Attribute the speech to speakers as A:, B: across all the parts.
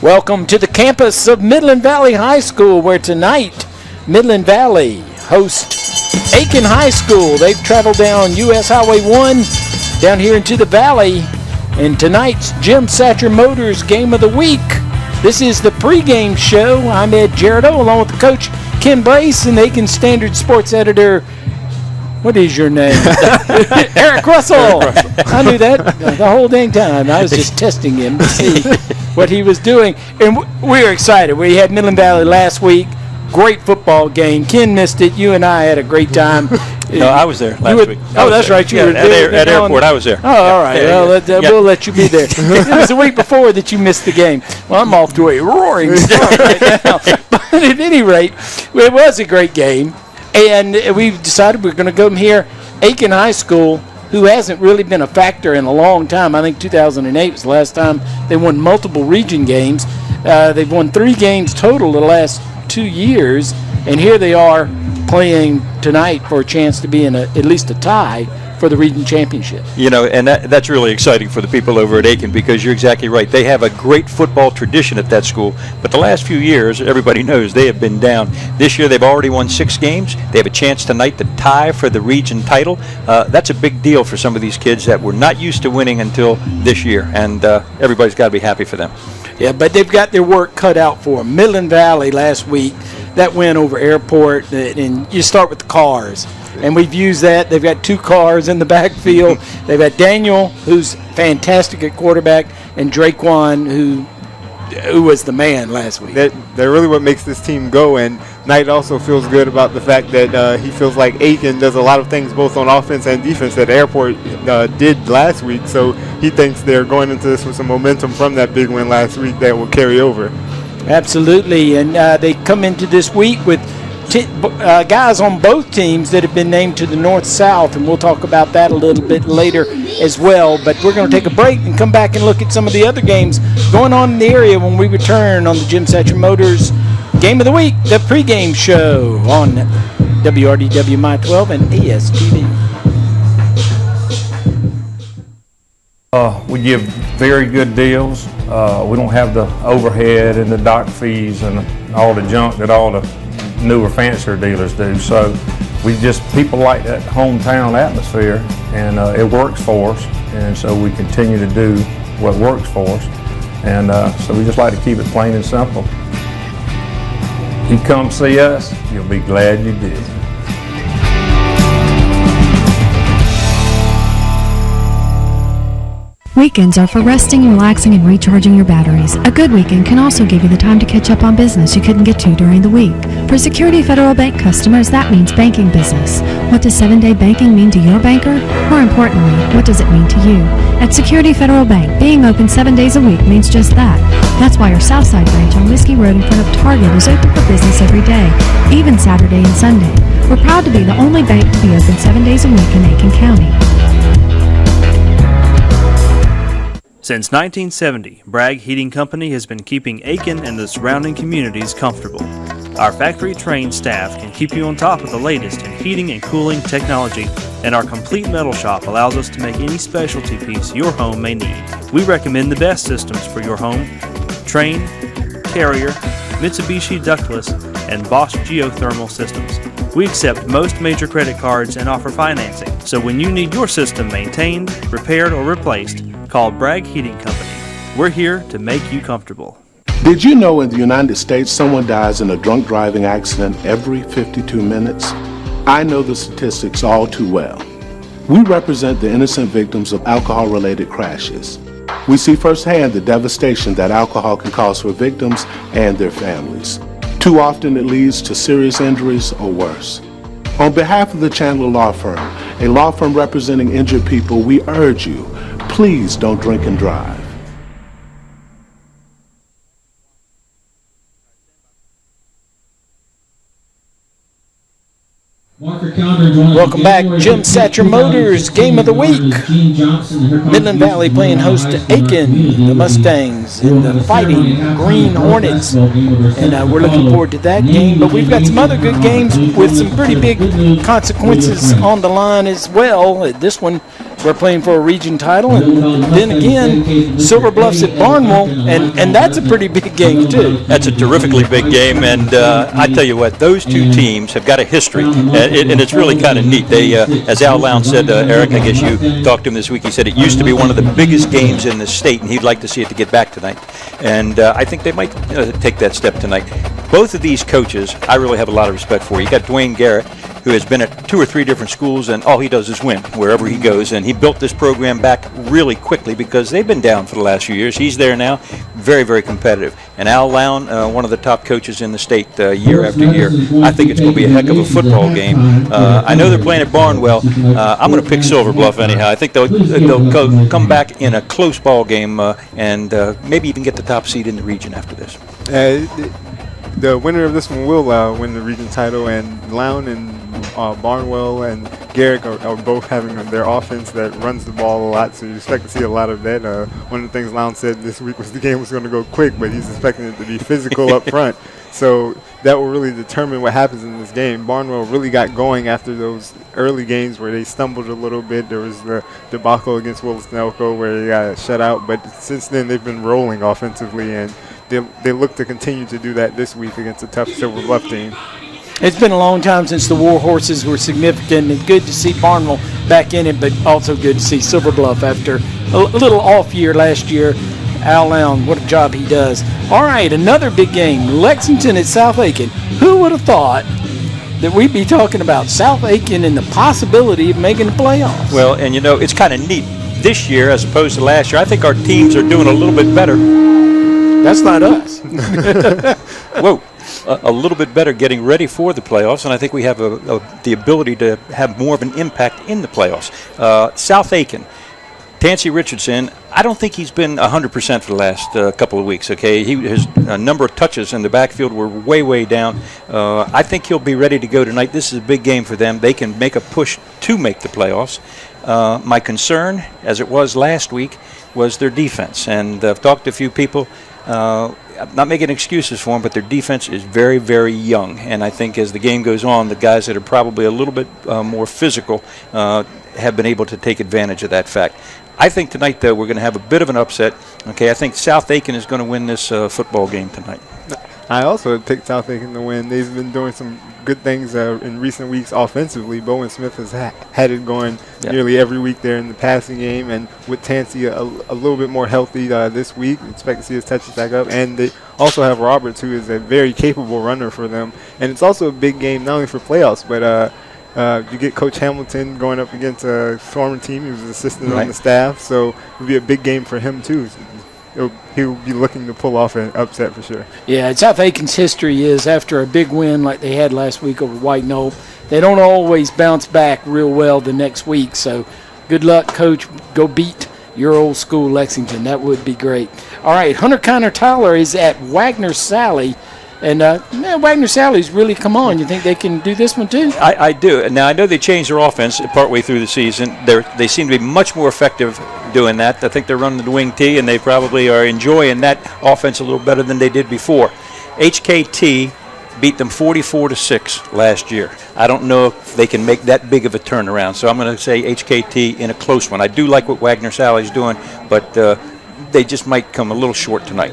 A: Welcome to the campus of Midland Valley High School, where tonight Midland Valley hosts Aiken High School. They've traveled down U.S. Highway 1 down here into the valley. And tonight's Jim Satcher Motors Game of the Week. This is the pregame show. I'm Ed Gerardo, along with the coach Ken Brace and Aiken Standard Sports Editor. What is your name? Eric Russell. I knew that the whole dang time. I was just testing him to see what he was doing. And we were excited. We had Midland Valley last week. Great football game. Ken missed it. You and I had a great time.
B: No, I was there last week.
A: Oh, that's right. You were
B: at airport. I was there.
A: Oh, all right. Well, we'll let you be there. It was a week before that you missed the game. Well, I'm off to a roaring start right now. But at any rate, it was a great game. And we've decided we're going to go here. Aiken High School, who hasn't really been a factor in a long time. I think 2008 was the last time they won multiple region games. They've won 3 games total the last 2 years. And here they are playing tonight for a chance to be in at least a tie for the region championship.
B: You know, and that's really exciting for the people over at Aiken, because you're exactly right. They have a great football tradition at that school, but the last few years, everybody knows they have been down. This year they've already won 6 games. They have a chance tonight to tie for the region title. That's a big deal for some of these kids that were not used to winning until this year, and everybody's got to be happy for them.
A: Yeah, but they've got their work cut out for them. Midland Valley last week, that win over Airport, and you start with the cars. And we've used that. They've got 2 cars in the backfield. They've got Daniel, who's fantastic at quarterback, and Draquan, who was the man last week.
C: They're really what makes this team go. And Knight also feels good about the fact that he feels like Aiken does a lot of things both on offense and defense that Airport did last week. So he thinks they're going into this with some momentum from that big win last week that will carry over.
A: Absolutely. And they come into this week with guys on both teams that have been named to the North-South, and we'll talk about that a little bit later as well. But we're going to take a break and come back and look at some of the other games going on in the area when we return on the Jim Satcher Motors Game of the Week, the pregame show on WRDW My 12 and ASTV.
D: We give very good deals. We don't have the overhead and the dock fees and all the junk that all the newer, fancier dealers do. So people like that hometown atmosphere, and it works for us. And so we continue to do what works for us. And so we just like to keep it plain and simple. You come see us, you'll be glad you did.
E: Weekends are for resting, relaxing, and recharging your batteries. A good weekend can also give you the time to catch up on business you couldn't get to during the week. For Security Federal Bank customers, that means banking business. What does 7-day banking mean to your banker? More importantly, what does it mean to you? At Security Federal Bank, being open 7 days a week means just that. That's why our Southside branch on Whiskey Road in front of Target is open for business every day, even Saturday and Sunday. We're proud to be the only bank to be open 7 days a week in Aiken County.
F: Since 1970, Bragg Heating Company has been keeping Aiken and the surrounding communities comfortable. Our factory-trained staff can keep you on top of the latest in heating and cooling technology, and our complete metal shop allows us to make any specialty piece your home may need. We recommend the best systems for your home: Trane, Carrier, Mitsubishi ductless, and Bosch geothermal systems. We accept most major credit cards and offer financing, so when you need your system maintained, repaired, or replaced, call Bragg Heating Company. We're here to make you comfortable.
G: Did you know in the United States someone dies in a drunk driving accident every 52 minutes? I know the statistics all too well. We represent the innocent victims of alcohol-related crashes. We see firsthand the devastation that alcohol can cause for victims and their families. Too often it leads to serious injuries or worse. On behalf of the Chandler Law Firm, a law firm representing injured people, we urge you, please don't drink and drive.
A: Welcome back. Jim Satcher Motors Game of the Week. Midland Valley playing host to Aiken, the Mustangs, and the Fighting Green Hornets. And we're looking forward to that game. But we've got some other good games with some pretty big consequences on the line as well. This one we're playing for a region title, and then again, Silver Bluff's at Barnwell, and that's a pretty big game too.
B: That's a terrifically big game, and I tell you what, those two teams have got a history, and it's really kind of neat. They, as Al Lown said, Eric, I guess you talked to him this week, he said it used to be one of the biggest games in the state, and he'd like to see it to get back tonight. And I think they might take that step tonight. Both of these coaches, I really have a lot of respect for. You got Dwayne Garrett, who has been at 2 or 3 different schools, and all he does is win wherever he goes. And he built this program back really quickly because they've been down for the last few years. He's there now, very, very competitive. And Al Lown, one of the top coaches in the state year after year. I think it's going to be a heck of a football game. I know they're playing at Barnwell. I'm going to pick Silver Bluff anyhow. I think they'll come back in a close ball game and maybe even get the top seed in the region after this.
C: The winner of this one will win the region title, and Lown and Barnwell and Garrick are both having their offense that runs the ball a lot, so you expect to see a lot of that. One of the things Lown said this week was the game was going to go quick, but he's expecting it to be physical up front. So that will really determine what happens in this game. Barnwell really got going after those early games where they stumbled a little bit. There was the debacle against Willis Stadium where they got shut out, but since then they've been rolling offensively, and they look to continue to do that this week against a tough Silver Bluff team.
A: It's been a long time since the War Horses were significant, and good to see Barnwell back in it, but also good to see Silver Bluff after a little off year last year. Al Lown, what a job he does. All right, another big game, Lexington at South Aiken. Who would have thought that we'd be talking about South Aiken and the possibility of making the playoffs?
B: Well, and it's kind of neat this year as opposed to last year. I think our teams are doing a little bit better.
A: That's not us.
B: Whoa. A little bit better getting ready for the playoffs, and I think we have the ability to have more of an impact in the playoffs. South Aiken, Tansy Richardson, I don't think he's been 100% for the last couple of weeks, okay? His number of touches in the backfield were way, way down. I think he'll be ready to go tonight. This is a big game for them. They can make a push to make the playoffs. My concern, as it was last week, was their defense, and I've talked to a few people. I'm not making excuses for them, but their defense is very, very young. And I think as the game goes on, the guys that are probably a little bit more physical have been able to take advantage of that fact. I think tonight, though, we're going to have a bit of an upset. Okay, I think South Aiken is going to win this football game tonight.
C: I also picked South Aiken to win. They've been doing some good things in recent weeks offensively. Bowen Smith has had it going nearly every week there in the passing game, and with Tansy a little bit more healthy this week, expect to see his touches back up. And they also have Roberts, who is a very capable runner for them. And it's also a big game not only for playoffs, but you get Coach Hamilton going up against a former team. He was an assistant on the staff, so it'll be a big game for him too. He'll be looking to pull off an upset for sure.
A: Yeah, South Aiken's history is after a big win like they had last week over White Knoll, they don't always bounce back real well the next week. So good luck, Coach. Go beat your old school Lexington. That would be great. All right, Hunter Connor Tyler is at Wagner Sally. And Wagner Sally's really come on. You think they can do this one too?
B: I do. Now, I know they changed their offense partway through the season. They seem to be much more effective doing that. I think they're running the wing tee, and they probably are enjoying that offense a little better than they did before. HKT beat them 44-6 last year. I don't know if they can make that big of a turnaround, so I'm going to say HKT in a close one. I do like what Wagner Sally's doing, but they just might come a little short tonight.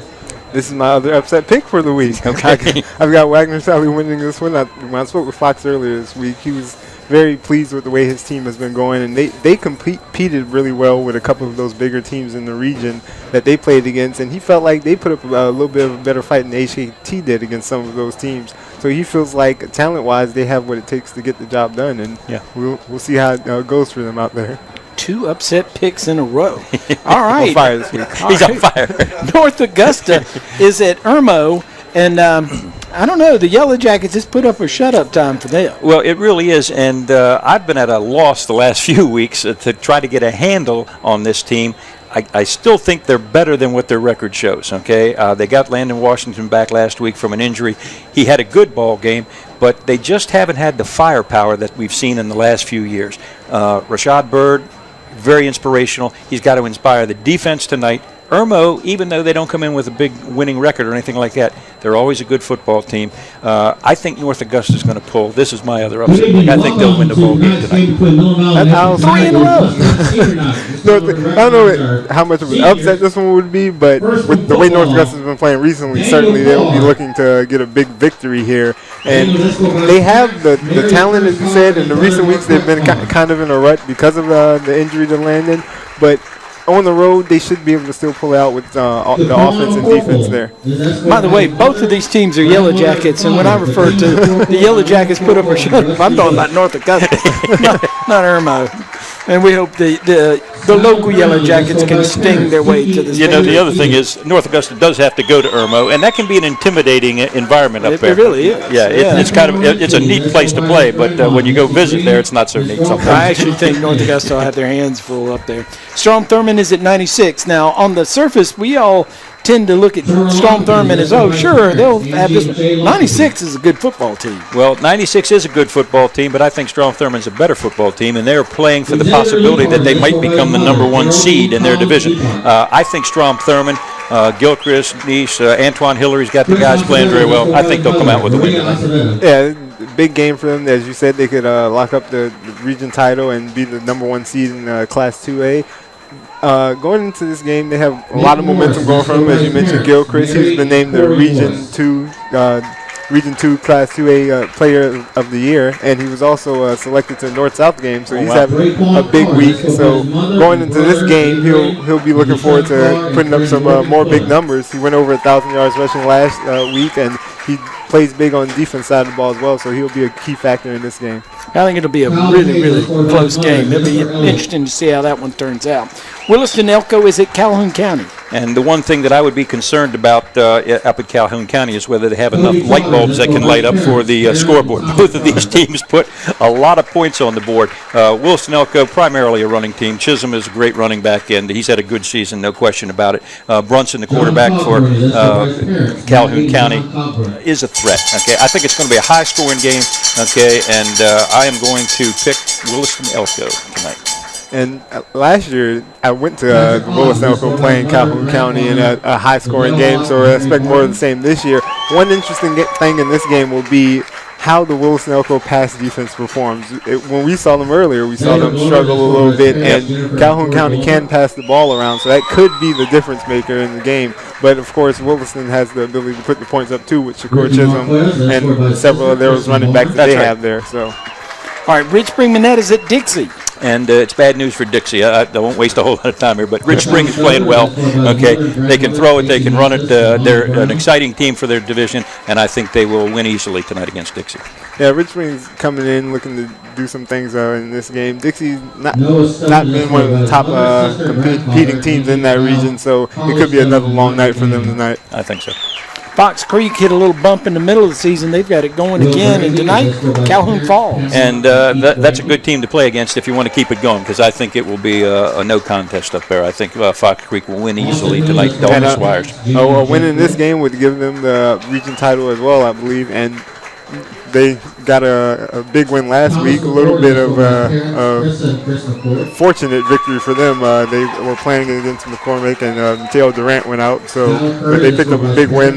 C: This is my other upset pick for the week.
B: Okay.
C: I've got Wagner Sally winning this one. When I spoke with Fox earlier this week, he was very pleased with the way his team has been going, and they competed really well with a couple of those bigger teams in the region that they played against, and he felt like they put up a little bit of a better fight than HKT did against some of those teams. So he feels like talent-wise they have what it takes to get the job done, and we'll see how it goes for them out there.
A: 2 upset picks in a row. All right.
C: On fire this week.
B: He's on fire.
A: North Augusta is at Irmo, and I don't know, the Yellow Jackets just put up a shut-up time for them.
B: Well, it really is, and I've been at a loss the last few weeks to try to get a handle on this team. I still think they're better than what their record shows, okay? They got Landon Washington back last week from an injury. He had a good ball game, but they just haven't had the firepower that we've seen in the last few years. Rashad Bird, very inspirational. He's got to inspire the defense tonight. Irmo, even though they don't come in with a big winning record or anything like that, they're always a good football team. I think North Augusta is going to pull. This is my other upset. I think they'll win the ball game tonight.
C: 3 in a row. I don't know how much of an upset this one would be, but with the way North Augusta has been playing recently, certainly they'll be looking to get a big victory here. And they have the talent, as you said. In the recent weeks, they've been kind of in a rut because of the injury to Landon. But on the road, they should be able to still pull out with the offense and defense there.
A: By the way, both of these teams are Yellow Jackets, and when I refer to the Yellow Jackets put up or shut up, I'm talking about North Augusta, not Irmo. And we hope the local Yellow Jackets can sting their way to the state.
B: The other thing is North Augusta does have to go to Irmo, and that can be an intimidating environment up there.
A: It really is.
B: Yeah, it's a neat place to play, but when you go visit there, it's not so neat sometimes.
A: I actually think North Augusta will have their hands full up there. Strom Thurmond is at 96. Now, on the surface, we all tend to look at Strom Thurmond as, sure, they'll have this one. 96 is a good football team.
B: Well, 96 is a good football team, but I think Strom Thurmond's a better football team, and they're playing for the possibility that they might become the number 1 seed in their division. I think Strom Thurmond, Gilchrist, Nice, Antoine Hillary's got the guys playing very well. I think they'll come out with a win tonight.
C: Yeah, big game for them. As you said, they could lock up the region title and be the number 1 seed in Class 2A. Going into this game, they have a lot of momentum going for them. As you mentioned, Gilchrist, he's been named the Region 2 Class 2A Player of the Year, and he was also selected to the North-South game, so he's having a big week. So going into this game, he'll be looking forward to putting up some more big numbers. He went over 1,000 yards rushing last week, and he plays big on the defense side of the ball as well, so he'll be a key factor in this game.
A: I think it'll be a really, really close game. It'll be interesting to see how that one turns out. Williston Elko is at Calhoun County.
B: And the one thing that I would be concerned about up at Calhoun County is whether they have enough light bulbs that can light up for the scoreboard. Both of these teams put a lot of points on the board. Williston Elko, primarily a running team. Chisholm is a great running back, and he's had a good season, no question about it. Brunson, the quarterback for Calhoun County, is a threat. Okay, I think it's going to be a high-scoring game. Okay, and I am going to pick Williston Elko tonight.
C: And last year, I went to the Willis Elko playing Calhoun County in a high-scoring game, so I expect more of the same this year. One interesting thing in this game will be how the Willis Elko pass defense performs. When we saw them earlier, we saw them struggle a little bit, and Calhoun County can pass the ball around, so that could be the difference maker in the game. But, of course, Williston has the ability to put the points up, too, with Shakur Chisholm and several of those running backs that they have there. So,
A: all right, Rich Spring Manette is at Dixie.
B: And it's bad news for Dixie. I won't waste a whole lot of time here, but Rich Spring is playing well. Okay, they can throw it, they can run it. They're an exciting team for their division, and I think they will win easily tonight against Dixie.
C: Yeah, Rich Spring's coming in looking to do some things in this game. Dixie's not been one of the top competing teams in that region, so it could be another long night for them tonight.
B: I think so.
A: Fox Creek hit a little bump in the middle of the season. They've got it going again, and tonight, Calhoun Falls.
B: And that's a good team to play against if you want to keep it going, because I think it will be a no contest up there. I think Fox Creek will win easily tonight. Dalton Swires.
C: A win in this game would give them the region title as well, I believe, and they got a big win last week, a little bit of a fortunate victory for them. They were playing against McCormick, and Theo Durant went out, but they picked up a big win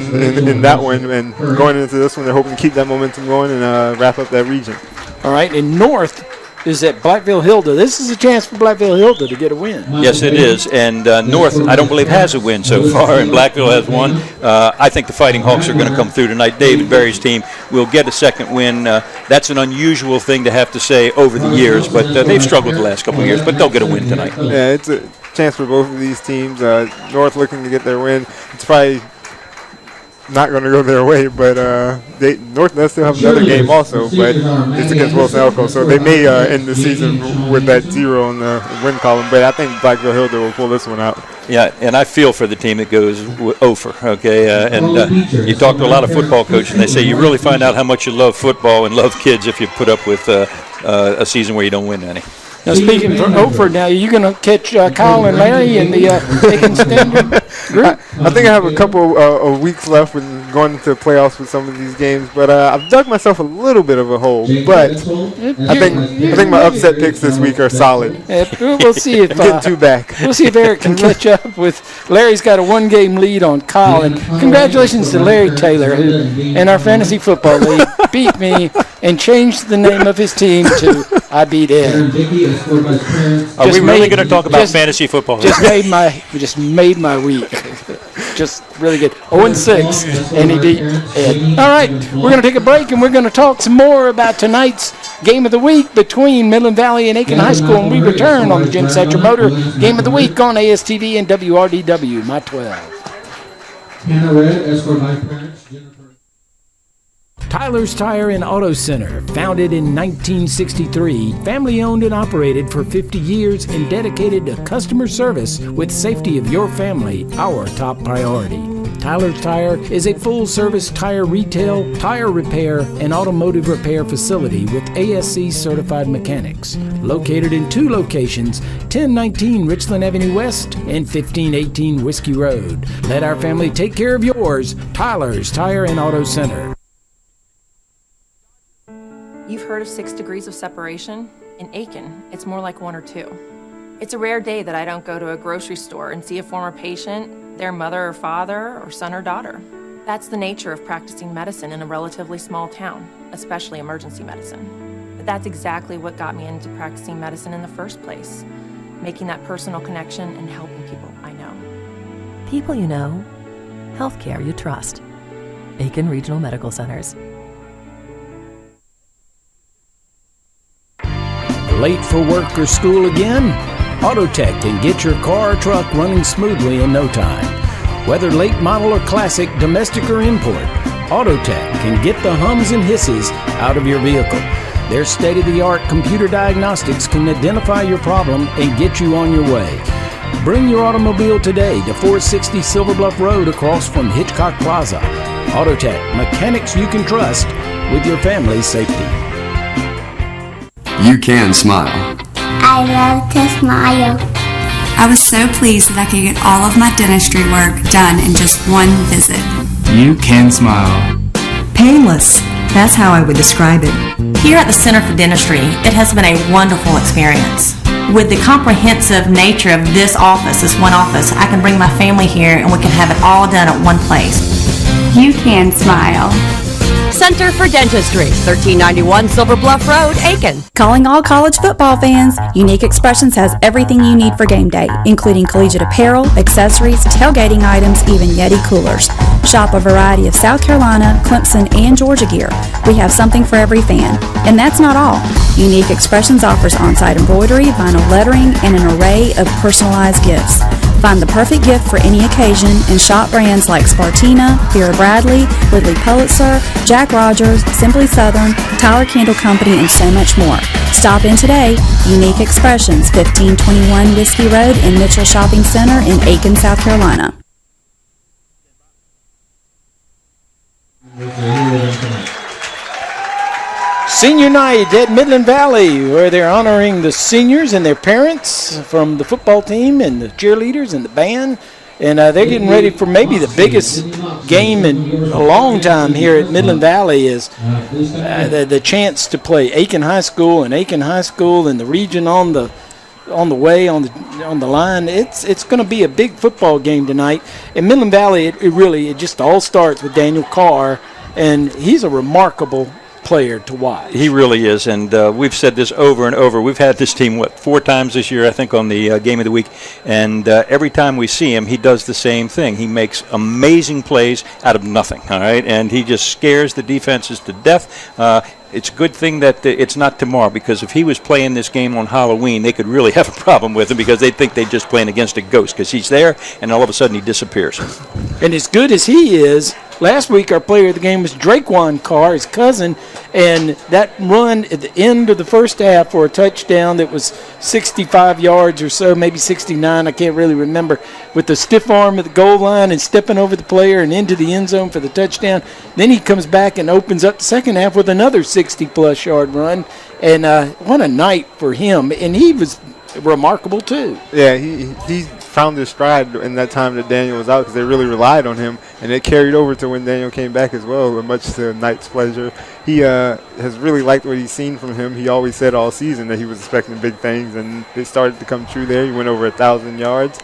C: in that one, and going into this one, they're hoping to keep that momentum going and wrap up that region.
A: All right, and North is at Blackville Hilda. This is a chance for Blackville Hilda to get a win.
B: Yes, it is. And North, I don't believe, has a win so far, and Blackville has one. I think the Fighting Hawks are going to come through tonight. David Berry's team will get a second win. That's an unusual thing to have to say over the years, but they've struggled the last couple of years, but they'll get a win tonight.
C: Yeah, it's a chance for both of these teams. North looking to get their win. It's probably not going to go their way, but North does still have another game also, but it's against Wilson Elko, so they may end the season with that 0 in the win column, but I think Blackville Hilda will pull this one out.
B: Yeah, and I feel for the team that goes over, okay? You talk to a lot of football coaches, and they say you really find out how much you love football and love kids if you put up with a season where you don't win any.
A: Now, speaking for Ophir, now, are you going to catch Kyle and Larry in the Aiken Standard group?
C: I think I have a couple of weeks left with going into the playoffs with some of these games, but I've dug myself a little bit of a hole. But I think my upset picks this week are solid.
A: We'll see if
C: get two back.
A: We'll see if Eric can catch up with. Larry's got a 1-game lead on Kyle, and congratulations to Larry Taylor, who in our fantasy football league beat me and changed the name of his team to I Beat Ed.
B: Are we really going to talk about fantasy football?
A: Just made my week. Just really good. 0-6, and he beat Ed. All right, we're going to take a break, and we're going to talk some more about tonight's game of the week between Midland Valley and Aiken High School, and we return on the Jim Satcher Motor Game of the Week on ASTV and WRDW, My 12.
H: Hannah Red, escort by parents, Jennifer.
A: Tyler's Tire and Auto Center, founded in 1963, family-owned and operated for 50 years and dedicated to customer service with safety of your family, our top priority. Tyler's Tire is a full-service tire retail, tire repair, and automotive repair facility with ASC certified mechanics. Located in 2 locations, 1019 Richland Avenue West and 1518 Whiskey Road. Let our family take care of yours. Tyler's Tire and Auto Center.
I: You've heard of 6 degrees of separation? In Aiken, it's more like 1 or 2. It's a rare day that I don't go to a grocery store and see a former patient, their mother or father, or son or daughter. That's the nature of practicing medicine in a relatively small town, especially emergency medicine. But that's exactly what got me into practicing medicine in the first place, making that personal connection and helping people I know.
J: People you know, healthcare you trust. Aiken Regional Medical Centers.
A: Late for work or school again? Autotech can get your car or truck running smoothly in no time. Whether late model or classic, domestic or import, Autotech can get the hums and hisses out of your vehicle. Their state-of-the-art computer diagnostics can identify your problem and get you on your way. Bring your automobile today to 460 Silver Bluff Road across from Hitchcock Plaza. Autotech, mechanics you can trust with your family's safety.
K: You can smile.
L: I love to smile.
M: I was so pleased that I could get all of my dentistry work done in just one visit.
K: You can smile.
N: Painless. That's how I would describe it.
O: Here at the Center for Dentistry, it has been a wonderful experience. With the comprehensive nature of this office, this one office, I can bring my family here and we can have it all done at one place.
L: You can smile.
P: Center for Dentistry, 1391 Silver Bluff Road, Aiken.
Q: Calling all college football fans, Unique Expressions has everything you need for game day, including collegiate apparel, accessories, tailgating items, even Yeti coolers. Shop a variety of South Carolina, Clemson, and Georgia gear. We have something for every fan. And that's not all. Unique Expressions offers on-site embroidery, vinyl lettering, and an array of personalized gifts. Find the perfect gift for any occasion and shop brands like Spartina, Vera Bradley, Woodley Pulitzer, Jack Rogers, Simply Southern, Tyler Candle Company, and so much more. Stop in today. Unique Expressions, 1521 Whiskey Road in Mitchell Shopping Center in Aiken, South Carolina.
A: Senior night at Midland Valley, where they're honoring the seniors and their parents from the football team and the cheerleaders and the band. And they're getting ready for maybe the biggest game in a long time here at Midland Valley is the chance to play Aiken High School and the region on the line. It's going to be a big football game tonight. In Midland Valley, it just all starts with Daniel Carr, and he's a remarkable player to watch.
B: He really is, and we've said this over and over. We've had this team, 4 times this year, I think, on the Game of the Week, and every time we see him, he does the same thing. He makes amazing plays out of nothing, all right, and he just scares the defenses to death. It's a good thing that it's not tomorrow, because if he was playing this game on Halloween, they could really have a problem with him, because they'd think they're just playing against a ghost, because he's there, and all of a sudden he disappears.
A: And as good as he is, last week our player of the game was Draquan Carr, his cousin, and that run at the end of the first half for a touchdown that was 65 yards or so, maybe 69, I can't really remember, with the stiff arm at the goal line and stepping over the player and into the end zone for the touchdown. Then he comes back and opens up the second half with another 60-plus yard run, and what a night for him. And he was remarkable too.
C: Yeah, he found his stride in that time that Daniel was out because they really relied on him, and it carried over to when Daniel came back as well, much to Knight's pleasure. He has really liked what he's seen from him. He always said all season that he was expecting big things, and they started to come true there. He went over 1,000 yards.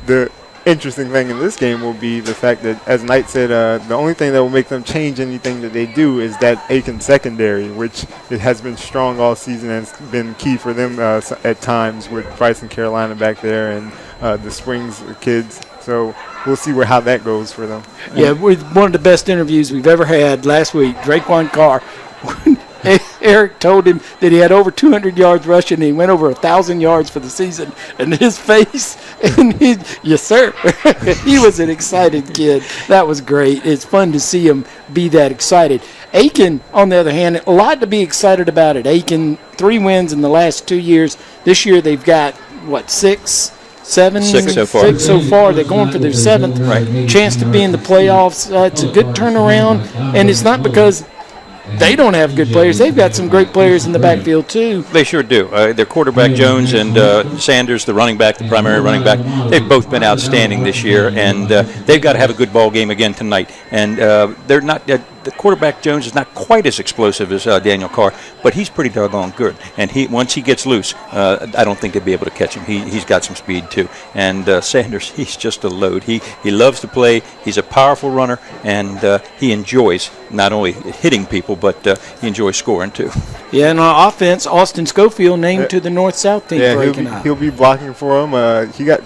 C: The interesting thing in this game will be the fact that, as Knight said, the only thing that will make them change anything that they do is that Aiken secondary, which it has been strong all season and has been key for them at times with Bryce and Carolina back there and the Springs kids. So we'll see how that goes for them.
A: Yeah, with one of the best interviews we've ever had last week, Draquan Carr. Eric told him that he had over 200 yards rushing, and he went over 1,000 yards for the season. And his face, and yes, sir. He was an excited kid. That was great. It's fun to see him be that excited. Aiken, on the other hand, a lot to be excited about it. Aiken, 3 wins in the last 2 years. This year they've got, six so far. They're going for their 7th chance to be in the playoffs. It's a good turnaround, and it's not because they don't have good players. They've got some great players in the backfield, too.
B: They sure do. Their quarterback, Jones, and Sanders, the running back, the primary running back, they've both been outstanding this year, and they've got to have a good ball game again tonight. And they're not the quarterback, Jones, is not quite as explosive as Daniel Carr, but he's pretty doggone good. And once he gets loose, I don't think they'll be able to catch him. He's got some speed, too. And Sanders, he's just a load. He loves to play. He's a powerful runner, and he enjoys not only hitting people, but he enjoys scoring, too.
A: Yeah, and on offense, Austin Schofield named to the North-South team for Aiken High.
C: He'll be blocking for him. He got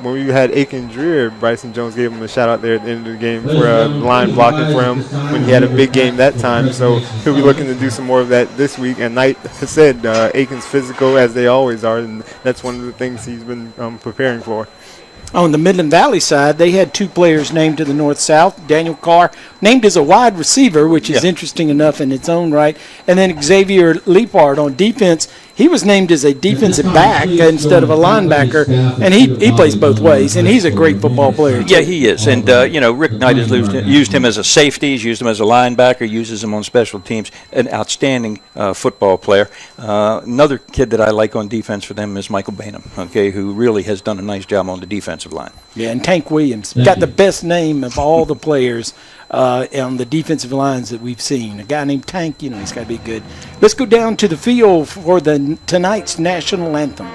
C: when we had Aiken Dreer, Bryson Jones gave him a shout-out there at the end of the game for line blocking for him when he had a big game that time. So he'll be looking to do some more of that this week. And Knight has said Aiken's physical, as they always are, and that's one of the things he's been preparing for.
A: On the Midland Valley side, they had 2 players named to the North-South. Daniel Carr named as a wide receiver, which is interesting enough in its own right. And then Xavier Leapard on defense. He was named as a defensive back instead of a linebacker, and he plays both ways, and he's a great football player, too.
B: Yeah, he is. And, Rick Knight has used him as a safety. He's used him as a linebacker, uses him on special teams. An outstanding football player. Another kid that I like on defense for them is Michael Bainham, who really has done a nice job on the defensive line.
A: Yeah, and Tank Williams got the best name of all the players on the defensive lines that we've seen. A guy named Tank, he's got to be good. Let's go down to the field for tonight's national anthem.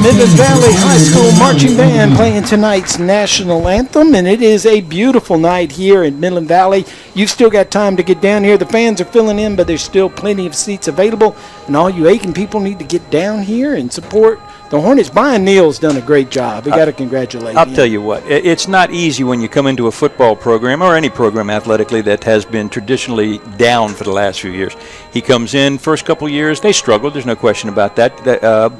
A: Midland Valley High School Marching Band playing tonight's national anthem, and it is a beautiful night here in Midland Valley. You've still got time to get down here. The fans are filling in, but there's still plenty of seats available, and all you Aiken people need to get down here and support the Hornets. Brian Neal's done a great job. We got to congratulate him.
B: I'll tell you what, it's not easy when you come into a football program or any program athletically that has been traditionally down for the last few years. He comes in, first couple of years, they struggled, there's no question about that,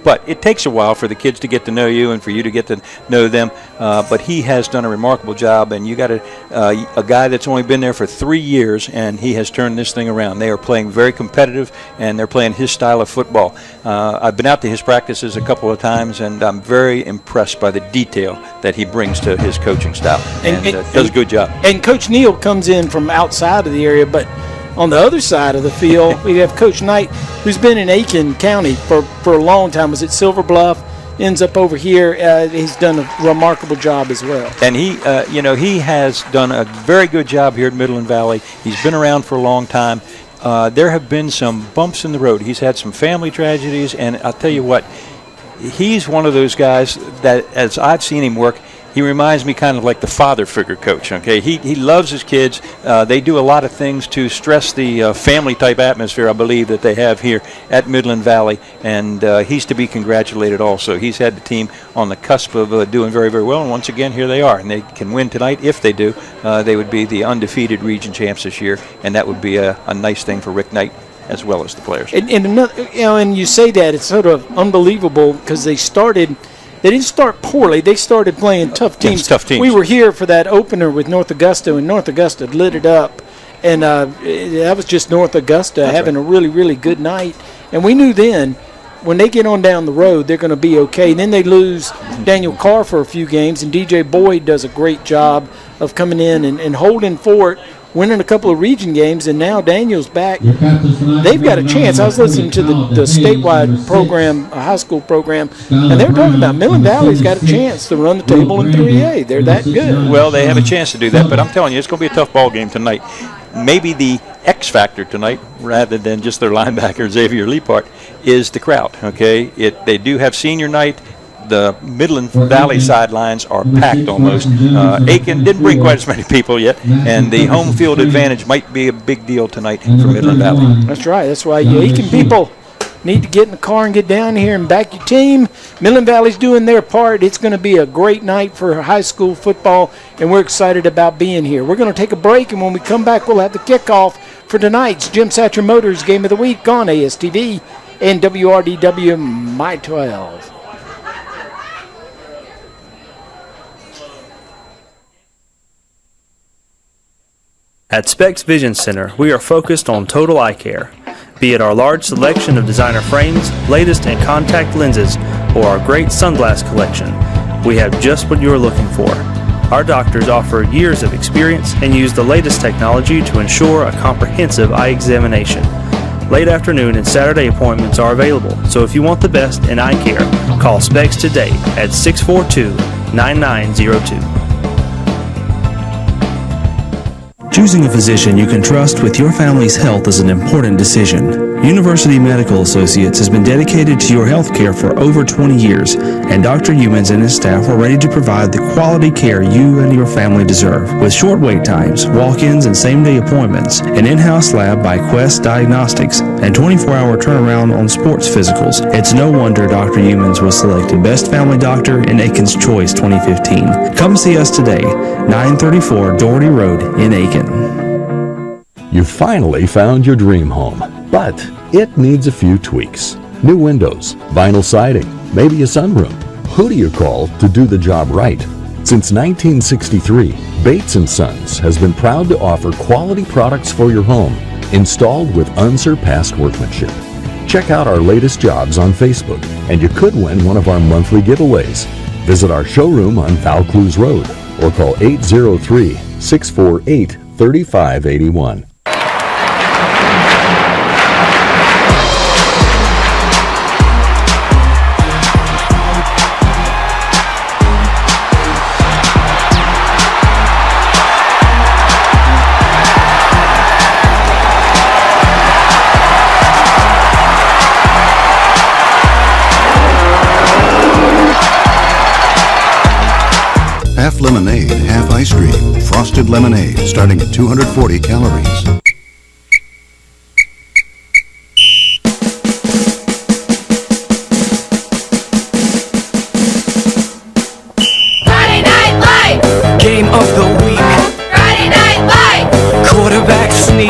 B: but it takes a while for the kids to get to know you and for you to get to know them, but he has done a remarkable job, and you got a guy that's only been there for 3 years, and he has turned this thing around. They are playing very competitive, and they're playing his style of football. I've been out to his practices a couple of times, and I'm very impressed by the detail that he brings to his coaching style, and does a good job.
A: And Coach Neal comes in from outside of the area, but on the other side of the field, we have Coach Knight, who's been in Aiken County for a long time. Was at Silver Bluff, ends up over here. He's done a remarkable job as well.
B: And he has done a very good job here at Midland Valley. He's been around for a long time. there have been some bumps in the road. He's had some family tragedies, and I'll tell you what, he's one of those guys that, as I've seen him work, he reminds me kind of like the father figure coach, okay? He loves his kids. They do a lot of things to stress the family-type atmosphere, I believe, that they have here at Midland Valley, and he's to be congratulated also. He's had the team on the cusp of doing very, very well, and once again, here they are. And they can win tonight. If they do, they would be the undefeated region champs this year, and that would be a nice thing for Rick Knight as well as the players.
A: And another, and you say that, it's sort of unbelievable because they didn't start poorly. They started playing tough teams.
B: Yes, tough teams.
A: We were here for that opener with North Augusta, and North Augusta lit it up. And that was just North Augusta having a really, really good night. And we knew then, when they get on down the road, they're going to be okay. And then they lose Daniel Carr for a few games, and DJ Boyd does a great job of coming in and holding fort, winning a couple of region games, and now Daniel's back. They've got a chance. I was listening to the statewide program, a high school program, and they're talking about Midland Valley's got a chance to run the table in 3A. They're that good.
B: Well, they have a chance to do that, but I'm telling you, it's going to be a tough ball game tonight. Maybe the X factor tonight, rather than just their linebacker, Xavier Leapart, is the crowd, okay? They do have senior night. The Midland Valley sidelines are packed almost. Aiken didn't bring quite as many people yet, and the home field advantage might be a big deal tonight for Midland Valley.
A: That's right. That's why you Aiken people need to get in the car and get down here and back your team. Midland Valley's doing their part. It's going to be a great night for high school football, and we're excited about being here. We're going to take a break, and when we come back, we'll have the kickoff for tonight's Jim Satcher Motors Game of the Week on ASTV and WRDW My 12.
F: At Specs Vision Center, we are focused on total eye care. Be it our large selection of designer frames, latest and contact lenses, or our great sunglass collection, we have just what you are looking for. Our doctors offer years of experience and use the latest technology to ensure a comprehensive eye examination. Late afternoon and Saturday appointments are available, so if you want the best in eye care, call Specs today at 642-9902.
R: Choosing a physician you can trust with your family's health is an important decision. University Medical Associates has been dedicated to your health care for over 20 years, and Dr. Humans and his staff are ready to provide the quality care you and your family deserve. With short wait times, walk-ins and same-day appointments, an in-house lab by Quest Diagnostics, and 24-hour turnaround on sports physicals, it's no wonder Dr. Humans was selected Best Family Doctor in Aiken's Choice 2015. Come see us today, 934 Doherty Road in Aiken.
S: You finally found your dream home, but it needs a few tweaks. New windows, vinyl siding, maybe a sunroom. Who do you call to do the job right? Since 1963, Bates & Sons has been proud to offer quality products for your home, installed with unsurpassed workmanship. Check out our latest jobs on Facebook, and you could win one of our monthly giveaways. Visit our showroom on Vaucluse Road, or call 803-648-3581.
T: Half lemonade, half ice cream. Frosted lemonade, starting at 240 calories.
U: Friday Night Light! Game of the week. Friday Night Light! Quarterback sneak.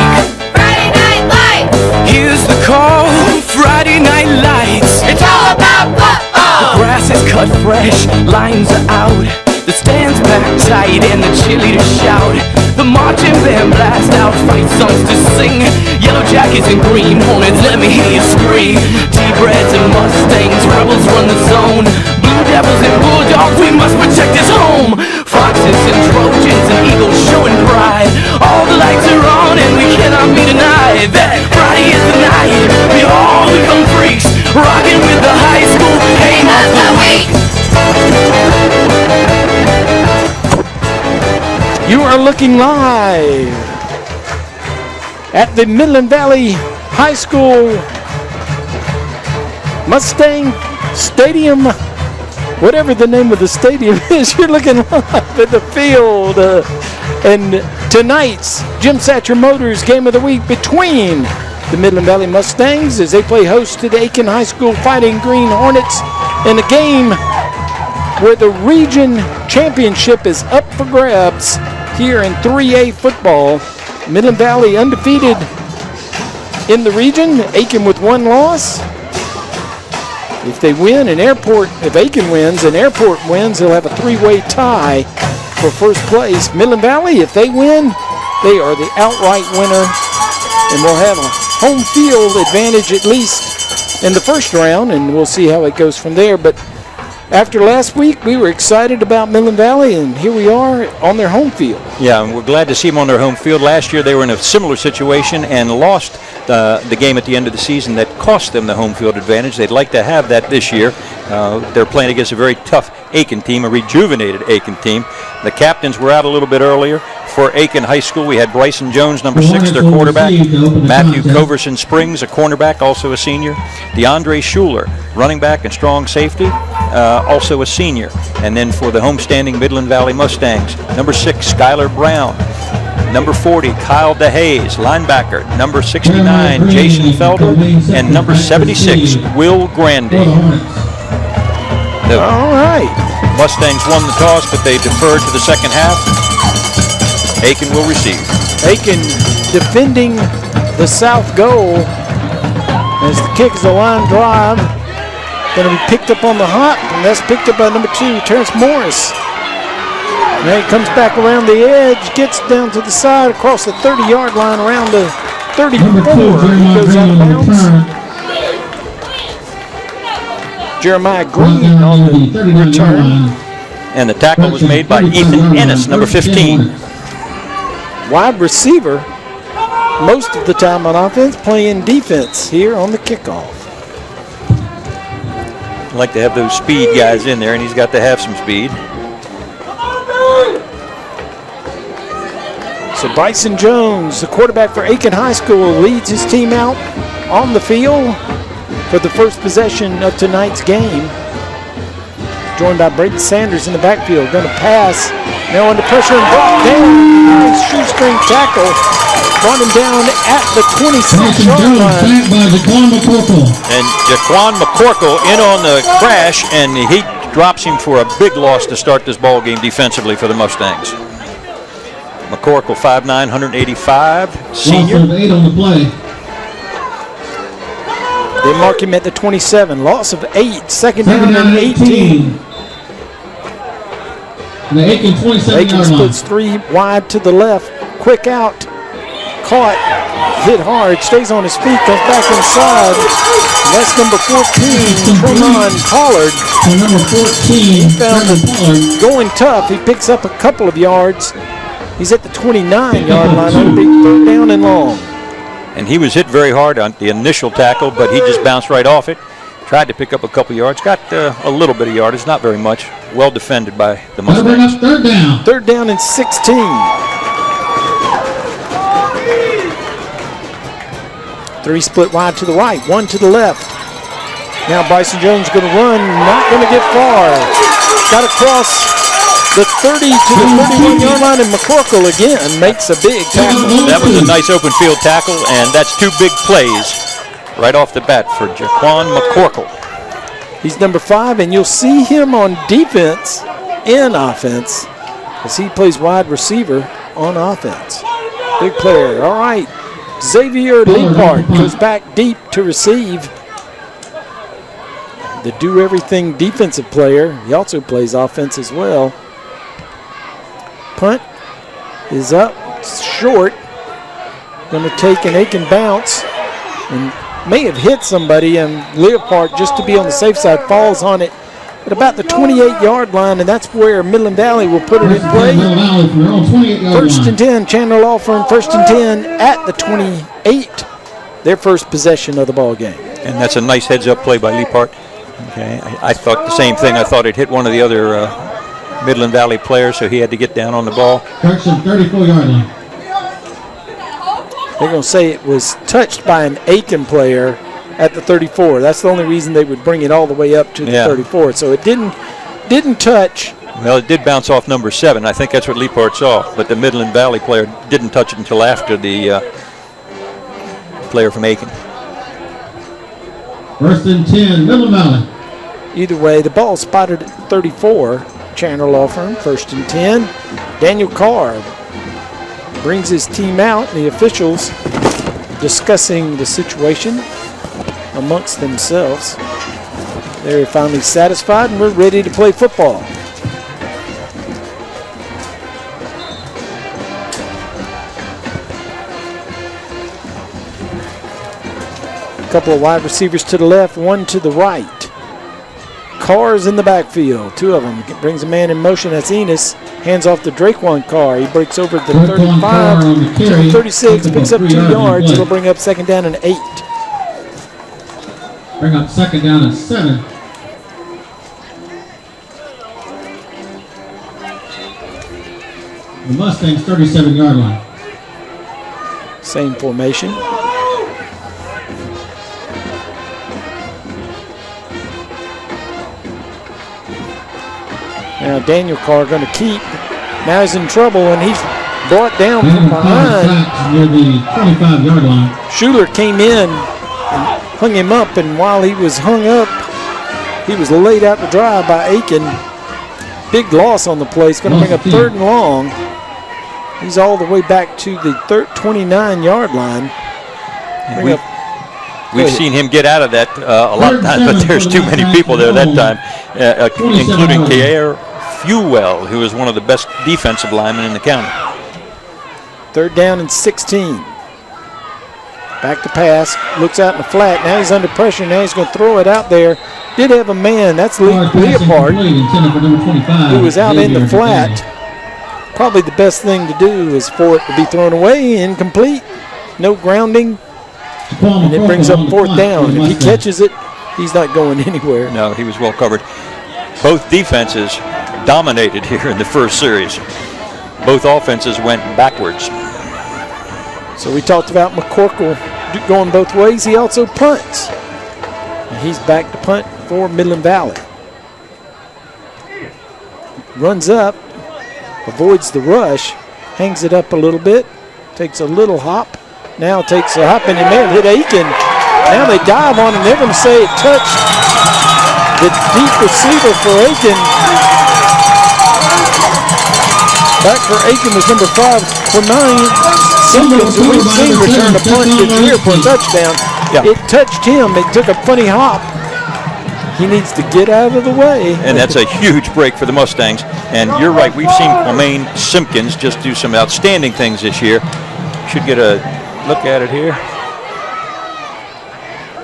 U: Friday Night Light! Here's the call. Friday Night Lights. It's all about football. The grass is cut fresh, lines are out. The stands packed tight and the cheerleaders shout. The marching band blast out fight songs to sing. Yellow jackets and green hornets, let me hear you scream. T-Breds and Mustangs, rebels run the zone. Blue devils and bulldogs, we must protect this home. Foxes and Trojans and eagles showing pride. All the lights are on and we cannot be denied that Friday is the night. We all become freaks, rocking with the high school game of the week.
A: You are looking live at the Midland Valley High School Mustang Stadium, whatever the name of the stadium is. You're looking live at the field. And tonight's Jim Satcher Motors Game of the Week between the Midland Valley Mustangs as they play host to the Aiken High School Fighting Green Hornets in a game where the region championship is up for grabs here in 3A football. Midland Valley undefeated in the region, Aiken with 1 loss. If they win and if Aiken wins and Airport wins, they'll have a 3-way tie for first place. Midland Valley, if they win, they are the outright winner and will have a home field advantage at least in the first round, and we'll see how it goes from there. But after last week, we were excited about Midland Valley, and here we are on their home field.
B: Yeah, and we're glad to see them on their home field. Last year, they were in a similar situation and lost the game at the end of the season that cost them the home field advantage. They'd like to have that this year. They're playing against a very tough Aiken team, a rejuvenated Aiken team. The captains were out a little bit earlier. For Aiken High School, we had Bryson Jones, number 6, their quarterback. Matthew Coverson Springs, a cornerback, also a senior. DeAndre Schuler, running back and strong safety, also a senior. And then for the homestanding Midland Valley Mustangs, number 6, Skylar Brown. Number 40, Kyle DeHaze, linebacker. Number 69, Jason Felder. And number 76, Will Grandy.
A: All right.
B: Mustangs won the toss, but they deferred to the second half. Aiken will receive.
A: Aiken defending the south goal as the kick is a line drive. Going to be picked up on the hop, and that's picked up by number 2, Terrence Morris. Now he comes back around the edge, gets down to the side across the 30-yard line around the 34. He goes out of bounds. Jeremiah Green on the return.
B: And the tackle was made by Ethan Ennis, number 15.
A: Wide receiver, most of the time on offense, playing defense here on the kickoff.
B: I like to have those speed guys in there, and he's got to have some speed.
A: So Bryson Jones, the quarterback for Aiken High School, leads his team out on the field for the first possession of tonight's game. Joined by Brayton Sanders in the backfield, going to pass. Now under pressure and brought down. Nice shoestring tackle. Brought him down at the 26-yard line.
B: And Jaquan McCorkle in on the crash, and he drops him for a big loss to start this ball game defensively for the Mustangs. McCorkle, 5'9", 185, senior.
H: Loss of 8 on the play.
A: They mark him at the 27. Loss of 8. Second down and 18.
H: The Aiken 27-yard
A: Aiken
H: line.
A: splits 3 wide to the left. Quick out. Caught. Hit hard. Stays on his feet. Comes back inside. And that's number 14, Tremont Pollard.
H: So number 14,
A: he found
H: Pollard.
A: Going tough. He picks up a couple of yards. He's at the 29-yard line on a big 3rd down and long.
B: And he was hit very hard on the initial tackle, but he just bounced right off it. Tried to pick up a couple yards. Got a little bit of yardage, not very much. Well defended by the Mustangs.
H: 3rd down.
A: 3rd down and 16. 3 split wide to the right, 1 to the left. Now Bryson Jones going to run, not going to get far. Got across the 30 to the 31-yard line, and McCorkle again makes a big tackle.
B: That was a nice open field tackle, and that's 2 big plays right off the bat for Jaquan McCorkle.
A: He's number 5, and you'll see him on defense and offense as he plays wide receiver on offense. Big player. All right. Xavier Leapart goes back deep to receive. The do-everything defensive player. He also plays offense as well. Punt is up. It's short. Going to take an Aiken bounce. And may have hit somebody, and Leopard, just to be on the safe side, falls on it at about the 28-yard line, and that's where Midland Valley will put it in play. 1st and 10, Chandler Law Firm, 1st and 10 at the 28, their first possession of the ball game.
B: And that's a nice heads-up play by Leapart. Okay, I thought the same thing. I thought it hit one of the other Midland Valley players, so he had to get down on the ball.
H: Correction, 34-yard line.
A: They're going to say it was touched by an Aiken player at the 34. That's the only reason they would bring it all the way up to the 34. So it didn't touch.
B: Well, it did bounce off number 7. I think that's what Leapart saw. But the Midland Valley player didn't touch it until after the player from Aiken.
H: 1st and 10, Midland Valley.
A: Either way, the ball spotted at 34. Chandler Law Firm, 1st and 10. Daniel Carr brings his team out. The officials discussing the situation amongst themselves. They're finally satisfied, and we're ready to play football. A couple of wide receivers to the left, one to the right. Carr's in the backfield, 2 of them. Brings a man in motion. That's Enos. Hands off to Draquan Carr. He breaks over the 35 to the 36, picks up 2 yards. It'll bring up 2nd down and 8.
H: Bring up 2nd down and 7. The Mustangs 37-yard line.
A: Same formation. Now Daniel Carr going to keep. Now he's in trouble, and he's brought down from behind.
H: Near the 25-yard line.
A: Schuler came in and hung him up, and while he was hung up, he was laid out to dry by Aiken. Big loss on the play. It's going to bring up 3rd and long. He's all the way back to the 29-yard line.
B: We've seen him get out of that a lot of times, but there's too many people there that time, including Kier Fuel, who is one of the best defensive linemen in the county.
A: 3rd down and 16. Back to pass, looks out in the flat. Now he's under pressure. Now he's going to throw it out there. Did have a man, that's Leopard, who was out in the flat. Probably the best thing to do is for it to be thrown away, incomplete, no grounding, and it brings up 4th down. If he catches it, he's not going anywhere.
B: No, he was well covered. Both defenses dominated here in the first series. Both offenses went backwards.
A: So we talked about McCorkle going both ways. He also punts. And he's back to punt for Midland Valley. Runs up, avoids the rush, hangs it up a little bit, takes a little hop. Now takes a hop, and he may have hit Aiken. Now they dive on him. They're going to say it touched the deep receiver for Aiken. Back for Aiken was number 5 for 9. Simpkins, who we've seen return a punt this year for a touchdown. Yeah. It touched him. It took a funny hop. He needs to get out of the way.
B: And that's a huge break for the Mustangs. And you're right, we've seen Romaine Simpkins just do some outstanding things this year. Should get a look at it here.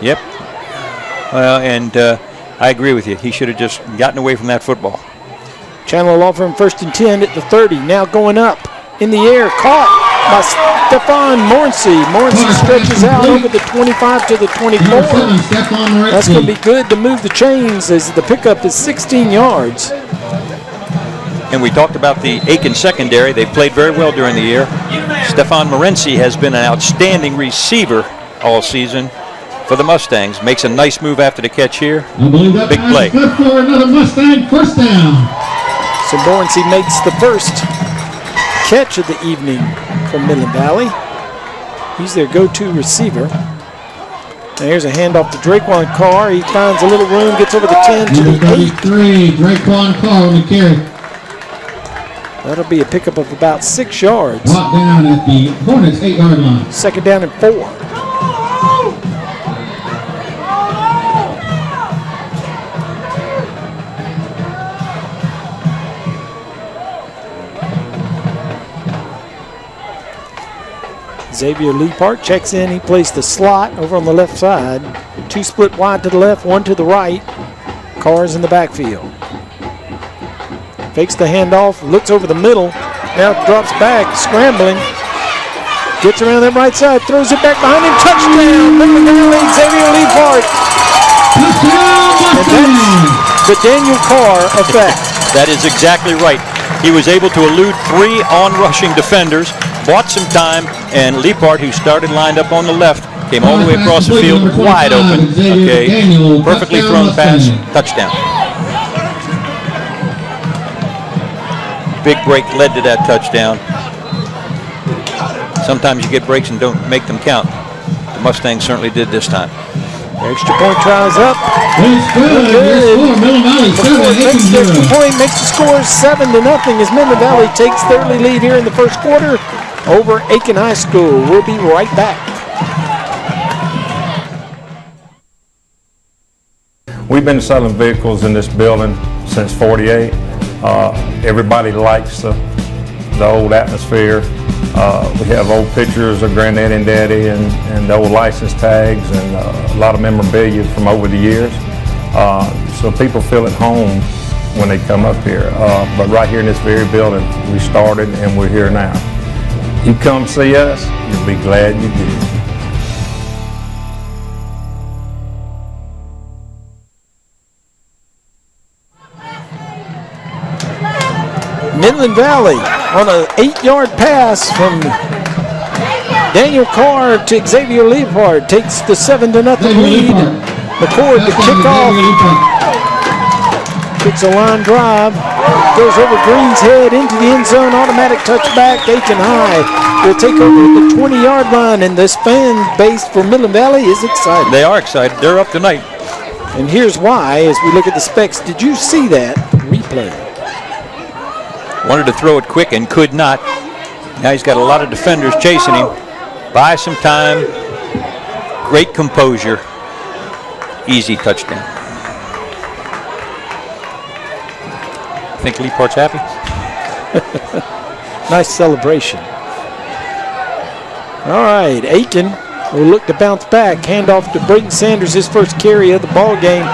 B: Yep. Well, and I agree with you. He should have just gotten away from that football.
A: Chandler Law Firm 1st and 10 at the 30. Now going up in the air. Caught by Stefan Morrissey. Morrissey stretches out over the 25 to the 24. That's going to be good to move the chains as the pickup is 16 yards.
B: And we talked about the Aiken secondary. They played very well during the year. Stefan Morency has been an outstanding receiver all season for the Mustangs. Makes a nice move after the catch here. Big play.
H: Good for another Mustang 1st down.
A: So Morency makes the first catch of the evening from Midland Valley. He's their go-to receiver. Now here's a handoff to Draquan Carr. He finds a little room, gets over the 10 to the
H: 8. Draquan Carr on the carry.
A: That'll be a pickup of about 6 yards.
H: Brought down at the Hornets 8-yard line.
A: 2nd down and 4. Xavier Leapart checks in. He plays the slot over on the left side. 2 split wide to the left, 1 to the right. Carr's in the backfield. Fakes the handoff, looks over the middle. Now drops back, scrambling. Gets around that right side, throws it back behind him. Touchdown! Midland Valley, Xavier Leapart. And that's the Daniel Carr effect.
B: That is exactly right. He was able to elude 3 on-rushing defenders. bought some time, and Leapart, who started lined up on the left, came all the way across the field, wide open. Okay, perfectly thrown pass, touchdown. Big break led to that touchdown. Sometimes you get breaks and don't make them count. The Mustangs certainly did this time.
A: Extra point tries up.
H: Good. Midland Valley 7,
A: Makes the
H: Aiken
A: extra
H: 0.
A: point, makes the score 7-0 as Midland Valley takes their early lead here in the first quarter over Aiken High School. We'll be right back.
D: We've been selling vehicles in this building since '48. Everybody likes the old atmosphere. We have old pictures of Granddaddy and Daddy and the old license tags and a lot of memorabilia from over the years. So people feel at home when they come up here. But right here in this very building, we started and we're here now. You come see us, you'll be glad you did.
A: Midland Valley on an 8-yard pass from Daniel Carr to Xavier Leapart takes the 7-0 lead. McCord to kick off. Kicks a line drive. Goes over Green's head into the end zone. Automatic touchback. Aiken High will take over the 20-yard line, and this fan base for Midland Valley is excited.
B: They are excited. They're up tonight.
A: And here's why as we look at the specs. Did you see that replay?
B: Wanted to throw it quick and could not. Now he's got a lot of defenders chasing him. Buy some time. Great composure. Easy touchdown. Think Leapart's happy?
A: Nice celebration. All right, Aiken will look to bounce back. Handoff to Brayton Sanders, his first carry of the ball game.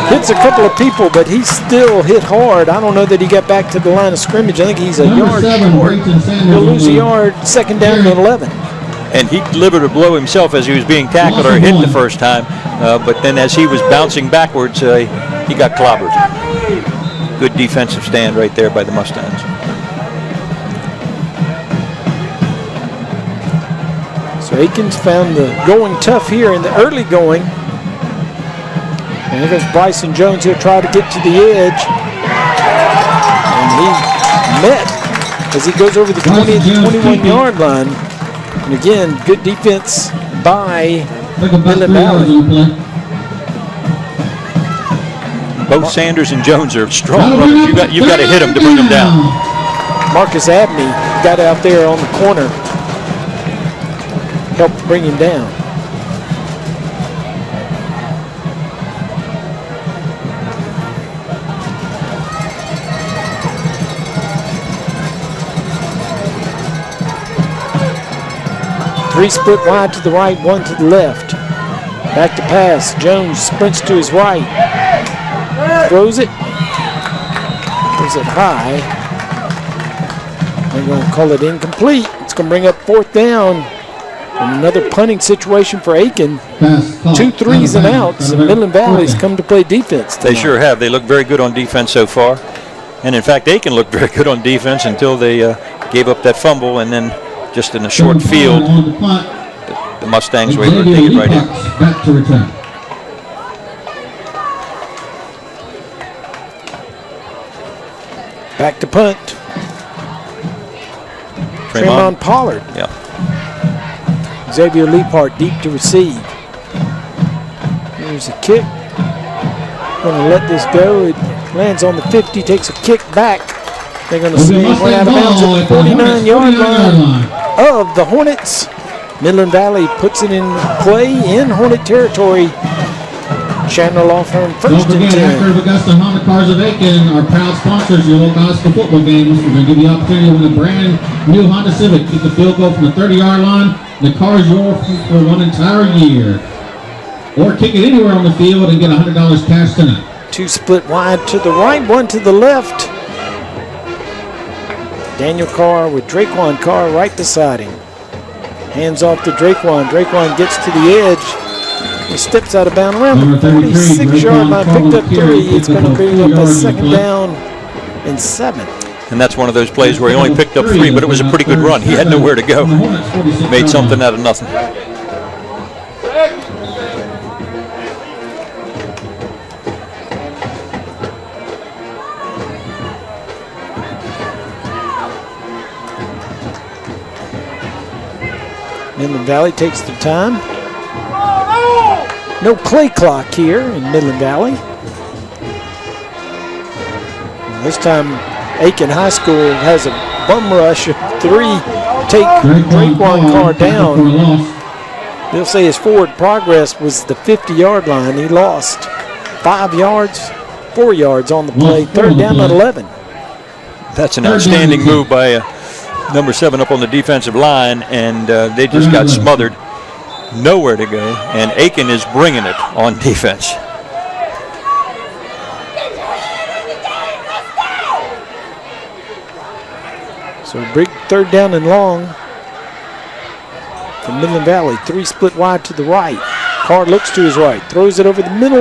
A: Hits a couple of people, but he still hit hard. I don't know that he got back to the line of scrimmage. I think he's a yard short. He'll lose a yard, second down to 11.
B: And he delivered a blow himself as he was being tackled or hit the first time. But then as he was bouncing backwards, he got clobbered. Good defensive stand right there by the Mustangs.
A: So Aiken's found the going tough here in the early going. And here goes Bryson Jones. He'll try to get to the edge. And he met as he goes over the 20 to 21-yard line. And again, good defense by Midland Valley.
B: Both Sanders and Jones are strong runners. You've got to hit them to bring them down.
A: Marcus Abney got out there on the corner. Helped bring him down. Three split wide to the right, one to the left. Back to pass. Jones sprints to his right. Throws it. Throws it high. They're going to call it incomplete. It's going to bring up fourth down. And another punting situation for Aiken. 2 threes and outs. And Midland Valley's come to play defense tonight.
B: They sure have. They look very good on defense so far. And in fact, Aiken looked very good on defense until they gave up that fumble, and then just in a short field, the Mustangs were able to take it right in.
H: Back to return.
A: Back to punt. Tremont Pollard.
B: Yeah.
A: Xavier Leapart deep to receive. Here's a kick. Going to let this go. It lands on the 50, takes a kick back. They're going to say it went out of bounds at the 49-yard line of the Hornets. Midland Valley puts it in play in Hornet territory. Chandler Law Firm first and 10.
H: Don't forget, Acura Augusta Honda Cars of Aiken are proud sponsors of your local high school football games. We're going to give you the opportunity to win a brand new Honda Civic. Kick the field goal from the 30-yard line. The car is yours for one entire year. Or kick it anywhere on the field and get $100 cash tonight.
A: 2 split wide to the right, 1 to the left. Daniel Carr with Draquan Carr right beside him. Hands off to Draquan. Draquan gets to the edge. He steps out of bounds around the 46-yard line. Picked up 3. It's going to bring up a second down and 7.
B: And that's one of those plays where he only picked up 3, but it was a pretty good run. He had nowhere to go. Made something out of nothing.
A: Midland Valley takes their time. No play clock here in Midland Valley. And this time, Aiken High School has a bum rush of 3. Take Draquan Carr down. They'll say his forward progress was the 50-yard line. He lost 5 yards, 4 yards on the play. 3rd down at 11.
B: That's an outstanding move by number 7 up on the defensive line, and they just got smothered. Nowhere to go, and Aiken is bringing it on defense.
A: So big 3rd down and long from Midland Valley. 3 split wide to the right. Carr looks to his right, throws it over the middle.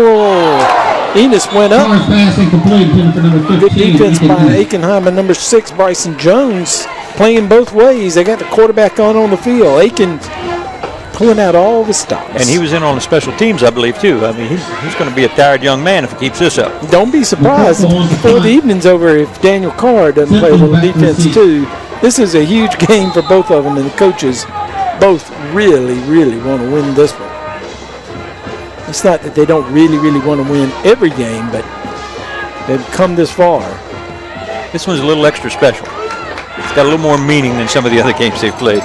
A: Enos went up. Good defense by Aikenheim and number 6, Bryson Jones, playing both ways. They got the quarterback on the field. Aiken pulling out all the stops.
B: And he was in on the special teams, I believe, too. I mean, he's going to be a tired young man if he keeps this up.
A: Don't be surprised before the evening's over if Daniel Carr doesn't play a little defense, too. This is a huge game for both of them, and the coaches both really, really want to win this one. It's not that they don't really, really want to win every game, but they've come this far.
B: This one's a little extra special. It's got a little more meaning than some of the other games they've played.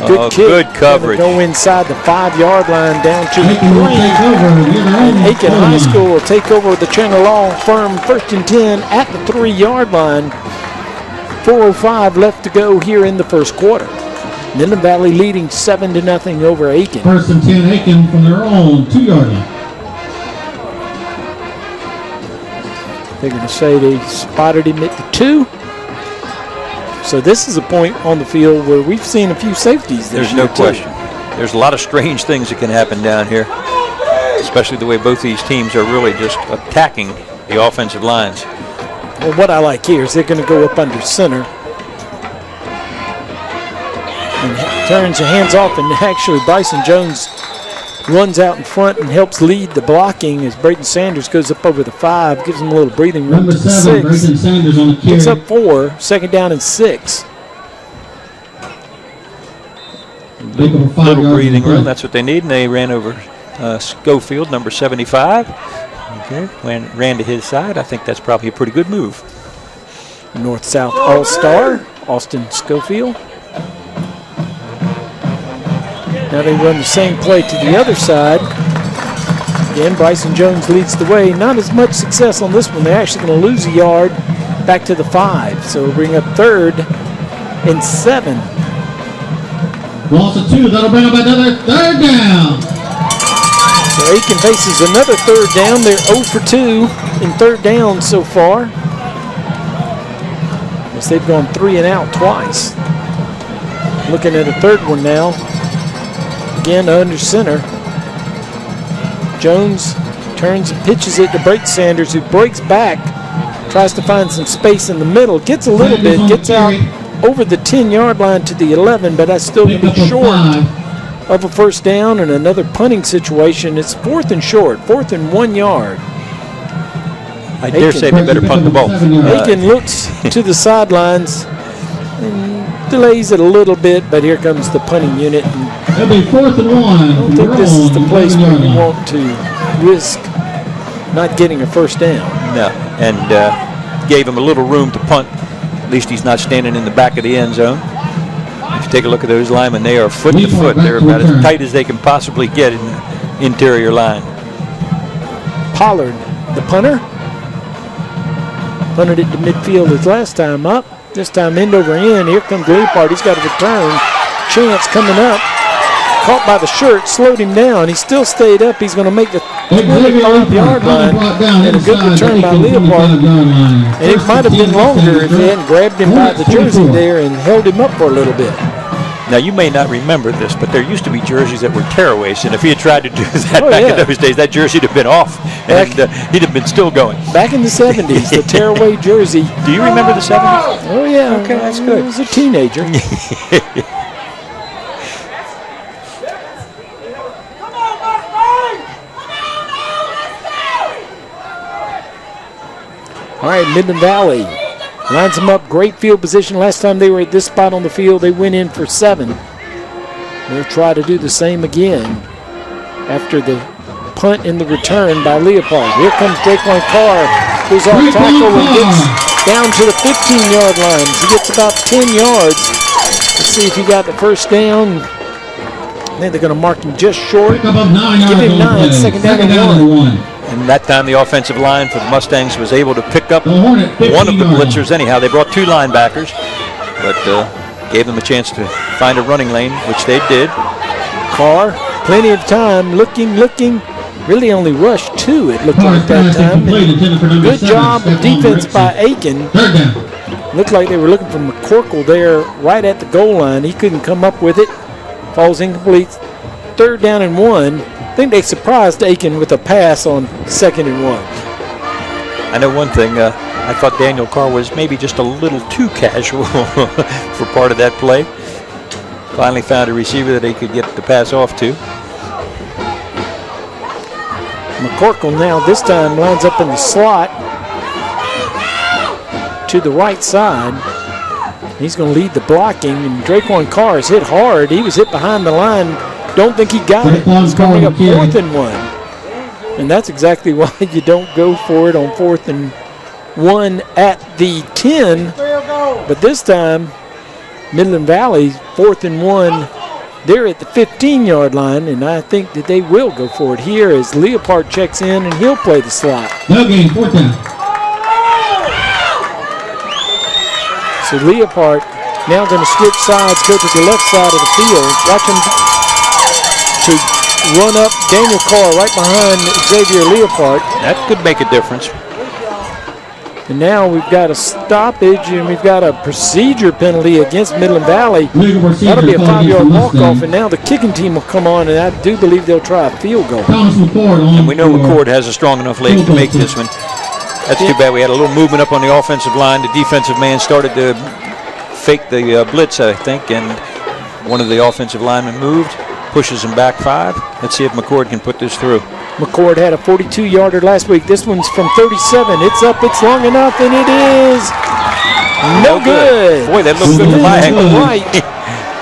A: Good kick.
B: Good coverage.
A: Go inside the 5-yard line down to the 3. And Aiken High School will take over with the Chandler Law Firm 1st and 10 at the 3-yard line. 4:05 left to go here in the first quarter. Midland Valley leading 7-0 over Aiken.
H: 1st and 10 Aiken from their own 2-yard line.
A: They're going to say they spotted him at the 2. So this is a point on the field where we've seen a few safeties this
B: year. There's no question. There's a lot of strange things that can happen down here, especially the way both these teams are really just attacking the offensive lines.
A: Well, what I like here is they're going to go up under center. And turns the hands off, and actually Bryson Jones runs out in front and helps lead the blocking as Braden Sanders goes up over the 5, gives him a little breathing room
H: Number
A: to the
H: 7,
A: 6.
H: Braden Sanders on the carry.
A: Picks up 4, 2nd down and 6.
B: Little breathing room, that's what they need, and they ran over Schofield, number 75. Okay, ran to his side. I think that's probably a pretty good move.
A: North-South All-Star, Austin Schofield. Now they run the same play to the other side. Again, Bryson Jones leads the way. Not as much success on this one. They're actually going to lose a yard back to the 5. So we'll bring up 3rd and 7.
H: Loss of 2. That'll bring up another 3rd down.
A: So Aiken faces another 3rd down. They're 0 for 2 in 3rd down so far. As they've gone 3 and out twice. Looking at a 3rd one now. Again, under center. Jones turns and pitches it to Braden Sanders, who breaks back, tries to find some space in the middle, gets a little bit, gets out over the 10-yard line to the 11, but that's still going to be short of a 1st down and another punting situation. It's 4th and short, 4th and 1 yard.
B: I dare say they better punt the ball.
A: Aiken looks to the sidelines and delays it a little bit, but here comes the punting unit.
H: It'll be 4th and 1.
A: I don't think this is the place where you want to risk not getting a 1st down.
B: No, and gave him a little room to punt. At least he's not standing in the back of the end zone. If you take a look at those linemen, they are foot to foot. They're about as tight as they can possibly get in the interior line.
A: Pollard, the punter. Punted it to midfield his last time up. This time end over end. Here comes Leopard. He's got a return. Chance coming up. Caught by the shirt. Slowed him down. He still stayed up. He's going to make the 25-yard line. And a good return by Leopard. And it might have been longer if they hadn't grabbed him by the jersey there and held him up for a little bit.
B: Now, you may not remember this, but there used to be jerseys that were tearaways, and if he had tried to do that back in those days, that jersey would have been off, and he'd have been still going.
A: Back in the 70s, the tearaway jersey.
B: Do you remember the 70s?
A: Oh, yeah.
B: Okay, that's good.
A: I was a teenager. All right, Midland Valley lines them up. Great field position. Last time they were at this spot on the field, they went in for 7. They'll try to do the same again after the punt and the return by Leopold. Here comes Draquan Carr, who's off tackle and gets down to the 15-yard line. He gets about 10 yards. Let's see if he got the first down. I think they're going to mark him just short. Give him 9, second down and 1.
B: And that time the offensive line for the Mustangs was able to pick up one of the blitzers anyhow. They brought 2 linebackers, but gave them a chance to find a running lane, which they did.
A: Carr, plenty of time, looking, really only rushed 2, it looked like that time. Good job of defense by Aiken. Looked like they were looking for McCorkle there right at the goal line. He couldn't come up with it. Falls incomplete. 3rd down and 1. I think they surprised Aiken with a pass on 2nd and 1.
B: I know one thing. I thought Daniel Carr was maybe just a little too casual for part of that play. Finally found a receiver that he could get the pass off to.
A: McCorkle now this time lines up in the slot to the right side. He's going to lead the blocking, and Draquan Carr is hit hard. He was hit behind the line. Don't think he got it. He's going to bring up 4th and 1. And that's exactly why you don't go for it on 4th and 1 at the 10. But this time, Midland Valley, 4th and 1, they're at the 15-yard line, and I think that they will go for it here as Leopard checks in, and he'll play the slot.
H: No gain, 4th down.
A: So Leopard now going to switch sides, go to the left side of the field. Watch him to run up Daniel Carr right behind Xavier Leopard.
B: That could make a difference.
A: And now we've got a stoppage and we've got a procedure penalty against Midland Valley. That'll be a 5-yard walk-off, and now the kicking team will come on, and I do believe they'll try a field goal.
B: And we know McCord has a strong enough leg to make this one. That's too bad. We had a little movement up on the offensive line. The defensive man started to fake the blitz, I think, and one of the offensive linemen moved. Pushes him back 5. Let's see if McCord can put this through.
A: McCord had a 42-yarder last week. This one's from 37. It's up, it's long enough, and it is no good.
B: Boy, that looked good from my angle.
A: Right.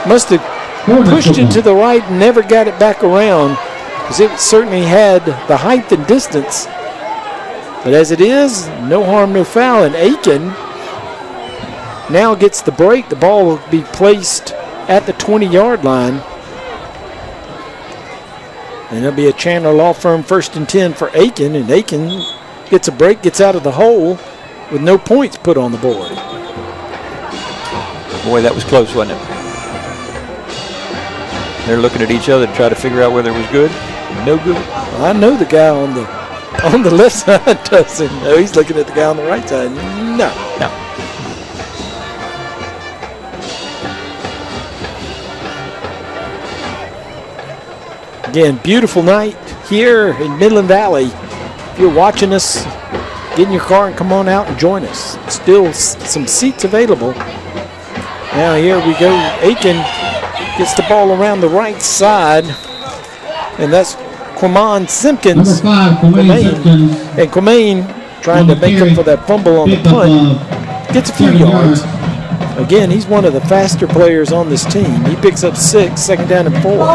A: Must have pushed it to the right and never got it back around, because it certainly had the height and distance. But as it is, no harm, no foul. And Aiken now gets the break. The ball will be placed at the 20-yard line. And it'll be a Chandler Law Firm 1st and 10 for Aiken, and Aiken gets a break, gets out of the hole with no points put on the board.
B: Boy, that was close, wasn't it? They're looking at each other to try to figure out whether it was good. No good.
A: Well, I know the guy on the left side doesn't know. He's looking at the guy on the right side. No. Again, beautiful night here in Midland Valley. If you're watching us, get in your car and come on out and join us. Still some seats available. Now here we go. Aiken gets the ball around the right side, and that's Quamon Simpkins.
H: Number 5, Quamaine Simpkins.
A: And Quamaine trying to make up for that fumble on the punt. Gets a few yards. Again, he's one of the faster players on this team. He picks up 6, 2nd down and 4.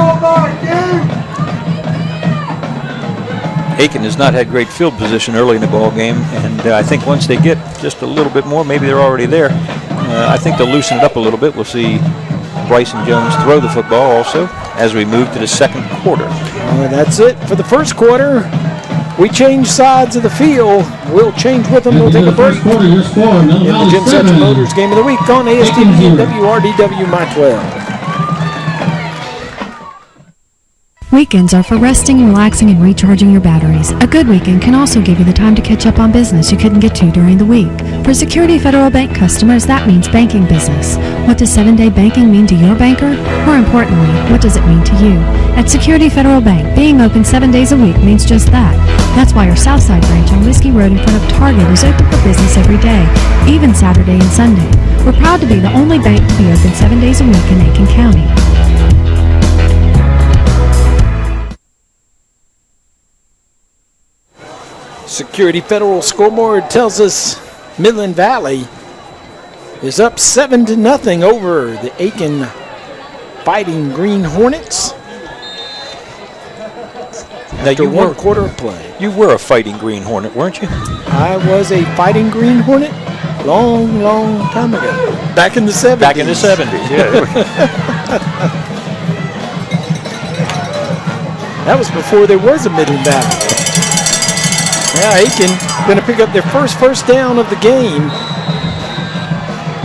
B: Aiken has not had great field position early in the ball game, and I think once they get just a little bit more, maybe they're already there. I think they'll loosen it up a little bit. We'll see Bryson Jones throw the football also as we move to the 2nd quarter.
A: That's it for the 1st quarter. We change sides of the field. We'll change with them. We'll take a break. In the Jim Satcher Motors Game of the Week on ASTV and WRDW My 12.
E: Weekends are for resting, relaxing, and recharging your batteries. A good weekend can also give you the time to catch up on business you couldn't get to during the week. For Security Federal Bank customers, that means banking business. What does 7-day banking mean to your banker? More importantly, what does it mean to you? At Security Federal Bank, being open 7 days a week means just that. That's why our Southside branch on Whiskey Road in front of Target is open for business every day, even Saturday and Sunday. We're proud to be the only bank to be open 7 days a week in Aiken County.
A: Security Federal scoreboard tells us Midland Valley is up 7-0 over the Aiken Fighting Green Hornets. After one quarter of play.
B: You were a Fighting Green Hornet, weren't you?
A: I was a Fighting Green Hornet long, long time ago. Back in the 70s.
B: Back in the 70s, yeah.
A: That was before there was a Midland Valley. Yeah, Aiken going to pick up their first down of the game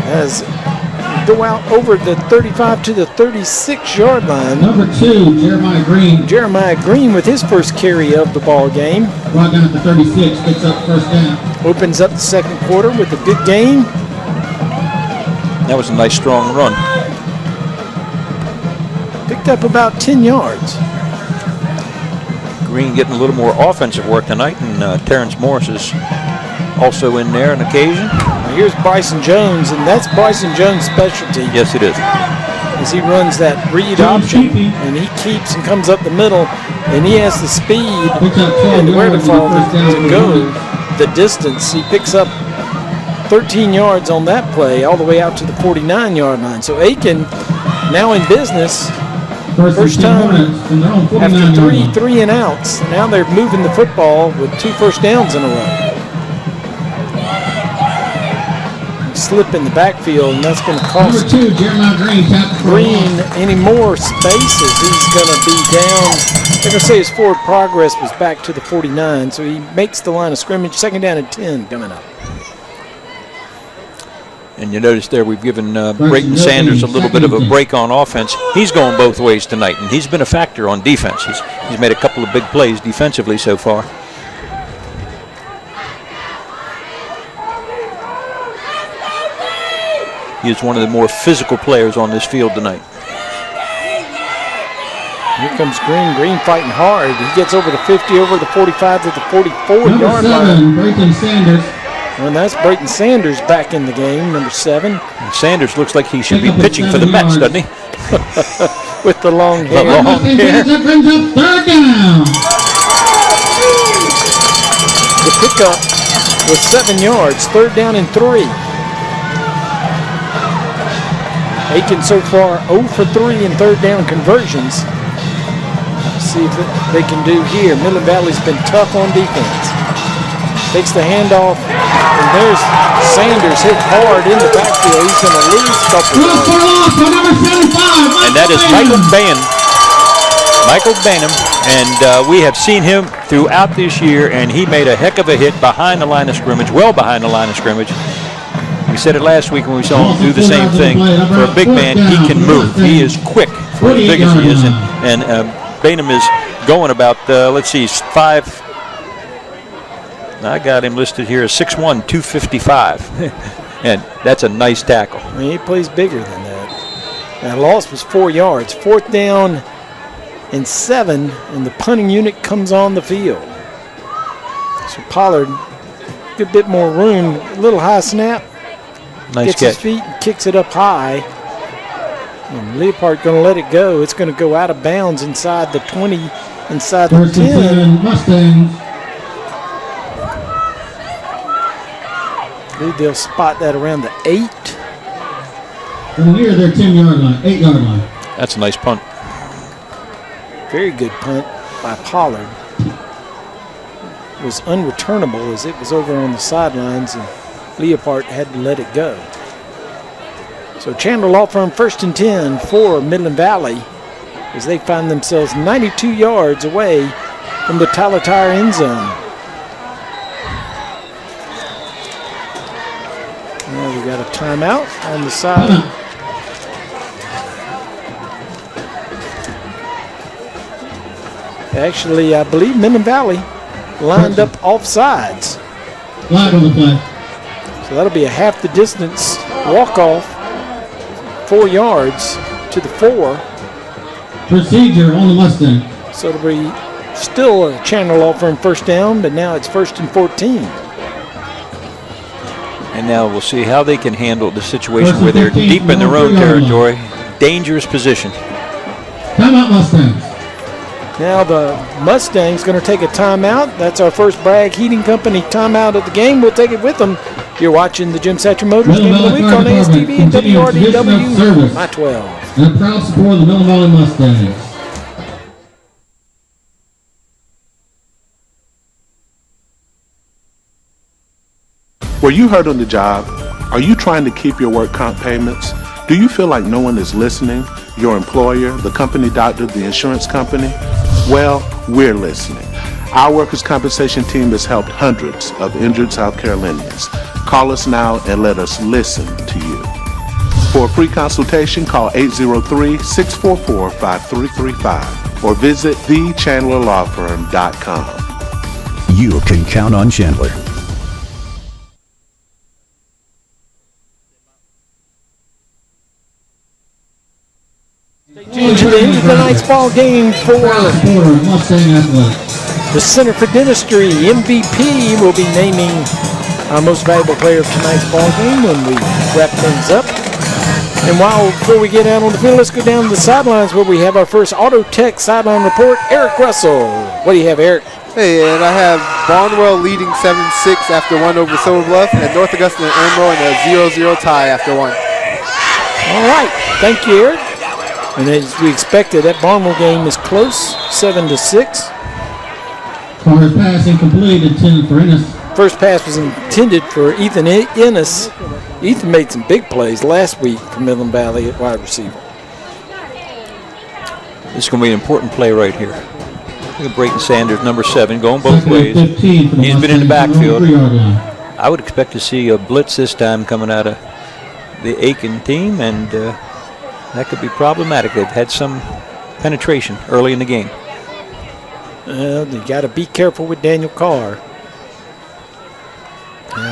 A: as they go out over the 35 to the 36-yard line.
H: Number 2, Jeremiah Green.
A: Jeremiah Green with his first carry of the ball game.
H: Brought down at the 36, picks up first down.
A: Opens up the second quarter with a good game.
B: That was a nice strong run.
A: Picked up about 10 yards.
B: Green getting a little more offensive work tonight, and Terrence Morris is also in there on occasion.
A: Now here's Bryson Jones, and that's Bryson Jones' specialty.
B: Yes, it is.
A: As he runs that read option, and he keeps and comes up the middle, and he has the speed and the wherewithal to go the distance. He picks up 13 yards on that play, all the way out to the 49-yard line. So Aiken now in business. First time after 3 3-and-outs. Now they're moving the football with 2 first downs in a row. Slip in the backfield, and that's going to cost
H: Number 2, Jeremiah
A: Green any more spaces. He's going to be down. They're going to say his forward progress was back to the 49, so he makes the line of scrimmage. 2nd down and 10 coming up.
B: And you notice there we've given Brayton Sanders a little bit of a break on offense. He's going both ways tonight, and he's been a factor on defense. He's made a couple of big plays defensively so far. He is one of the more physical players on this field tonight.
A: Here comes Green. Green fighting hard. He gets over the 50, over the 45 to the 44-yard line.
H: Number 7, Brayton Sanders.
A: And that's Brayton Sanders back in the game, number 7.
B: And Sanders looks like he should be pitching for the Mets, doesn't he?
A: With the long hair.
H: That brings up 3rd down.
A: The pickup was 7 yards, 3rd down and 3. Aiken so far 0 for 3 in 3rd down conversions. Let's see if they can do here. Midland Valley's been tough on defense. Takes the handoff, and there's Sanders hit hard in the backfield. He's going to lose a couple.
B: And that is Michael Banham, and we have seen him throughout this year, and he made a heck of a hit behind the line of scrimmage, well behind the line of scrimmage. We said it last week when we saw him do the same thing. For a big man, he can move. He is quick for as big as he is, and Banham is going about, let's see, 5. I got him listed here as 6'1", 255, and that's a nice tackle.
A: I mean, he plays bigger than that. That loss was 4 yards. 4th down and 7, and the punting unit comes on the field. So Pollard, a good bit more room, a little high snap.
B: Nice
A: gets
B: catch.
A: His feet and kicks it up high. And Leopard going to let it go. It's going to go out of bounds inside the 20, inside the 10.
H: Mustangs.
A: I believe they'll spot that around the 8.
H: From near their 10-yard line, 8-yard line.
B: That's a nice punt.
A: Very good punt by Pollard. It was unreturnable as it was over on the sidelines, and Leopard had to let it go. So Chandler Law Firm 1st and 10 for Midland Valley as they find themselves 92 yards away from the Tyler Tire end zone. Now we got a timeout on the side. Actually, I believe Midland Valley lined up off sides.
H: Flag on the play.
A: So that'll be a half the distance walk-off, 4 yards to the 4.
H: Procedure on the Mustang.
A: So it'll be still a Chandler Law Firm first down, but now it's 1st and 14.
B: And now we'll see how they can handle the situation where they're deep in their own territory. Dangerous position.
H: Timeout, Mustangs.
A: Now the Mustangs going to take a timeout. That's our first Bragg Heating Company timeout of the game. We'll take it with them. You're watching the Jim Satcher Motors Game of the Week on ASTV and WRDW, My 12.
H: And a proud supporter of the Midland Valley Mustangs.
G: Were you hurt on the job? Are you trying to keep your work comp payments? Do you feel like no one is listening? Your employer, the company doctor, the insurance company? Well, we're listening. Our workers' compensation team has helped hundreds of injured South Carolinians. Call us now and let us listen to you. For a free consultation, call 803-644-5335 or visit thechandlerlawfirm.com.
T: You can count on Chandler.
A: To the end of tonight's ball game for the Center for Dentistry. MVP will be naming our most valuable player of tonight's ball game when we wrap things up. And before we get out on the field, let's go down to the sidelines where we have our first Auto Tech sideline report. Eric Russell. What do you have, Eric?
C: Hey, and I have Barnwell leading 7-6 after one over Silver Bluff, and North Augusta and Irmo in a 0-0 tie after one.
A: All right. Thank you, Eric. And as we expected, that Barnwell game is close, 7-6.
H: Carter's pass incomplete, intended for Ennis.
A: First pass was intended for Ethan Ennis. Ethan made some big plays last week for Midland Valley at wide receiver.
B: This is going to be an important play right here. Look at Brayton Sanders, number 7, going both ways. He's been in the backfield. I would expect to see a blitz this time coming out of the Aiken team, and that could be problematic. They've had some penetration early in the game.
A: You got to be careful with Daniel Carr.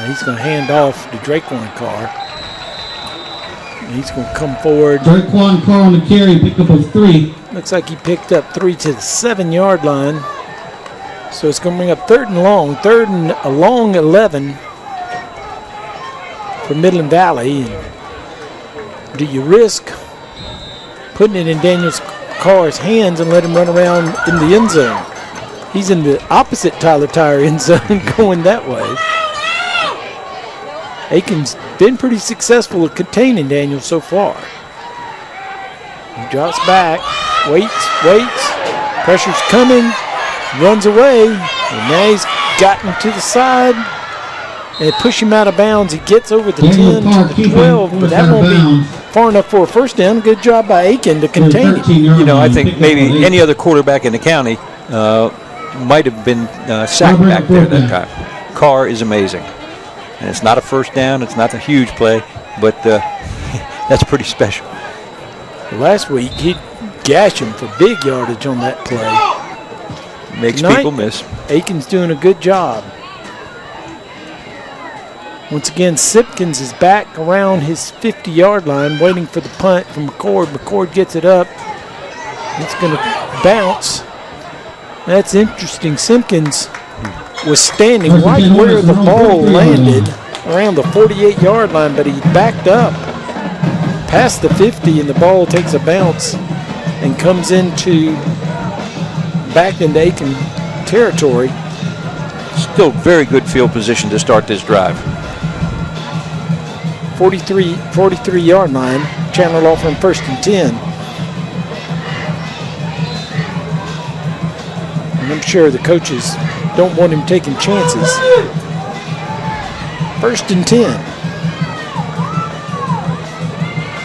A: He's going to hand off to Draquan Carr. He's going to come forward.
H: Draquan Carr on the carry, pick up of 3.
A: Looks like he picked up 3 to the 7-yard line. So it's going to bring up 3rd and long. 3rd and a long 11 for Midland Valley. And do you risk putting it in Daniel Carr's hands and let him run around in the end zone? He's in the opposite Tyler Tire end zone going that way. Aiken's been pretty successful at containing Daniel so far. He drops back, waits, pressure's coming, runs away, and now he's gotten to the side. And they push him out of bounds. He gets over the 10 to the 12, but that won't be far enough for a first down. Good job by Aiken to contain it.
B: You know, I think maybe any other quarterback in the county might have been sacked back there that time. Carr is amazing. And it's not a first down. It's not a huge play, but that's pretty special.
A: Last week, he gashed him for big yardage on that play.
B: Makes people miss.
A: Aiken's doing a good job. Once again, Simpkins is back around his 50-yard line, waiting for the punt from McCord. McCord gets it up. It's going to bounce. That's interesting. Simpkins was standing right where the ball landed, around the 48-yard line, but he backed up past the 50, and the ball takes a bounce and comes back into Aiken territory.
B: Still very good field position to start this drive.
A: 43-yard line. Chandler Law Firm 1st and 10. And I'm sure the coaches don't want him taking chances. 1st and 10.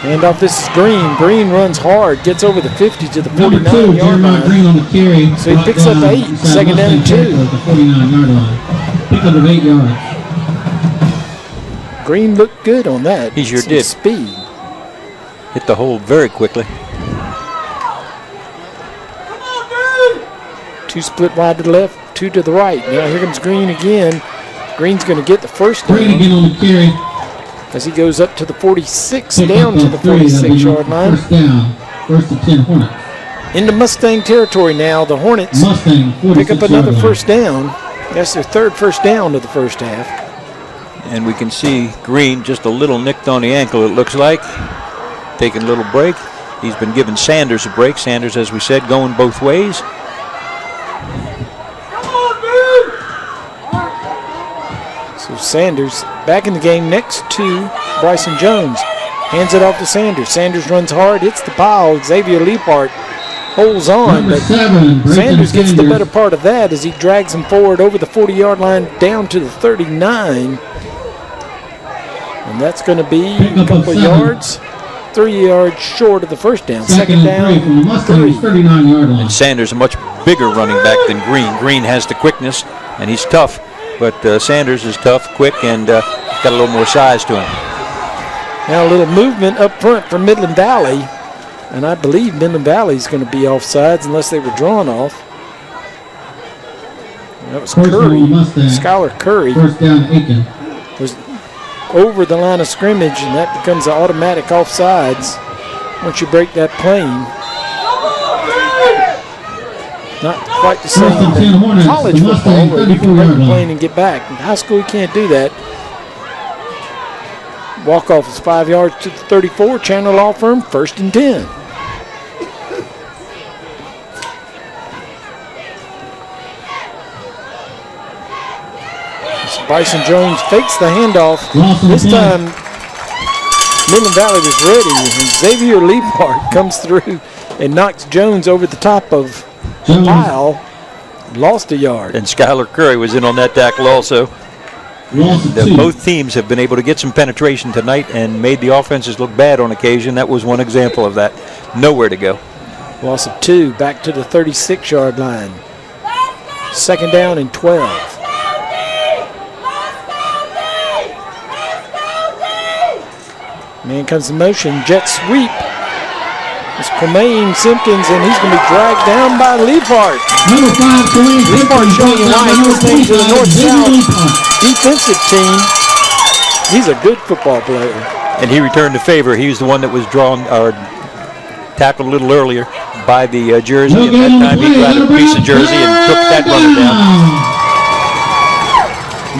A: Handoff, this is Green. Green runs hard, gets over the 50 to the 49-yard line.
H: Green on the carry.
A: So he picks up 8, 2nd down and 2.
H: The 49-yard line. Pick up of 8 yards.
A: Green looked good on that.
B: He sure did.
A: Speed.
B: Hit the hole very quickly.
A: 2 split wide to the left, 2 to the right. Now here comes Green again. Green's going to get the first down.
H: Green again on the carry.
A: As he goes up to the 46,
H: Pick
A: down
H: up
A: to the 46-yard line.
H: First down. First and 10 Hornets.
A: Into Mustang territory now. The Hornets
H: Mustang,
A: pick up another
H: 46-yard line.
A: first down. That's their third first down of the first half.
B: And we can see Green just a little nicked on the ankle, it looks like. Taking a little break. He's been giving Sanders a break. Sanders, as we said, going both ways.
A: So Sanders back in the game next to Bryson Jones. Hands it off to Sanders. Sanders runs hard, hits the pile. Xavier Leapart holds on, but Sanders gets the better part of that as he drags him forward over the 40-yard line down to the 39. And that's going to be a couple of yards, 3 yards short of the first down. Second down,
H: 39-yard line.
B: And Sanders a much bigger running back than Green. Green has the quickness, and he's tough. But Sanders is tough, quick, and got a little more size to him.
A: Now a little movement up front for Midland Valley. And I believe Midland Valley is going to be offsides unless they were drawn off. That was Curry, Skylar Curry.
H: First down, Aiken.
A: Was over the line of scrimmage, and that becomes an automatic offsides once you break that plane. Not quite the same in college football where you can break the plane and get back. In high school, you can't do that. Walk-off is 5 yards to the 34. Chandler Law Firm, first and 10. Bryson Jones fakes the handoff. This time, Midland Valley was ready, and Xavier Leapart comes through and knocks Jones over the top of the pile. Lost a yard.
B: And Skylar Curry was in on that tackle also. Both teams have been able to get some penetration tonight and made the offenses look bad on occasion. That was one example of that. Nowhere to go.
A: Loss of 2, back to the 36-yard line. Second down and 12. Man comes in motion, jet sweep. It's Tremaine Simpkins, and he's going to be dragged down by Leapart.
H: Number 5, Tremaine
A: Leapart showing you why he's listening to the North-South defensive team. He's a good football player.
B: And he returned the favor. He was the one that was drawn or tackled a little earlier by the jersey, and that time he grabbed a piece of jersey and took that runner down.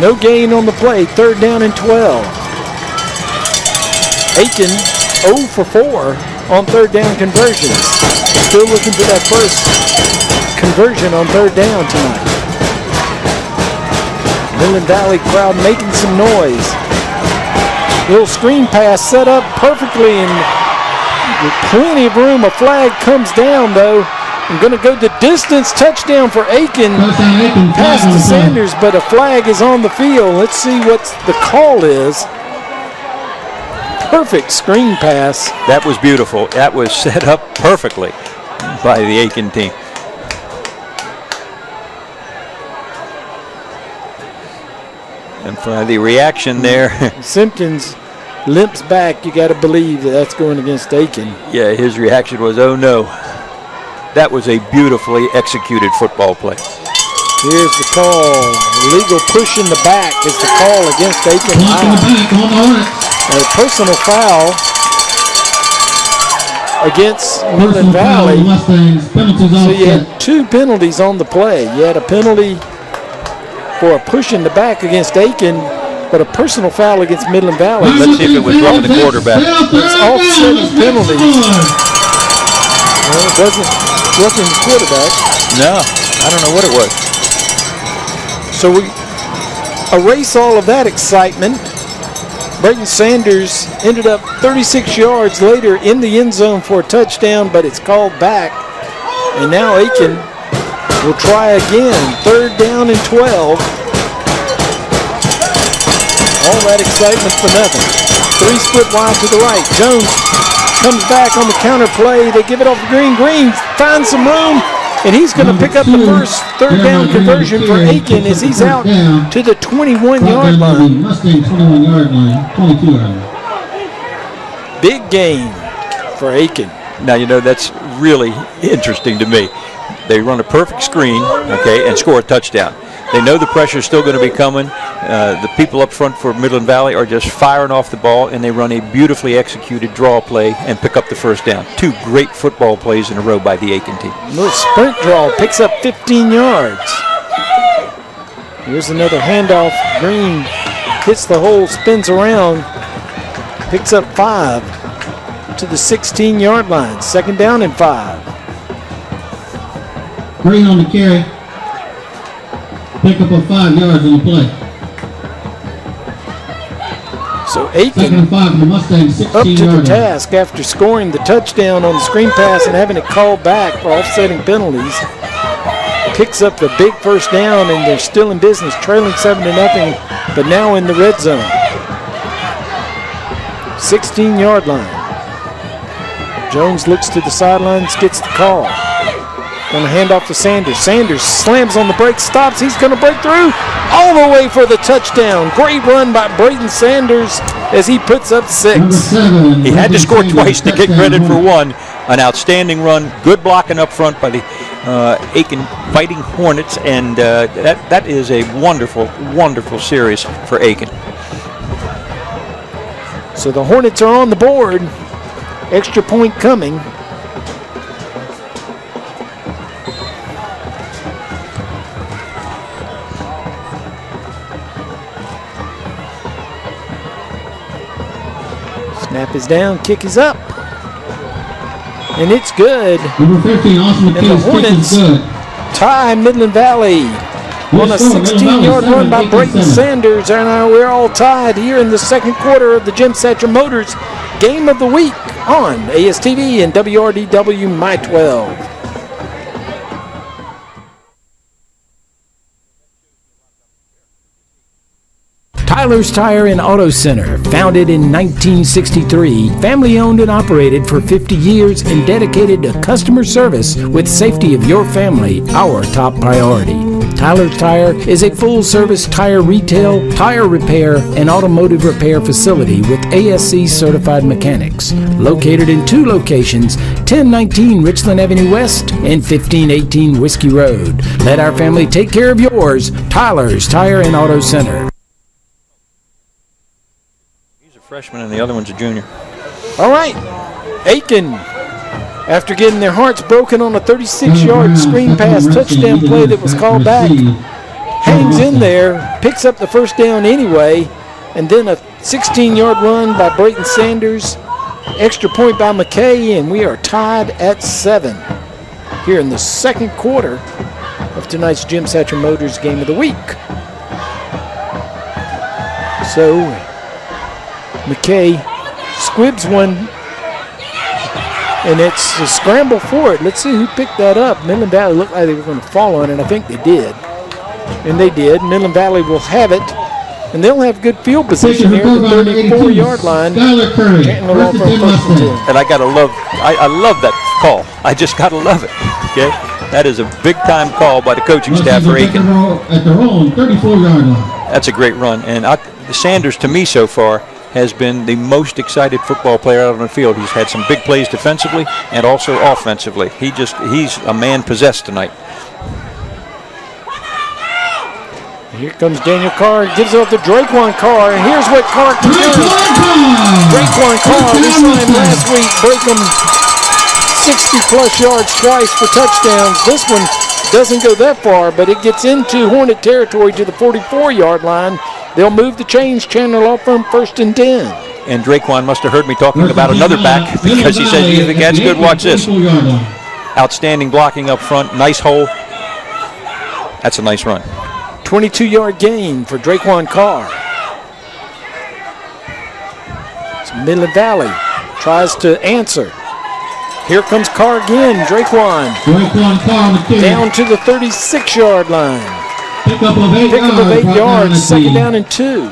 A: No gain on the play, third down and 12. Aiken 0 for 4 on third down conversions. Still looking for that first conversion on third down tonight. Midland Valley crowd making some noise. Little screen pass set up perfectly and with plenty of room. A flag comes down though. I'm going to go the distance. Touchdown for Aiken. Pass to Sanders, but a flag is on the field. Let's see what the call is. Perfect screen pass.
B: That was beautiful. That was set up perfectly by the Aiken team. And for the reaction there.
A: Simpkins limps back. You got to believe that that's going against Aiken.
B: Yeah, his reaction was, oh no. That was a beautifully executed football play.
A: Here's the call. Illegal push in the back is the call against Aiken. A personal foul against Midland Valley. So you had 2 penalties on the play. You had a penalty for a push in the back against Aiken, but a personal foul against Midland Valley.
B: Let's see if it was roughing the quarterback.
A: It's offsetting penalties. Well, it doesn't roughing the quarterback.
B: No, I don't know what it was.
A: So we erase all of that excitement. Brayton Sanders ended up 36 yards later in the end zone for a touchdown, but it's called back. And now Aiken will try again. Third down and 12. All that excitement for nothing. 3 split wide to the right. Jones comes back on the counter play. They give it off to Green. Green finds some room, and he's going to pick up the first third down conversion for Aiken as he's out to the 21-yard line.
H: Mustang 21-yard line, 22-yard line.
A: Big gain for Aiken.
B: Now, you know, that's really interesting to me. They run a perfect screen, okay, and score a touchdown. They know the pressure is still going to be coming. The people up front for Midland Valley are just firing off the ball, and they run a beautifully executed draw play and pick up the first down. 2 great football plays in a row by the Aiken team.
A: Little sprint draw, picks up 15 yards. Here's another handoff. Green hits the hole, spins around, picks up 5 to the 16-yard line. 2nd down and 5.
H: Green on the carry. Pick up of 5 yards on the play.
A: So Aiken
H: 2nd and 5 from the Mustangs, 16
A: up to the
H: yards.
A: task after scoring the touchdown on the screen pass and having it called back for offsetting penalties. Picks up the big first down, and they're still in business, trailing 7-0, but now in the red zone. 16-yard line. Jones looks to the sidelines, gets the call. Going to hand off to Sanders. Sanders slams on the brakes, stops. He's going to break through all the way for the touchdown. Great run by Braden Sanders as he puts up 6.
H: 7,
B: he had to score twice to get credit for one. An outstanding run, good blocking up front by the Aiken Fighting Hornets, and that is a wonderful, wonderful series for Aiken.
A: So the Hornets are on the board. Extra point coming. Snap is down, kick is up. And it's good.
H: Number 15, Austin
A: And the
H: McKay's kick
A: Hornets
H: is good.
A: tie Midland Valley on a 16-yard run by Brayton Sanders. And we're all tied here in the second quarter of the Jim Satcher Motors Game of the Week on ASTV and WRDW My 12. Tyler's Tire and Auto Center, founded in 1963, family owned and operated for 50 years and dedicated to customer service with safety of your family, our top priority. Tyler's Tire is a full-service tire retail, tire repair, and automotive repair facility with ASC certified mechanics. Located in 2 locations, 1019 Richland Avenue West and 1518 Whiskey Road. Let our family take care of yours. Tyler's Tire and Auto Center.
B: Freshman and the other one's a junior.
A: All right, Aiken, after getting their hearts broken on a 36-yard screen pass touchdown play that was called back, hangs in there, picks up the first down anyway, and then a 16-yard run by Brayton Sanders, extra point by McKay, and we are tied at 7 here in the second quarter of tonight's Jim Satcher Motors Game of the Week. So McKay squibs one, and it's a scramble for it. Let's see who picked that up. Midland Valley looked like they were going to fall on it, and I think they did. And they did. Midland Valley will have it, and they'll have good field position here at the 34-yard line.
B: And I gotta love, I love that call. I just gotta love it. Okay, that is a big-time call by the coaching staff for Aiken.
H: At their own 34-yard line.
B: That's a great run, and Sanders to me so far has been the most excited football player out on the field. He's had some big plays defensively and also offensively. He's a man possessed tonight.
A: Here comes Daniel Carr, gives it up to Draquan Carr, and here's what Carr can do. Draquan Carr, we saw him last week break them 60-plus yards twice for touchdowns. This one doesn't go that far, but it gets into Hornet territory to the 44-yard line. They'll move the chains. Chandler Law Firm 1st and 10.
B: And Draquan must have heard me talking about another back because he said, you think that's good? Watch this. Outstanding blocking up front. Nice hole. That's a nice run.
A: 22-yard gain for Draquan Carr. So Midland Valley tries to answer. Here comes Carr again. Draquan Carr down to the 36-yard line.
H: Pickup of 8
A: yards, 2nd down and 2.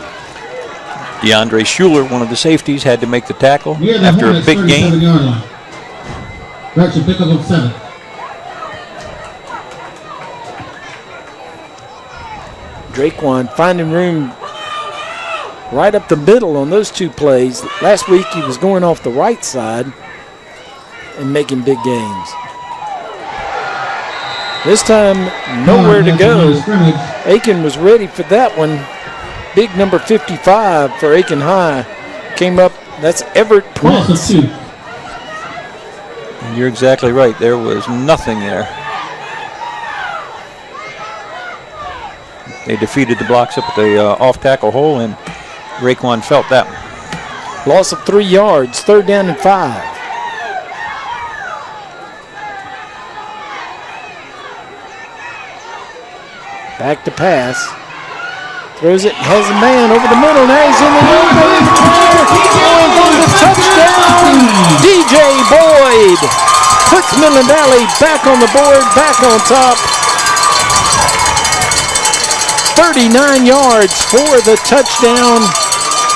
B: DeAndre Schuler, one of the safeties, had to make the tackle after a big gain.
H: That's a pickup of 7.
A: Draquan finding room right up the middle on those 2 plays. Last week he was going off the right side and making big gains. This time, nowhere to go. Aiken was ready for that one. Big number 55 for Aiken High. Came up, that's Everett Prince.
B: And you're exactly right. There was nothing there. They defeated the blocks up at the off-tackle hole, and Raekwon felt that one.
A: Loss of 3 yards, 3rd down and 5. Back to pass. Throws it, has a man over the middle. Now he's in the open. Going for the touchdown. DJ Boyd puts Midland Valley back on the board, back on top. 39 yards for the touchdown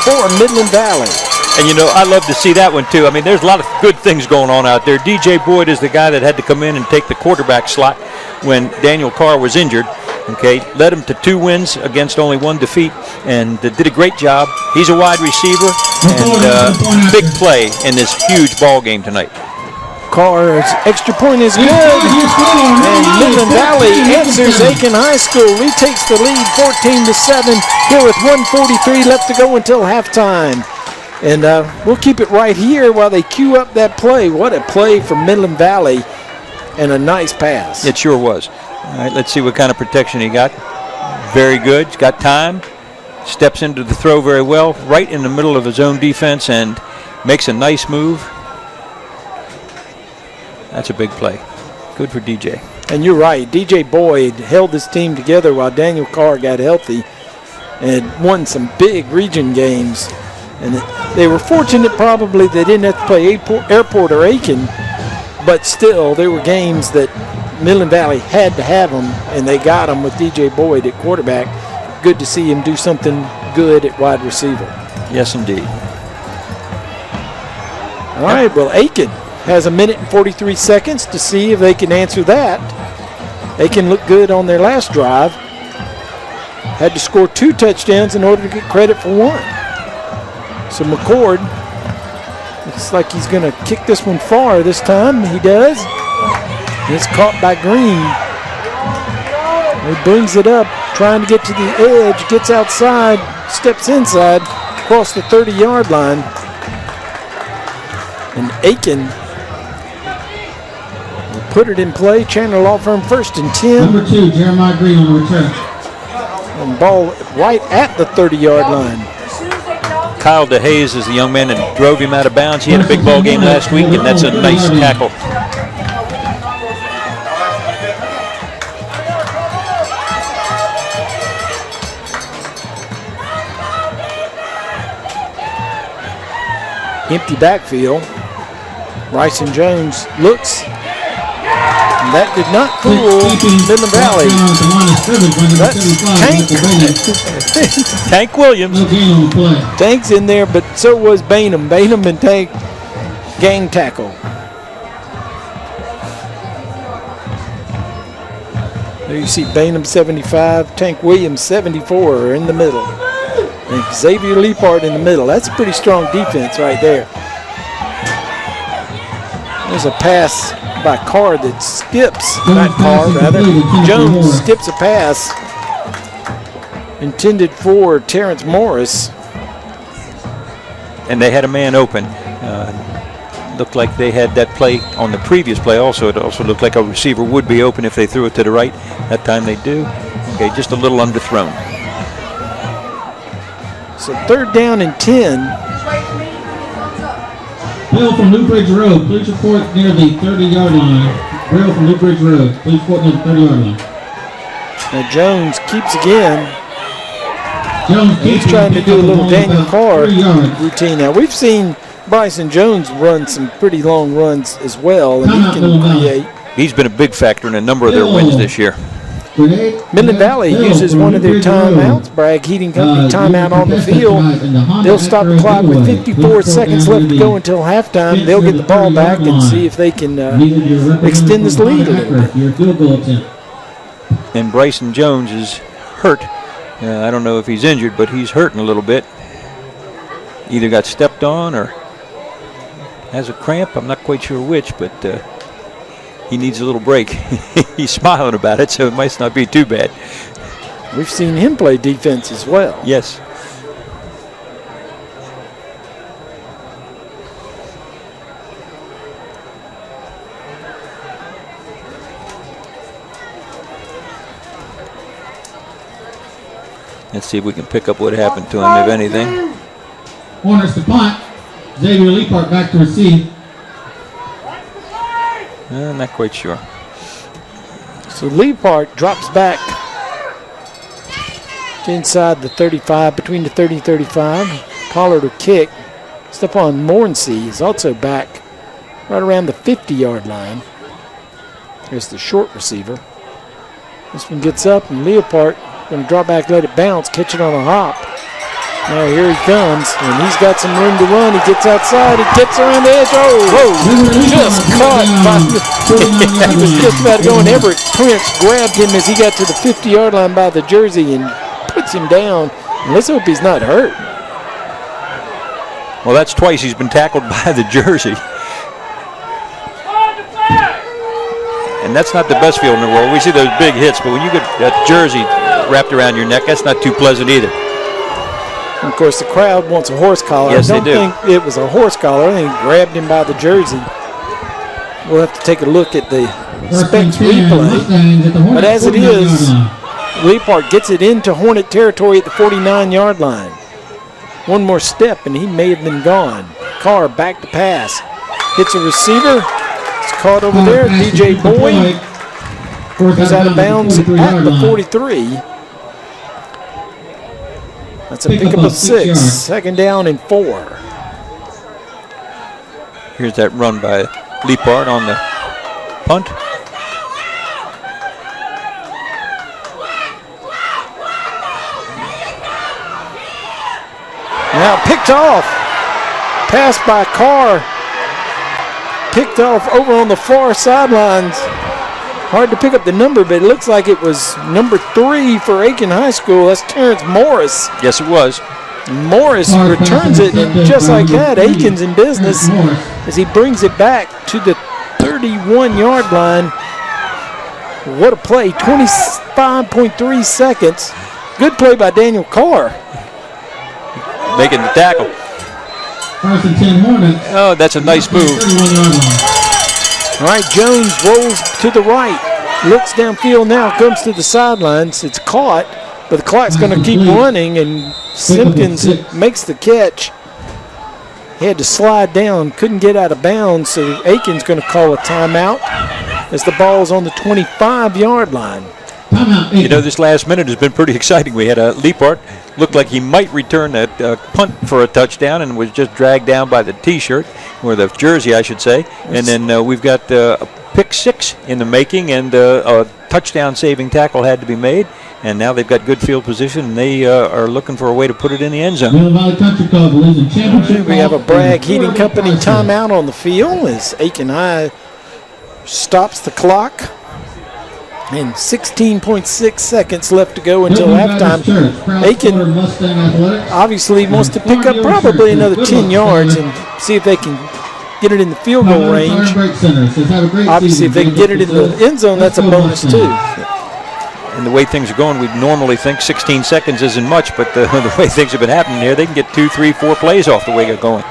A: for Midland Valley.
B: And, you know, I love to see that one, too. I mean, there's a lot of good things going on out there. DJ Boyd is the guy that had to come in and take the quarterback slot when Daniel Carr was injured. Okay, led him to 2 wins against only 1 defeat, and did a great job. He's a wide receiver, and big play in this huge ball game tonight.
A: Carr's extra point is good, and Midland Valley answers Aiken High School, retakes the lead 14-7 here with 1:43 left to go until halftime. And we'll keep it right here while they cue up that play. What a play from Midland Valley, and a nice pass.
B: It sure was. All right, let's see what kind of protection he got. Very good. He's got time. Steps into the throw very well, right in the middle of his own defense, and makes a nice move. That's a big play. Good for DJ.
A: And you're right. DJ Boyd held this team together while Daniel Carr got healthy and won some big region games. And they were fortunate probably they didn't have to play Airport or Aiken, but still there were games that Midland Valley had to have them, and they got them with DJ Boyd at quarterback. Good to see him do something good at wide receiver.
B: Yes, indeed.
A: All right, well, Aiken has 1 minute and 43 seconds to see if they can answer that. Aiken looked good on their last drive. Had to score 2 touchdowns in order to get credit for 1. So McCord looks like he's going to kick this one far this time. He does. It's caught by Green. He brings it up, trying to get to the edge, gets outside, steps inside, across the 30-yard line. And Aiken will put it in play. Chandler Law Firm 1st and 10.
H: Number 2, Jeremiah Green on the return.
A: And ball right at the 30-yard line.
B: Kyle DeHaze is the young man that drove him out of bounds. He had a big ball game last week, and that's a nice tackle.
A: Empty backfield. Bryson Jones looks. And that did not fool Midland Valley. That's
B: Tank Williams.
A: Tank's in there, but so was Bainham. Bainham and Tank gang tackle. There you see Bainham 75, Tank Williams 74 are in the middle. And Xavier Leapart in the middle. That's a pretty strong defense right there. There's a pass by Carr that skips, not Carr rather. Jones skips a pass intended for Terrence Morris.
B: And they had a man open. Looked like they had that play on the previous play also. It also looked like a receiver would be open if they threw it to the right. That time they do. Okay, just a little underthrown.
A: So 3rd down and 10.
H: Bill from New Bridge Road, please report near the 30-yard line. Bill from New Bridge Road, please report near the 30-yard line.
A: Now Jones keeps again.
H: He's
A: trying to do a little Daniel Carr routine. Now we've seen Bryson Jones run some pretty long runs as well, and he can create.
B: He's been a big factor in a number of their wins this year.
A: Midland Valley uses one of their timeouts. Bragg Heating Company timeout on the field. They'll stop the clock with 54 seconds left to go until halftime. They'll get the ball back and see if they can extend this lead a little bit.
B: And Bryson Jones is hurt. I don't know if he's injured, but he's hurting a little bit. Either got stepped on or has a cramp. I'm not quite sure which, but he needs a little break. He's smiling about it, so it might not be too bad.
A: We've seen him play defense as well.
B: Yes. Let's see if we can pick up what happened to him, if anything.
H: Hornets to punt. Xavier Leapart back to receive.
B: Not quite sure.
A: So Leapart drops back to inside the 35, between the 30 and 35. Pollard will kick. Stephon Mornsey is also back right around the 50-yard line. Here's the short receiver. This one gets up, and Leapart going to drop back, let it bounce, catch it on a hop. Now here he comes, and he's got some room to run. He gets outside, he gets around the edge. Oh, whoa, just caught by, he was just about to go, and Everett Prince grabbed him as he got to the 50-yard line by the jersey and puts him down. And let's hope he's not hurt.
B: Well, that's twice he's been tackled by the jersey. And that's not the best feeling in the world. We see those big hits, but when you get that jersey wrapped around your neck, that's not too pleasant either.
A: And of course, the crowd wants a horse collar.
B: Yes,
A: I don't think it was a horse collar. I think he grabbed him by the jersey. We'll have to take a look at the specs replay. But as it is, Leapart gets it into Hornet territory at the 49-yard line. One more step, and he may have been gone. Carr back to pass. Hits a receiver. It's caught over there. DJ Boyd goes out of bounds at the 43. That's a pickup of 6. Second down and 4.
B: Here's that run by Leapart on the punt.
A: Now picked off. Pass by Carr. Picked off over on the far sidelines. Hard to pick up the number, but it looks like it was number 3 for Aiken High School. That's Terrence Morris.
B: Yes, it was.
A: Morris returns it, and just like that, Aiken's in business as he brings it back to the 31-yard line. What a play, 25.3 seconds. Good play by Daniel Carr.
B: Making the tackle.
H: First and 10 Hornets.
B: Oh, that's a nice move.
H: 31-yard line.
A: All right, Jones rolls to the right, looks downfield now, comes to the sidelines. It's caught, but the clock's going to keep running, and Simpkins makes the catch. He had to slide down, couldn't get out of bounds, so Aiken's going to call a timeout as the ball's on the 25-yard line.
B: You know, this last minute has been pretty exciting. We had a Leapart, looked like he might return that punt for a touchdown and was just dragged down by the T-shirt, or the jersey, I should say. And then we've got a pick 6 in the making, and a touchdown-saving tackle had to be made. And now they've got good field position, and they are looking for a way to put it in the end zone.
A: We have a Bragg Heating Company timeout on the field as Aiken High stops the clock. And 16.6 seconds left to go until halftime. Aiken obviously wants to pick up probably another 10 yards and see if they can get it in the field goal range. Obviously, if they can get it in the end zone, that's a bonus too.
B: And the way things are going, we'd normally think 16 seconds isn't much, but the way things have been happening here, they can get 2, 3, 4 plays off the way they're going.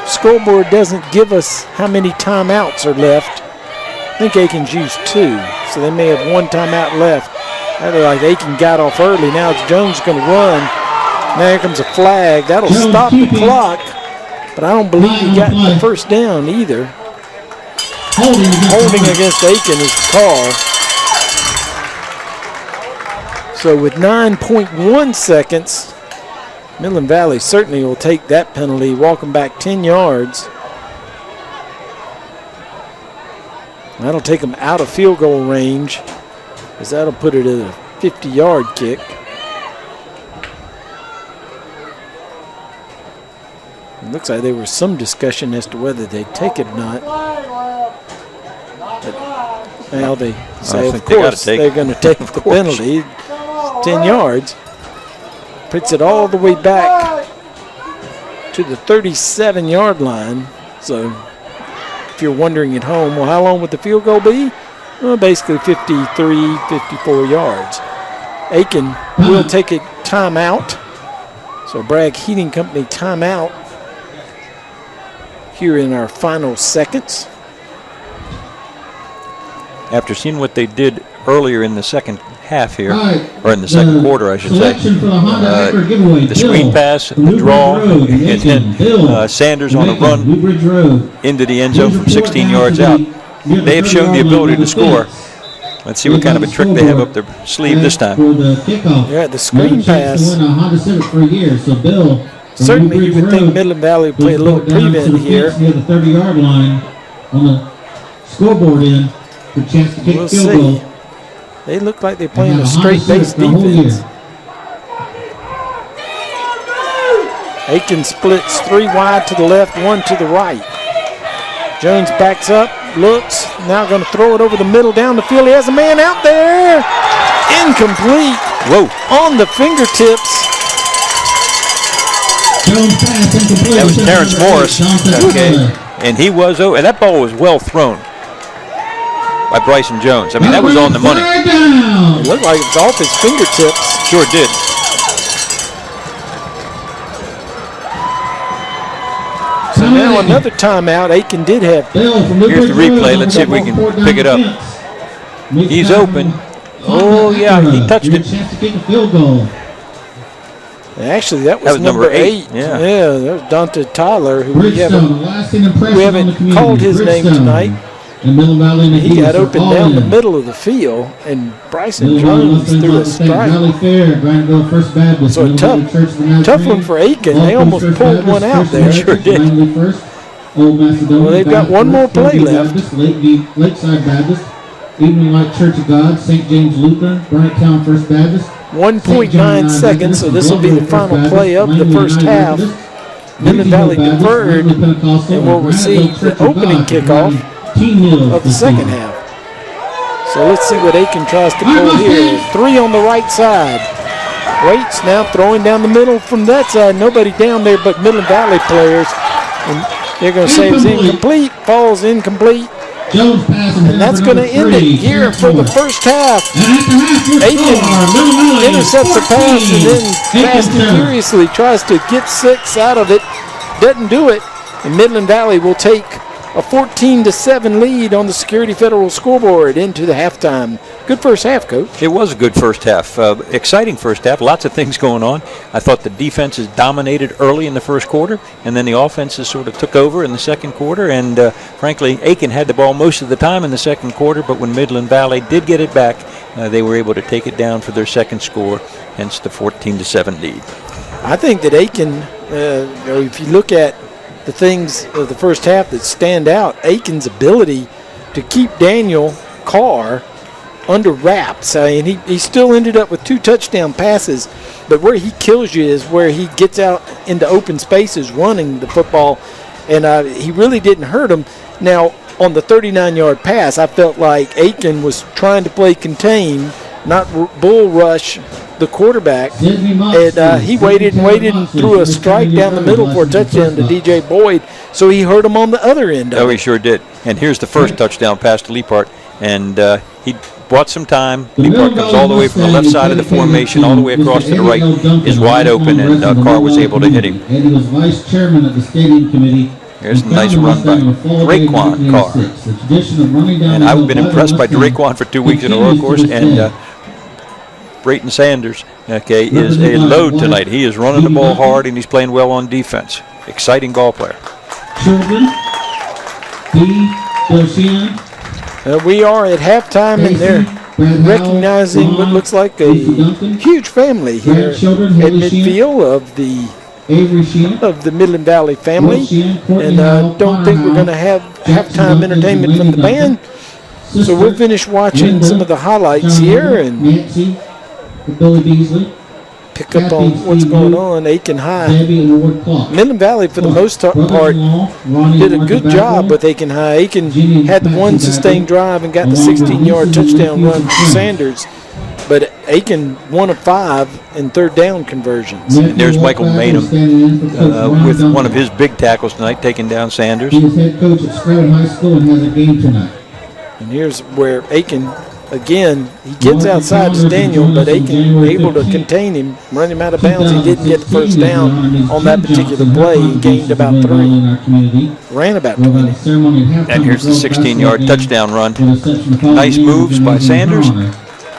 A: Scoreboard doesn't give us how many timeouts are left. I think Aiken's used 2, so they may have 1 timeout left. That looked like Aiken got off early. Now it's Jones going to run. Now here comes a flag. That'll stop the clock, but I don't believe he got the first down either. Holding against Aiken is the call. So with 9.1 seconds, Midland Valley certainly will take that penalty, walking back 10 yards. That'll take them out of field goal range, because that'll put it at a 50-yard kick. It looks like there was some discussion as to whether they'd take it or not. But now they say, of course, they're going to take the penalty. 10 yards. Puts it all the way back to the 37-yard line. So if you're wondering at home, well, how long would the field goal be? Well, basically 53, 54 yards. Aiken will take a timeout. So Bragg Heating Company timeout here in our final seconds.
B: After seeing what they did earlier in the second half here, or in the second quarter, I should say, the screen pass, the draw, and then Sanders on a run into the end zone from 16 yards out. They have shown the ability to score. Let's see what kind of a trick they have up their sleeve this time.
A: Yeah, the screen pass. Certainly you would think Midland Valley would play a little prevent here.
H: Near the 30-yard line on the scoreboard end for a chance to kick
A: We'll
H: field
A: see.
H: goal.
A: They look like they're playing a straight base defense. Aiken splits 3 wide to the left, 1 to the right. Jones backs up, looks, now going to throw it over the middle down the field. He has a man out there. Incomplete.
B: Whoa.
A: On the fingertips.
B: That was Terrence Morris. Okay. And he was, and that ball was well thrown by Bryson Jones. I mean, that was on the money.
A: It looked like it was off his fingertips.
B: Sure did.
A: So now another timeout. Aiken did have.
B: Here's the replay. Let's see if we can pick it up. He's open. Oh, yeah, he touched it.
A: Actually, that was
B: number 8.
A: Yeah, that was Dante Tyler, who we haven't called his name tonight. He got open down the middle of the field, and Bryson Jones threw a strike. So a tough one for Aiken. They almost pulled one out there.
B: Sure did.
A: Well, they've got one more play left.
H: Lakeside Baptist, Evening Light Church of God, St. James Lutheran, Bryanttown First Baptist.
A: 1.9 seconds, so this will be the final play of the first half. Midland Valley deferred and will receive the opening kickoff of the second half. So let's see what Aiken tries to pull here. 3 on the right side. Waits now throwing down the middle from that side. Nobody down there but Midland Valley players. And they're going to say it's incomplete. Falls incomplete. And that's going to end it here for the first half. Aiken intercepts a pass and then fast and furiously tries to get 6 out of it. Doesn't do it. And Midland Valley will take a 14-7 lead on the Security Federal scoreboard into the halftime. Good first half, Coach.
B: It was a good first half. Exciting first half. Lots of things going on. I thought the defenses dominated early in the first quarter, and then the offenses sort of took over in the second quarter. And frankly, Aiken had the ball most of the time in the second quarter, but when Midland Valley did get it back, they were able to take it down for their second score, hence the 14-7 lead.
A: I think that Aiken, if you look at the things of the first half that stand out, Aiken's ability to keep Daniel Carr under wraps. I mean, he still ended up with 2 touchdown passes, but where he kills you is where he gets out into open spaces running the football, and he really didn't hurt him. Now, on the 39-yard pass, I felt like Aiken was trying to play contain, not bull rush the quarterback, and he waited and threw a strike down the middle for a touchdown to DJ Boyd, so he hurt him on the other end of it.
B: Oh, he sure did. And here's the first touchdown pass to Leapart, and he bought some time. Leapart comes all the way from the left side of the formation, all the way across to the right, is wide open, and Carr was able to hit him.
H: And he was vice chairman of the stadium committee.
B: Here's a nice run by Draquan Carr. And I've been impressed by Draquan for 2 weeks in a row, of course, and Brayton Sanders, is a load tonight. He is running the ball hard, and he's playing well on defense. Exciting ball player.
H: Children,
A: we are at halftime, and they're recognizing what looks like a huge family here at midfield of the Midland Valley family. And don't think we're going to have halftime entertainment from the band. So we'll finish watching some of the highlights here and pick up on what's going on. Aiken High. Midland Valley, for the most part, did a good job with Aiken High. Aiken had the one sustained drive and got the 16-yard touchdown run from Sanders. but Aiken 1 of 5 in third down conversions.
B: And there's Michael Maynham with one of his big tackles tonight, taking down Sanders.
H: He is head coach at Scranton High School and has a game tonight.
A: And here's where Aiken, again, he gets outside to Daniel, but Aiken able to contain him, run him out of bounds. He didn't get the first down on that particular play. He gained about 3, ran about 20.
B: And here's the 16-yard touchdown run. Nice moves by Sanders.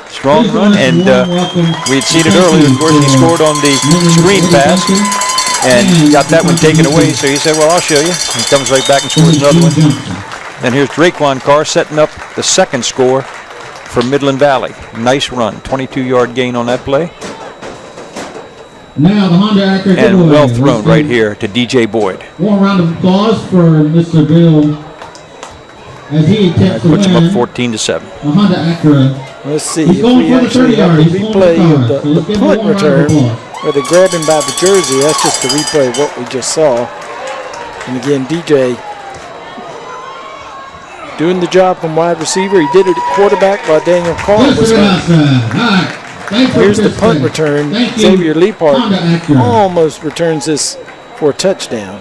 B: Strong run, and we had seen it earlier. Of course, he scored on the screen pass and got that one taken away. So he said, well, I'll show you. He comes right back and scores another one. And here's Draquan Carr setting up the second score for Midland Valley. Nice run, 22-yard gain on that play.
H: Now the Honda Acura
B: And
H: giveaway.
B: well thrown right here to DJ Boyd.
H: One round of applause for Mr. Bill as he attempts to win.
B: Puts him up 14-7.
H: A Honda Acura.
A: Let's see
H: He's
A: if
H: going
A: we
H: for the
A: actually
H: 30
A: have
H: yard.
A: the
H: He's
A: replay
H: going
A: of
H: for
A: the
H: the
A: punt
H: car.
A: return where they grab him by the jersey. That's just the replay of what we just saw. And again, DJ doing the job from wide receiver. He did it at quarterback while Daniel Carr was hurt. Here's the punt return. Xavier Leapart almost returns this for a touchdown.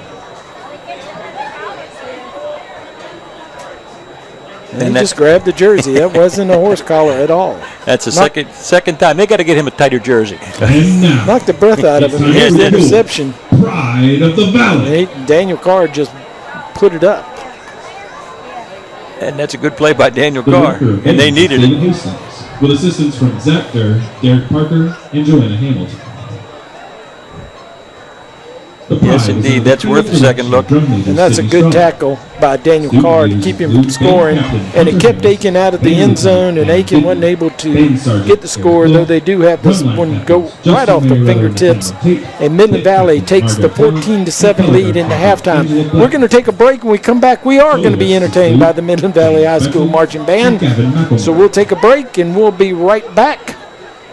A: And he just grabbed the jersey. That wasn't a horse collar at all.
B: That's the second time. They got to get him a tighter jersey.
A: Knocked the breath out of him. Here's the interception.
H: Pride of the Valley.
A: Daniel Carr just put it up.
B: And that's a good play by Daniel Carr. And they needed it.
H: With assistance from Zapter, Derek Parker, and Joanna Hamilton.
B: Yes, indeed. That's worth a second look.
A: And that's a good tackle by Daniel Carr to keep him from scoring. And it kept Aiken out of the end zone, and Aiken wasn't able to get the score, though they do have this one go right off their fingertips. And Midland Valley takes the 14-7 lead into halftime. We're going to take a break. When we come back, we are going to be entertained by the Midland Valley High School Marching Band. So we'll take a break, and we'll be right back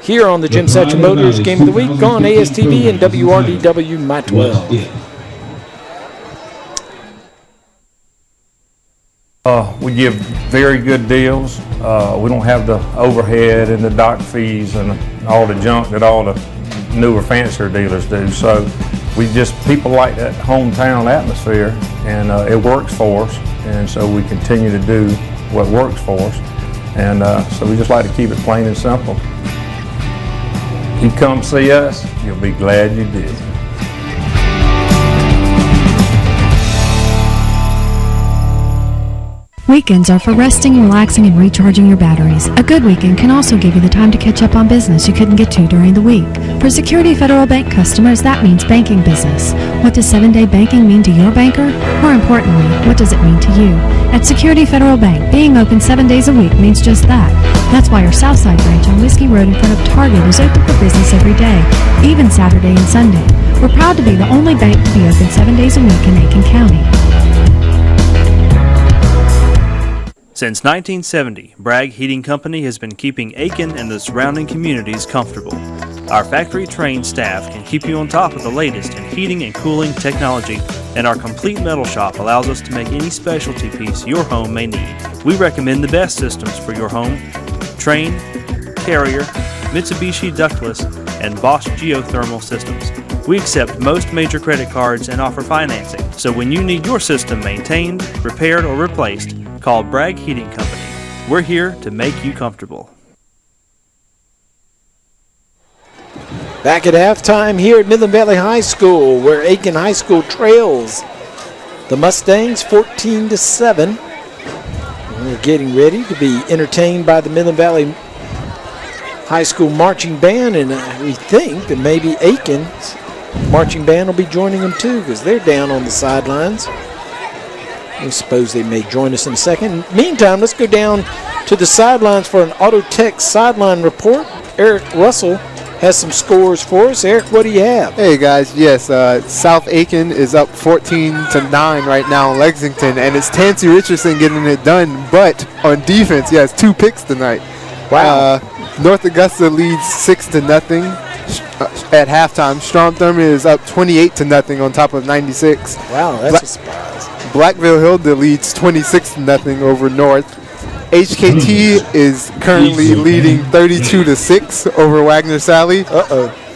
A: here on the Jim Satcher Motors Game of the Week on ASTV and WRDW My 12.
D: We give very good deals. We don't have the overhead and the dock fees and all the junk that all the newer, fancier dealers do. So people like that hometown atmosphere, and it works for us. And so we continue to do what works for us. And so we just like to keep it plain and simple. You come see us, you'll be glad you did.
E: Weekends are for resting, relaxing, and recharging your batteries. A good weekend can also give you the time to catch up on business you couldn't get to during the week. For Security Federal Bank customers, that means banking business. What does 7-day banking mean to your banker? More importantly, what does it mean to you? At Security Federal Bank, being open 7 days a week means just that. That's why our Southside branch on Whiskey Road in front of Target is open for business every day, even Saturday and Sunday. We're proud to be the only bank to be open 7 days a week in Aiken County.
F: Since 1970, Bragg Heating Company has been keeping Aiken and the surrounding communities comfortable. Our factory-trained staff can keep you on top of the latest in heating and cooling technology, and our complete metal shop allows us to make any specialty piece your home may need. We recommend the best systems for your home: Trane, Carrier, Mitsubishi ductless, and Bosch geothermal systems. We accept most major credit cards and offer financing, so when you need your system maintained, repaired, or replaced, call Bragg Heating Company. We're here to make you comfortable.
A: Back at halftime here at Midland Valley High School, where Aiken High School trails the Mustangs 14-7. We're getting ready to be entertained by the Midland Valley High School Marching Band, and we think that maybe Aiken's Marching Band will be joining them too, because they're down on the sidelines. I suppose they may join us in a second. Meantime, let's go down to the sidelines for an Auto Tech sideline report. Eric Russell has some scores for us. Eric, what do you have?
C: Hey guys, yes, South Aiken is up 14-9 right now in Lexington, and it's Tansy Richardson getting it done, but on defense, he has 2 picks tonight.
A: Wow.
C: North Augusta leads 6-0 at halftime. Strom Thurmond is up 28-0 on top of 96.
A: Wow, that's a surprise.
C: Blackville Hilda leads 26-0 over North. HKT is currently leading 32-6 over Wagner Sally.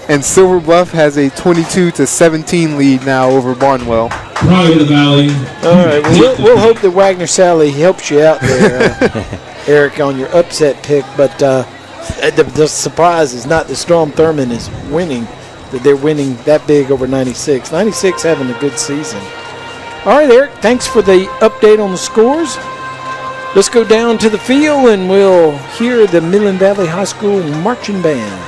C: And Silver Bluff has a 22-17 lead now over Barnwell.
H: Probably the Valley.
A: All right, well, we'll hope that Wagner Sally helps you out there, Eric, on your upset pick. But the surprise is not that Storm Thurmond is winning, that they're winning that big over 96. 96 having a good season. All right, Eric, thanks for the update on the scores. Let's go down to the field and we'll hear the Midland Valley High School marching band.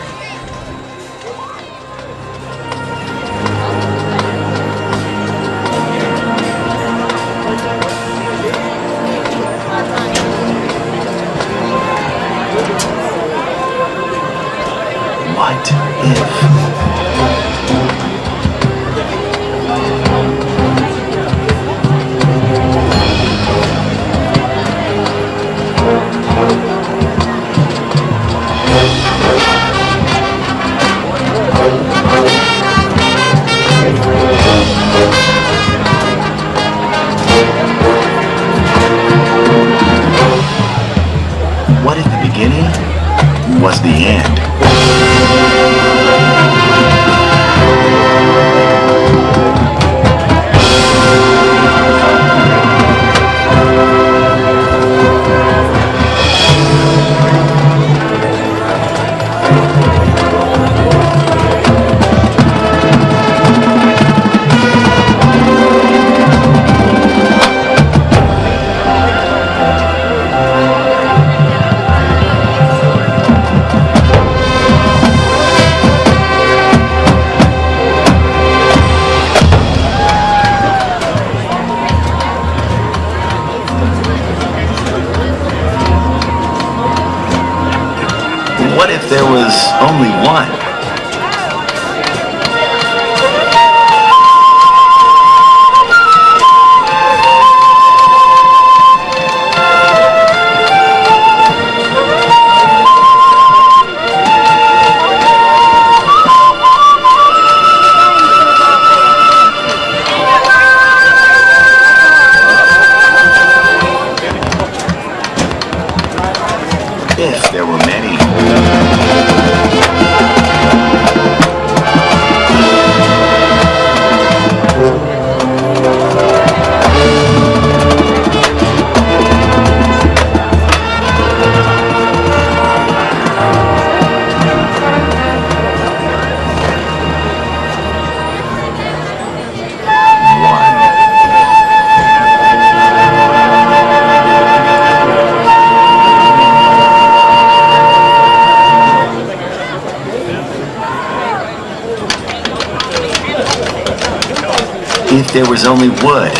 I: What if the beginning was the end? What if there was only one? If there were many. If there was only wood.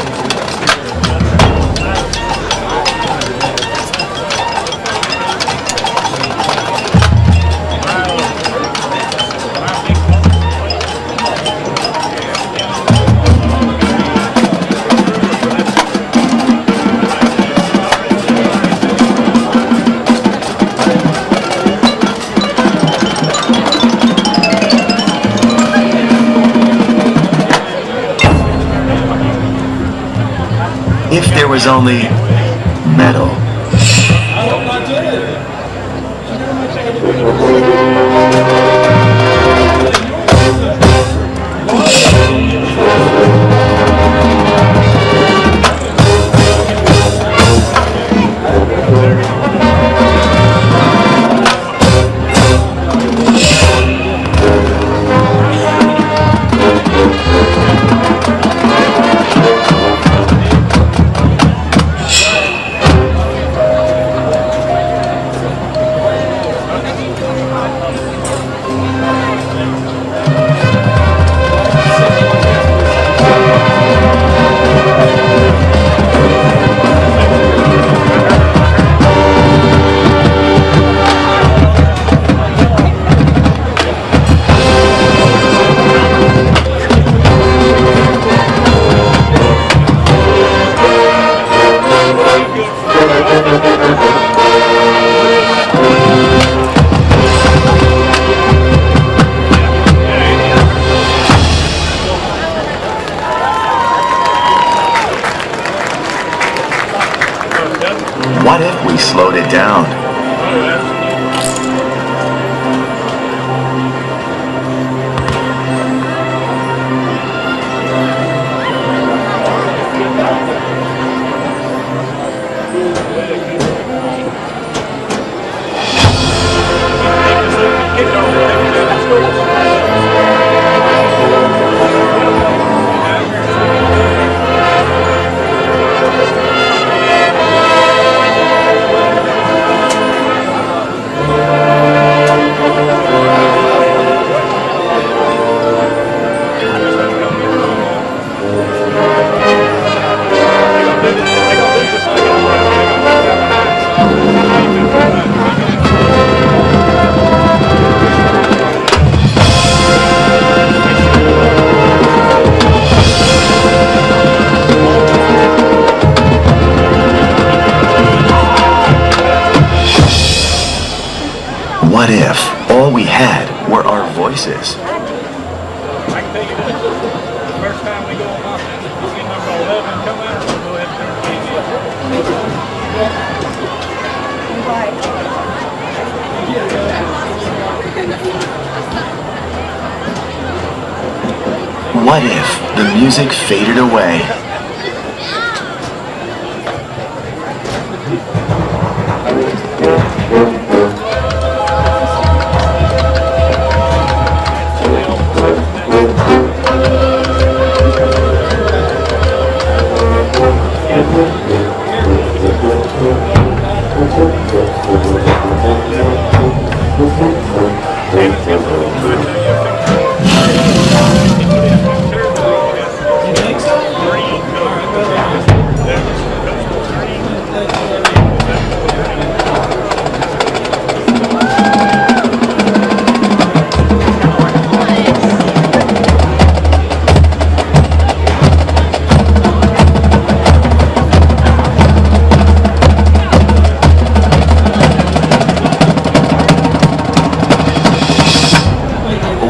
I: If there was only metal. What if we slowed it down? What if all we had were our voices?
D: I can tell you this, the first time we go on offense, if you see number 11 come out, we'll go ahead and turn the TV
I: on. What if the music faded away?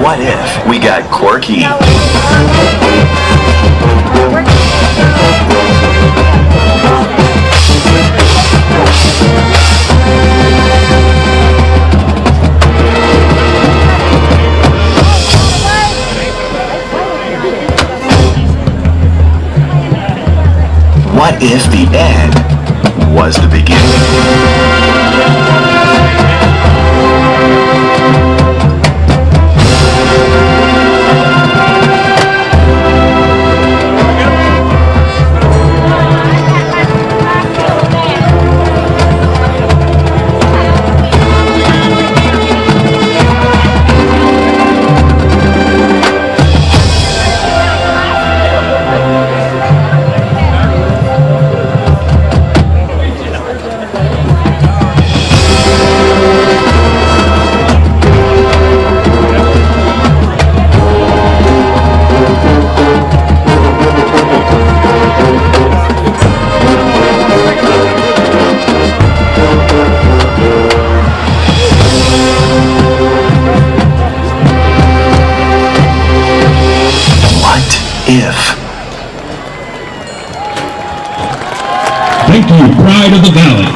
I: What if we got quirky? What if the end was the beginning?
H: Thank you, Pride of the Valley.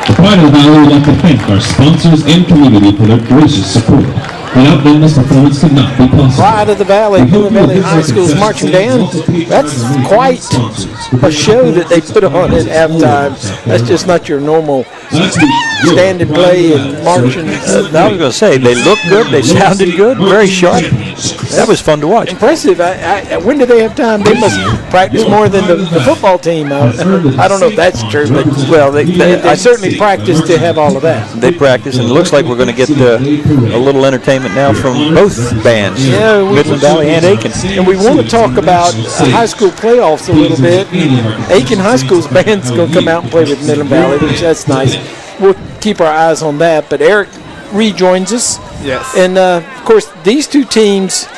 H: The Pride of the Valley would like to thank our sponsors and community for their gracious support. Without them, this performance could not be possible.
A: Pride of the Valley, Midland Valley High School's marching down. That's quite a show that they put on at halftime. That's just not your normal stand and play and marching.
B: I was going to say, they looked good, they sounded good, very sharp. That was fun to watch.
A: Impressive. When do they have time? They must practice more than the football team. I don't know if that's true, but they certainly practice to have all of that.
B: They practice, and it looks like we're going to get a little entertainment now from both bands, Midland Valley and Aiken.
A: And we want to talk about high school playoffs a little bit. Aiken High School's band's going to come out and play with Midland Valley, which that's nice. We'll keep our eyes on that. But Eric rejoins us.
C: Yes.
A: And, of course, these two teams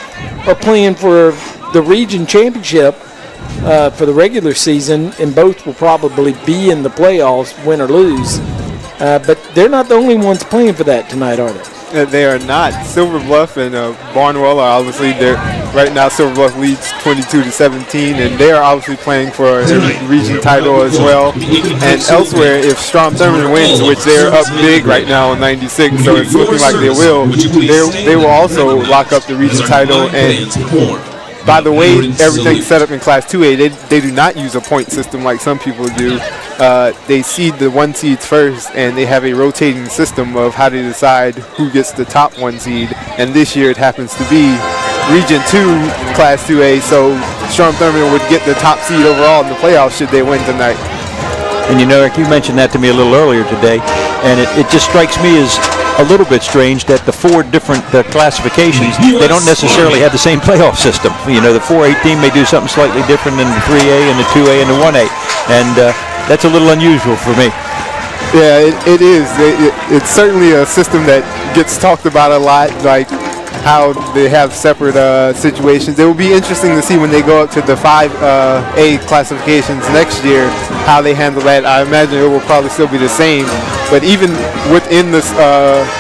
A: are playing for the region championship for the regular season, and both will probably be in the playoffs, win or lose. But they're not the only ones playing for that tonight, are they?
C: They are not. Silver Bluff and Barnwell are obviously there. Right now, Silver Bluff leads 22-17, and they are obviously playing for a region title as well. And elsewhere, if Strom Thurmond wins, which they're up big right now on 96, so it's looking like they will, they will also lock up the region title. And by the way, everything's set up in Class 2A. They do not use a point system like some people do. They seed the 1 seeds first, and they have a rotating system of how to decide who gets the top 1 seed. And this year it happens to be Region 2, Class 2A, so Strom Thurmond would get the top seed overall in the playoffs should they win tonight.
B: And you know, Eric, you mentioned that to me a little earlier today, and it just strikes me as a little bit strange that the 4 different classifications, they don't necessarily have the same playoff system. You know, the 4A team may do something slightly different than the 3A and the 2A and the 1A, and that's a little unusual for me.
C: Yeah, it is. It's certainly a system that gets talked about a lot, like how they have separate situations. It will be interesting to see when they go up to the 5A classifications next year, how they handle that. I imagine it will probably still be the same, but even within this,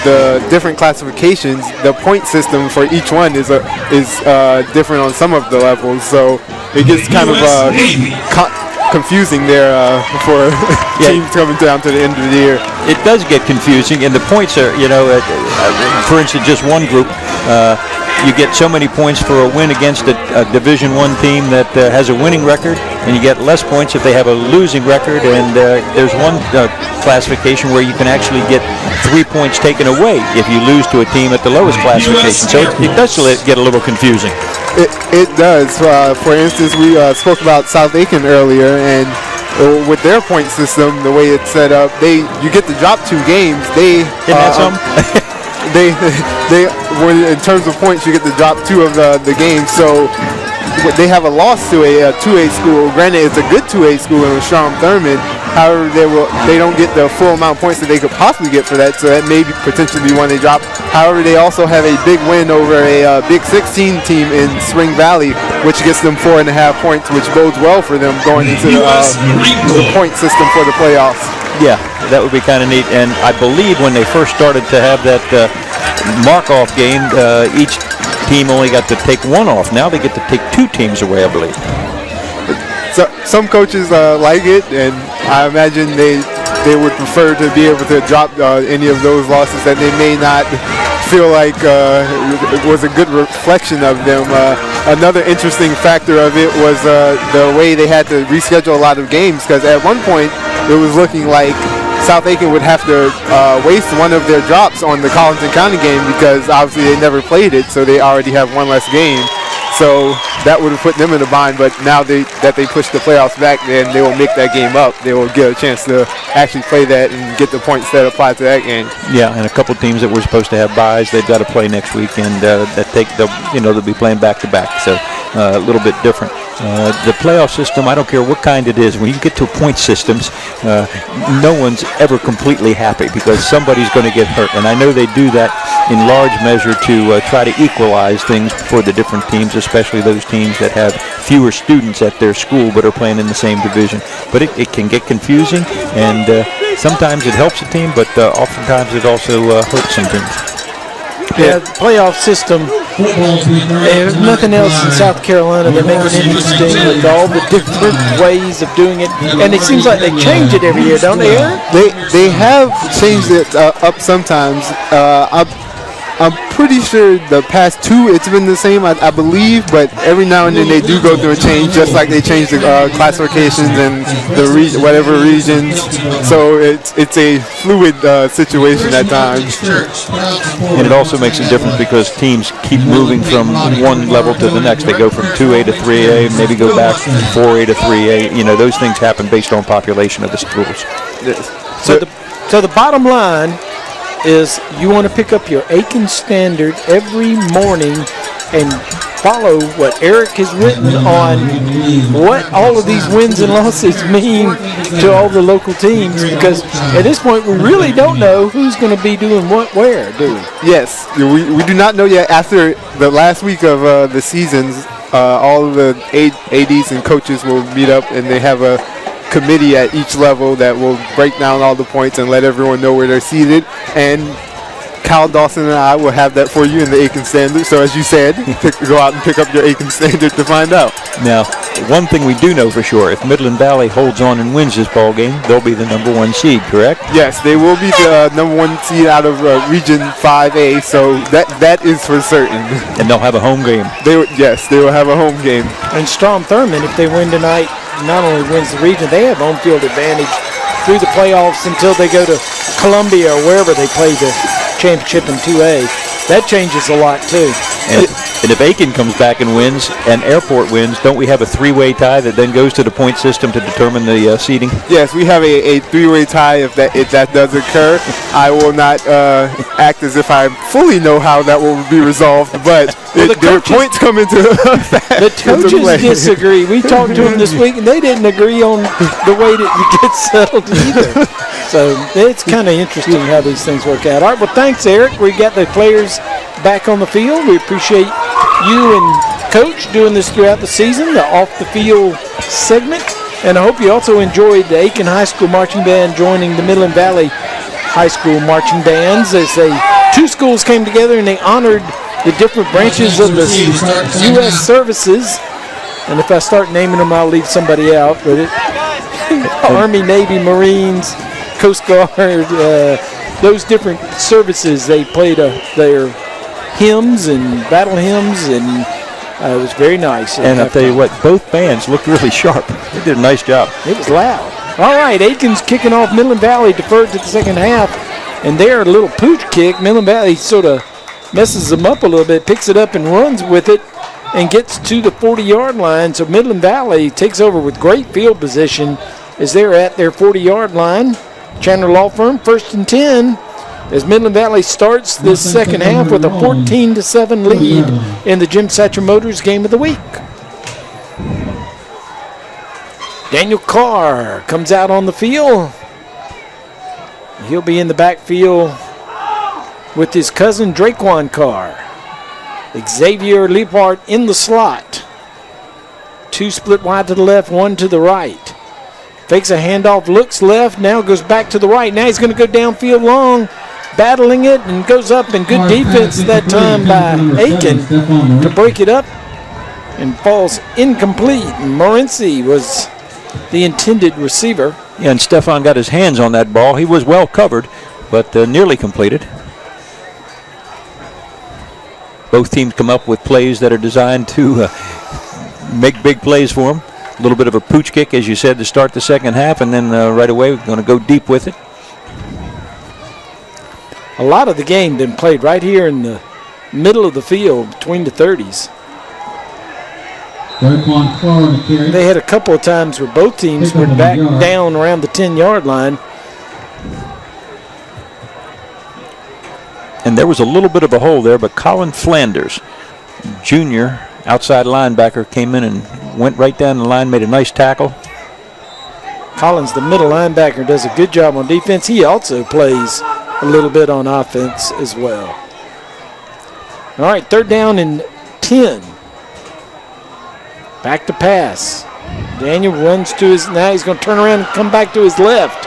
C: the different classifications, the point system for each one is different on some of the levels, so it gets kind of confusing there for teams coming down to the end of the year.
B: It does get confusing, and the points are, you know, for instance, just one group, you get so many points for a win against a Division I team that has a winning record, and you get less points if they have a losing record, and there's one classification where you can actually get 3 points taken away if you lose to a team at the lowest classification, so it does get a little confusing.
C: It does. For instance, we spoke about South Aiken earlier, and with their point system, the way it's set up, you get to drop 2 games.
B: Isn't that something?
C: In terms of points, you get to drop 2 of the games. So they have a loss to a 2A school. Granted, it's a good 2A school in Strom Thurmond. However, they don't get the full amount of points that they could possibly get for that. So that may potentially be one they drop. However, they also have a big win over a Big 16 team in Spring Valley, which gets them 4.5 points, which bodes well for them going into the point system for the playoffs.
B: Yeah, that would be kind of neat. And I believe when they first started to have that mark-off game, each team only got to take 1 off. Now they get to take 2 teams away, I believe.
C: So, some coaches like it, and I imagine they would prefer to be able to drop any of those losses that they may not feel like it was a good reflection of them. Another interesting factor of it was the way they had to reschedule a lot of games, because at one point it was looking like South Aiken would have to waste one of their drops on the Colleton County game, because obviously they never played it, so they already have 1 less game. So that would have put them in a bind, but now that they pushed the playoffs back, then they will make that game up. They will get a chance to actually play that and get the points that apply to that game.
B: Yeah, and a couple teams that were supposed to have byes, they've got to play next week, and they'll be playing back to back. So a little bit different. The playoff system, I don't care what kind it is, when you get to point systems, no one's ever completely happy because somebody's going to get hurt. And I know they do that in large measure to try to equalize things for the different teams, especially those teams that have fewer students at their school but are playing in the same division. But it can get confusing, and sometimes it helps a team, but oftentimes it also hurts some teams.
A: Yeah, the playoff system, if nothing else in South Carolina, they make it interesting with all the different ways of doing it. And it seems like they change it every year, don't they, Aaron?
C: They have changed it up sometimes. I'm pretty sure the past 2 it's been the same, I believe, but every now and then they do go through a change, just like they change the classifications and the whatever regions. So it's a fluid situation at times.
B: And it also makes a difference because teams keep moving from one level to the next. They go from 2A to 3A, maybe go back from 4A to 3A. You know, those things happen based on population of the schools.
C: Yes.
A: So the bottom line is you want to pick up your Aiken Standard every morning and follow what Eric has written on what all of these wins and losses mean to all the local teams, because at this point we really don't know who's going to be doing what where, do we?
C: Yes, we do not know yet. After the last week of the seasons, all of the ADs and coaches will meet up, and they have a committee at each level that will break down all the points and let everyone know where they're seated. And Kyle Dawson and I will have that for you in the Aiken Standard. So as you said, go out and pick up your Aiken Standard to find out.
B: Now, one thing we do know for sure, if Midland Valley holds on and wins this ball game, they'll be the number 1 seed, correct?
C: Yes, they will be the number 1 seed out of Region 5A, so that is for certain.
B: And they'll have a home game.
C: They will have a home game.
A: And Strom Thurmond, if they win tonight, not only wins the region, they have home field advantage through the playoffs until they go to Columbia or wherever they play the championship in 2A. That changes a lot, too.
B: And if Aiken comes back and wins and Airport wins, don't we have a 3-way tie that then goes to the point system to determine the seeding?
C: Yes, we have a 3-way tie if that does occur. I will not act as if I fully know how that will be resolved, but their points come into
A: the coaches disagree. We talked to them this week, and they didn't agree on the way that you get settled either. So it's kind of interesting how these things work out. All right, well, thanks, Eric. We got the players back on the field. We appreciate you and Coach doing this throughout the season, the off-the-field segment. And I hope you also enjoyed the Aiken High School Marching Band joining the Midland Valley High School Marching Bands as two schools came together and they honored the different branches of the U.S. services. And if I start naming them, I'll leave somebody out. But Army, Navy, Marines, Coast Guard, those different services, they played their hymns and battle hymns, and it was very nice.
B: And I'll tell you what, both bands looked really sharp. They did a nice job.
A: It was loud. All right, Aiken's kicking off. Midland Valley deferred to the second half, and there a little pooch kick. Midland Valley sort of messes them up a little bit, picks it up and runs with it, and gets to the 40-yard line. So Midland Valley takes over with great field position as they're at their 40-yard line. Chandler Law Firm, 1st and 10. As Midland Valley starts this second half with a 14-7 lead in the Jim Satcher Motors Game of the Week. Daniel Carr comes out on the field. He'll be in the backfield with his cousin Draquan Carr. Xavier Liepart in the slot. 2 split wide to the left, 1 to the right. Fakes a handoff, looks left, now goes back to the right. Now he's going to go downfield long, battling it, and goes up, and good defense that time by Aiken to break it up, and falls incomplete. Morency was the intended receiver.
B: Yeah, and Stefan got his hands on that ball. He was well covered, but nearly completed. Both teams come up with plays that are designed to make big plays for them. A little bit of a pooch kick, as you said, to start the second half, and then right away we're going to go deep with it.
A: A lot of the game been played right here in the middle of the field between the 30s. They had a couple of times where both teams were back down around the 10-yard line.
B: And there was a little bit of a hole there, but Colin Flanders, junior outside linebacker, came in and went right down the line, made a nice tackle.
A: Collins, the middle linebacker, does a good job on defense. He also plays a little bit on offense as well. All right, 3rd down and 10. Back to pass. Daniel runs to his, now he's going to turn around and come back to his left.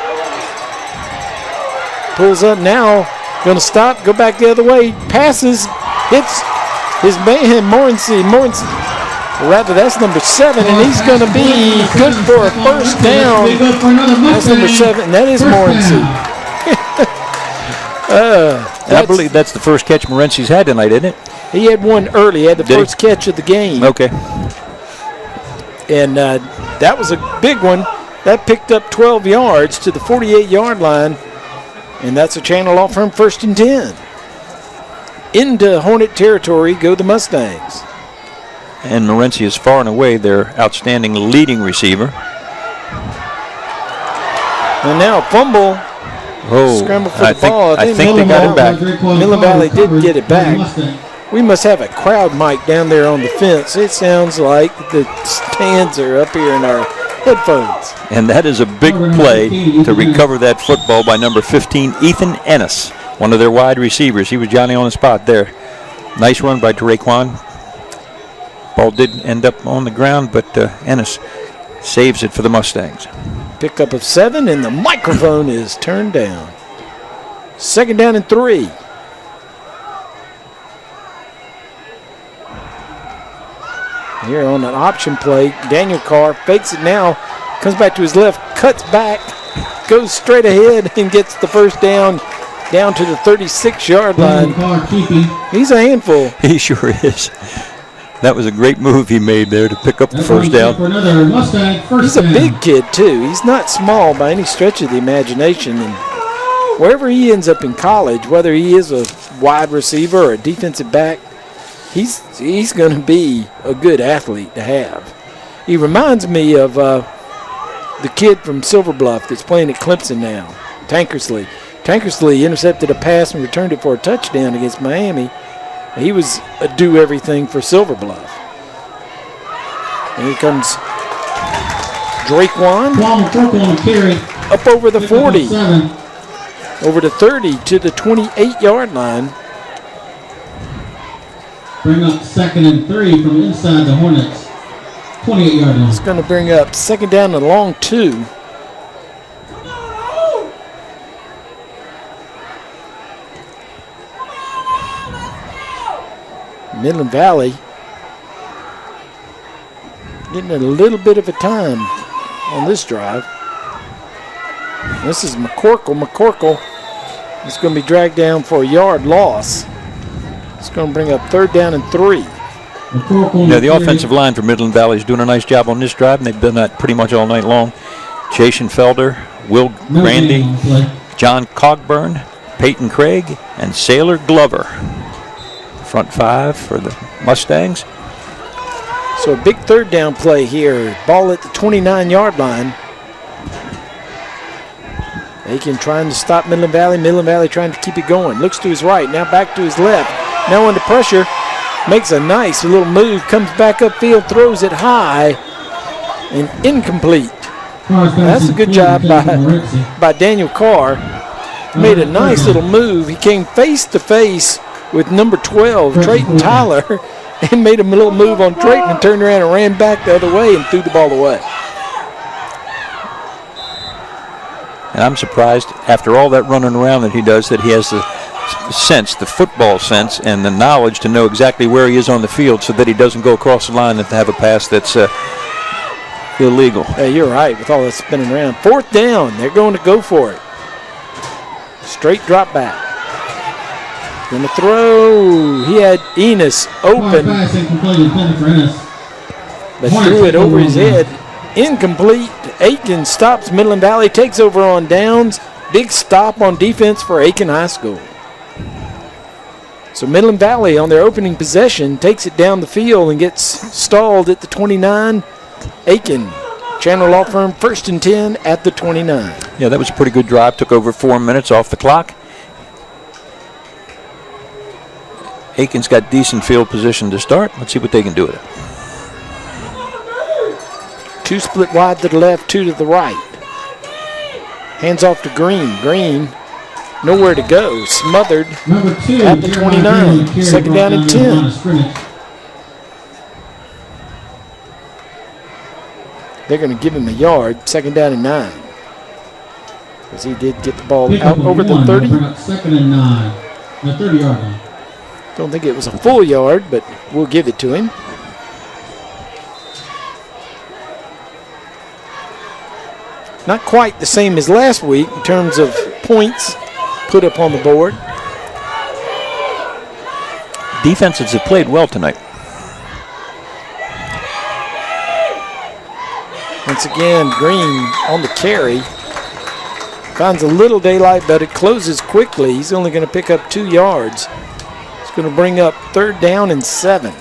A: Pulls up now, going to stop, go back the other way, passes, hits his man, Morency. Rather, that's number 7, and he's going to be good for a 1st down. That's number 7, and that is Morency.
B: I believe that's the first catch Morency's had tonight, isn't it?
A: He had one early. He had the first catch of the game.
B: Okay.
A: And that was a big one. That picked up 12 yards to the 48-yard line, and that's a Chandler Law Firm 1st and 10. Into Hornet territory go the Mustangs.
B: And Morency is far and away their outstanding leading receiver.
A: And now a fumble. Scramble for the ball.
B: I think they got it back.
A: Midland Valley did get it back. We must have a crowd mic down there on the fence. It sounds like the stands are up here in our headphones.
B: And that is a big play to recover that football by number 15, Ethan Ennis, one of their wide receivers. He was Johnny on the spot there. Nice run by Draquan. Ball did end up on the ground, but Ennis saves it for the Mustangs.
A: Pickup of 7, and the microphone is turned down. 2nd down and 3. Here on an option play, Daniel Carr fakes it now, comes back to his left, cuts back, goes straight ahead and gets the first down to the 36-yard line. He's a handful.
B: He sure is. That was a great move he made there to pick up the first down.
A: He's a big kid, too. He's not small by any stretch of the imagination. And wherever he ends up in college, whether he is a wide receiver or a defensive back, he's going to be a good athlete to have. He reminds me of the kid from Silver Bluff that's playing at Clemson now, Tankersley. Tankersley intercepted a pass and returned it for a touchdown against Miami. He was a do-everything for Silver Bluff. And here comes Drakewan. Up over the 40. Over the 30 to the 28-yard line.
H: Bring up 2nd and 3 from inside the Hornets. 28-yard line.
A: It's going to bring up 2nd down and long 2. Midland Valley getting a little bit of a time on this drive. This is McCorkle. McCorkle is going to be dragged down for a yard loss. It's going to bring up 3rd down and 3.
B: The offensive line for Midland Valley is doing a nice job on this drive, and they've done that pretty much all night long. Jason Felder, Will Grandy, John Cogburn, Peyton Craig, and Sailor Glover. Front 5 for the Mustangs.
A: So a big 3rd down play here. Ball at the 29-yard line. Aiken trying to stop Midland Valley. Midland Valley trying to keep it going. Looks to his right. Now back to his left. Now under pressure. Makes a nice little move. Comes back upfield. Throws it high. And incomplete. That's a good job by Daniel Carr. Made a nice little move. He came face to face with number 12, Trayton Tyler, and made a little move on Trayton and turned around and ran back the other way and threw the ball away.
B: And I'm surprised, after all that running around that he does, that he has the sense, the football sense, and the knowledge to know exactly where he is on the field so that he doesn't go across the line and have a pass that's illegal.
A: Yeah, you're right, with all that spinning around. 4th down, they're going to go for it. Straight drop back. Going to throw. He had Enos open, but threw it over his head. Incomplete. Aiken stops Midland Valley, takes over on downs. Big stop on defense for Aiken High School. So Midland Valley on their opening possession takes it down the field and gets stalled at the 29. Aiken, Chandler Law Firm, 1st and 10 at the 29.
B: Yeah, that was a pretty good drive. Took over 4 minutes off the clock. Aiken's got decent field position to start. Let's see what they can do with it.
A: 2 split wide to the left, 2 to the right. Hands off to Green. Green, nowhere to go. Smothered at the 29. 2nd down and 10. They're going to give him a yard. 2nd down and 9. Because he did get the ball out over the 30.
H: 2nd and 9. The 30-yard line.
A: Don't think it was a full yard, but we'll give it to him. Not quite the same as last week in terms of points put up on the board.
B: Defenses have played well tonight.
A: Once again, Green on the carry. Finds a little daylight, but it closes quickly. He's only going to pick up 2 yards. Going to bring up 3rd down and 7.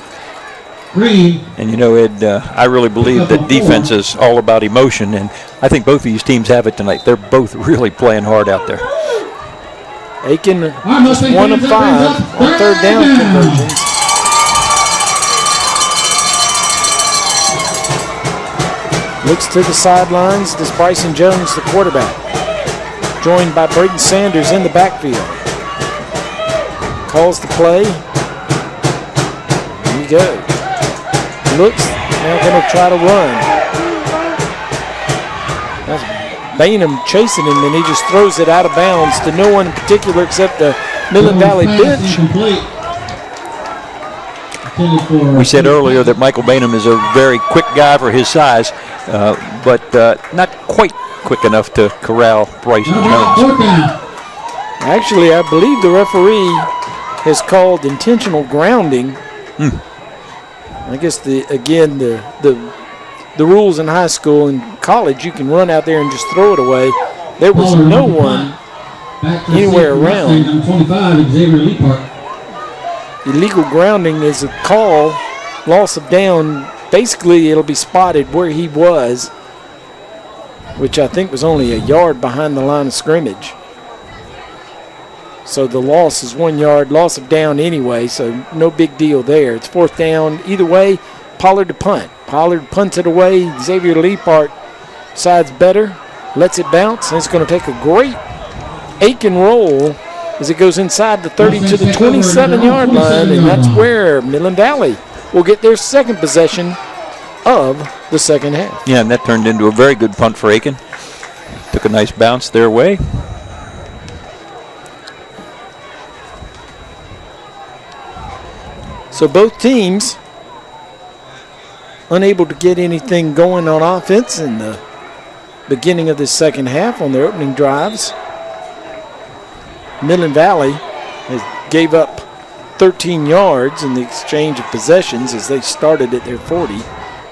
H: Green.
B: And you know, Ed, I really believe that defense is all about emotion, and I think both of these teams have it tonight. They're both really playing hard out there.
A: Aiken just 1 of 5 on 3rd down conversions. Looks to the sidelines. This Bryson Jones, the quarterback, joined by Braden Sanders in the backfield. Calls the play. Here we go. Looks, now going to try to run. That's Bainham chasing him, and he just throws it out of bounds to no one in particular except the Midland Valley bench.
B: We said earlier that Michael Bainham is a very quick guy for his size, but not quite quick enough to corral Bryson Jones.
A: Actually, I believe the referee has called intentional grounding. I guess the rules in high school and college, you can run out there and just throw it away. There was no one anywhere around. Illegal grounding is a call, loss of down. Basically, it'll be spotted where he was, which I think was only a yard behind the line of scrimmage. So the loss is 1 yard, loss of down anyway, so no big deal there. It's 4th down. Either way, Pollard to punt. Pollard punts it away. Xavier Leapart sides better, lets it bounce, and it's going to take a great Aiken roll as it goes inside the 30 to the 27-yard line, and that's where Midland Valley will get their second possession of the second half.
B: Yeah, and that turned into a very good punt for Aiken. Took a nice bounce their way.
A: So both teams unable to get anything going on offense in the beginning of this second half on their opening drives. Midland Valley gave up 13 yards in the exchange of possessions as they started at their 40.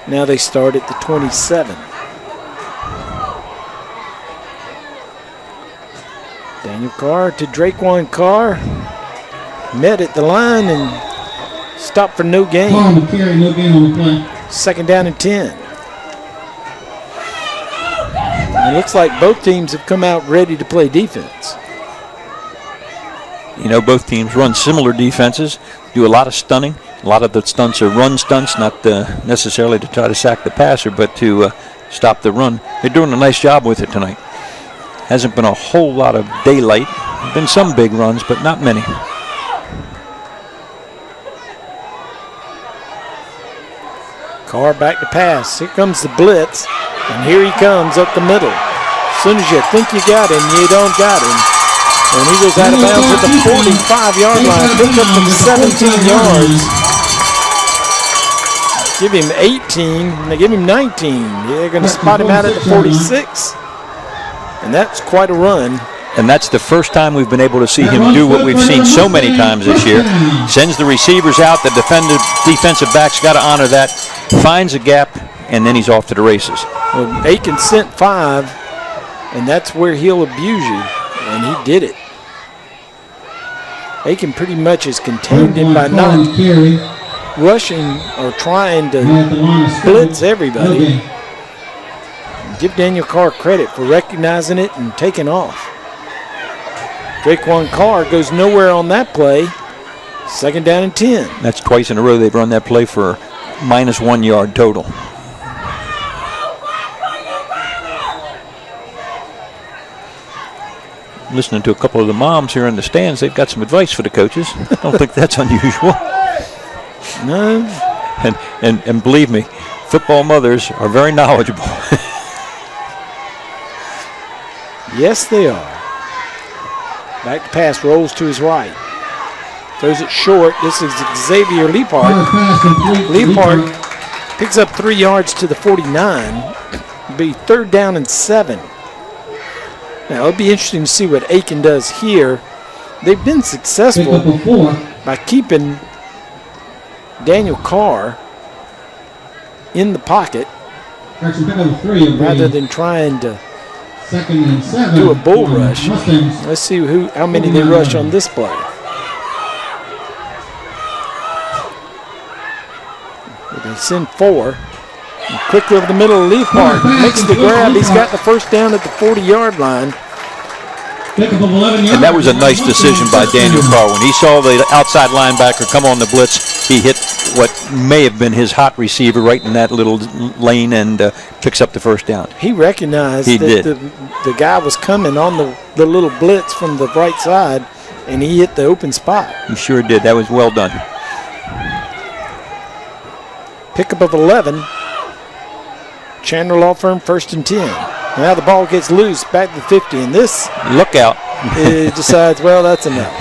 A: Now they start at the 27. Daniel Carr to Draquan Carr. Met at the line and stopped for no gain.
H: No gain on the play.
A: 2nd down and 10. And it looks like both teams have come out ready to play defense.
B: You know, both teams run similar defenses, do a lot of stunning. A lot of the stunts are run stunts, not necessarily to try to sack the passer, but to stop the run. They're doing a nice job with it tonight. Hasn't been a whole lot of daylight. Been some big runs, but not many.
A: Carr back to pass. Here comes the blitz, and here he comes up the middle. As soon as you think you got him, you don't got him. And he goes out of bounds at the 45-yard line, picked up from 17 yards. Give him 18, and they give him 19. They're going to spot him out at the 46. And that's quite a run.
B: And that's the first time we've been able to see him do what we've seen so many times this year. Sends the receivers out, the defensive back's got to honor that, finds a gap, and then he's off to the races.
A: Well, Aiken sent 5, and that's where he'll abuse you, and he did it. Aiken pretty much is contained him by not rushing or trying to blitz everybody. Give Daniel Carr credit for recognizing it and taking off. Draquan Carr goes nowhere on that play. 2nd down and 10.
B: That's twice in a row they've run that play for -1 yard total. Listening to a couple of the moms here in the stands, they've got some advice for the coaches. I don't think that's unusual.
A: No.
B: And believe me, football mothers are very knowledgeable.
A: Yes, they are. Back to pass, rolls to his right. Throws it short. This is Xavier Leapart. Leapart picks up 3 yards to the 49. It'll be 3rd down and 7. Now, it'll be interesting to see what Aiken does here. They've been successful by keeping Daniel Carr in the pocket rather than trying to do a bull rush. Let's see how many they rush on this play. They send 4. And quickly over the middle of Leapart. Makes the grab. He's got the 1st down at the 40-yard line.
B: And that was a nice decision by Daniel Carr. When he saw the outside linebacker come on the blitz, he hit what may have been his hot receiver right in that little lane and picks up the 1st down.
A: He recognized that the guy was coming on the little blitz from the right side, and he hit the open spot.
B: He sure did. That was well done.
A: Pickup of 11. Chandler Law Firm 1st and 10. Now the ball gets loose back to the 50, and this
B: look out.
A: It decides, well, that's enough.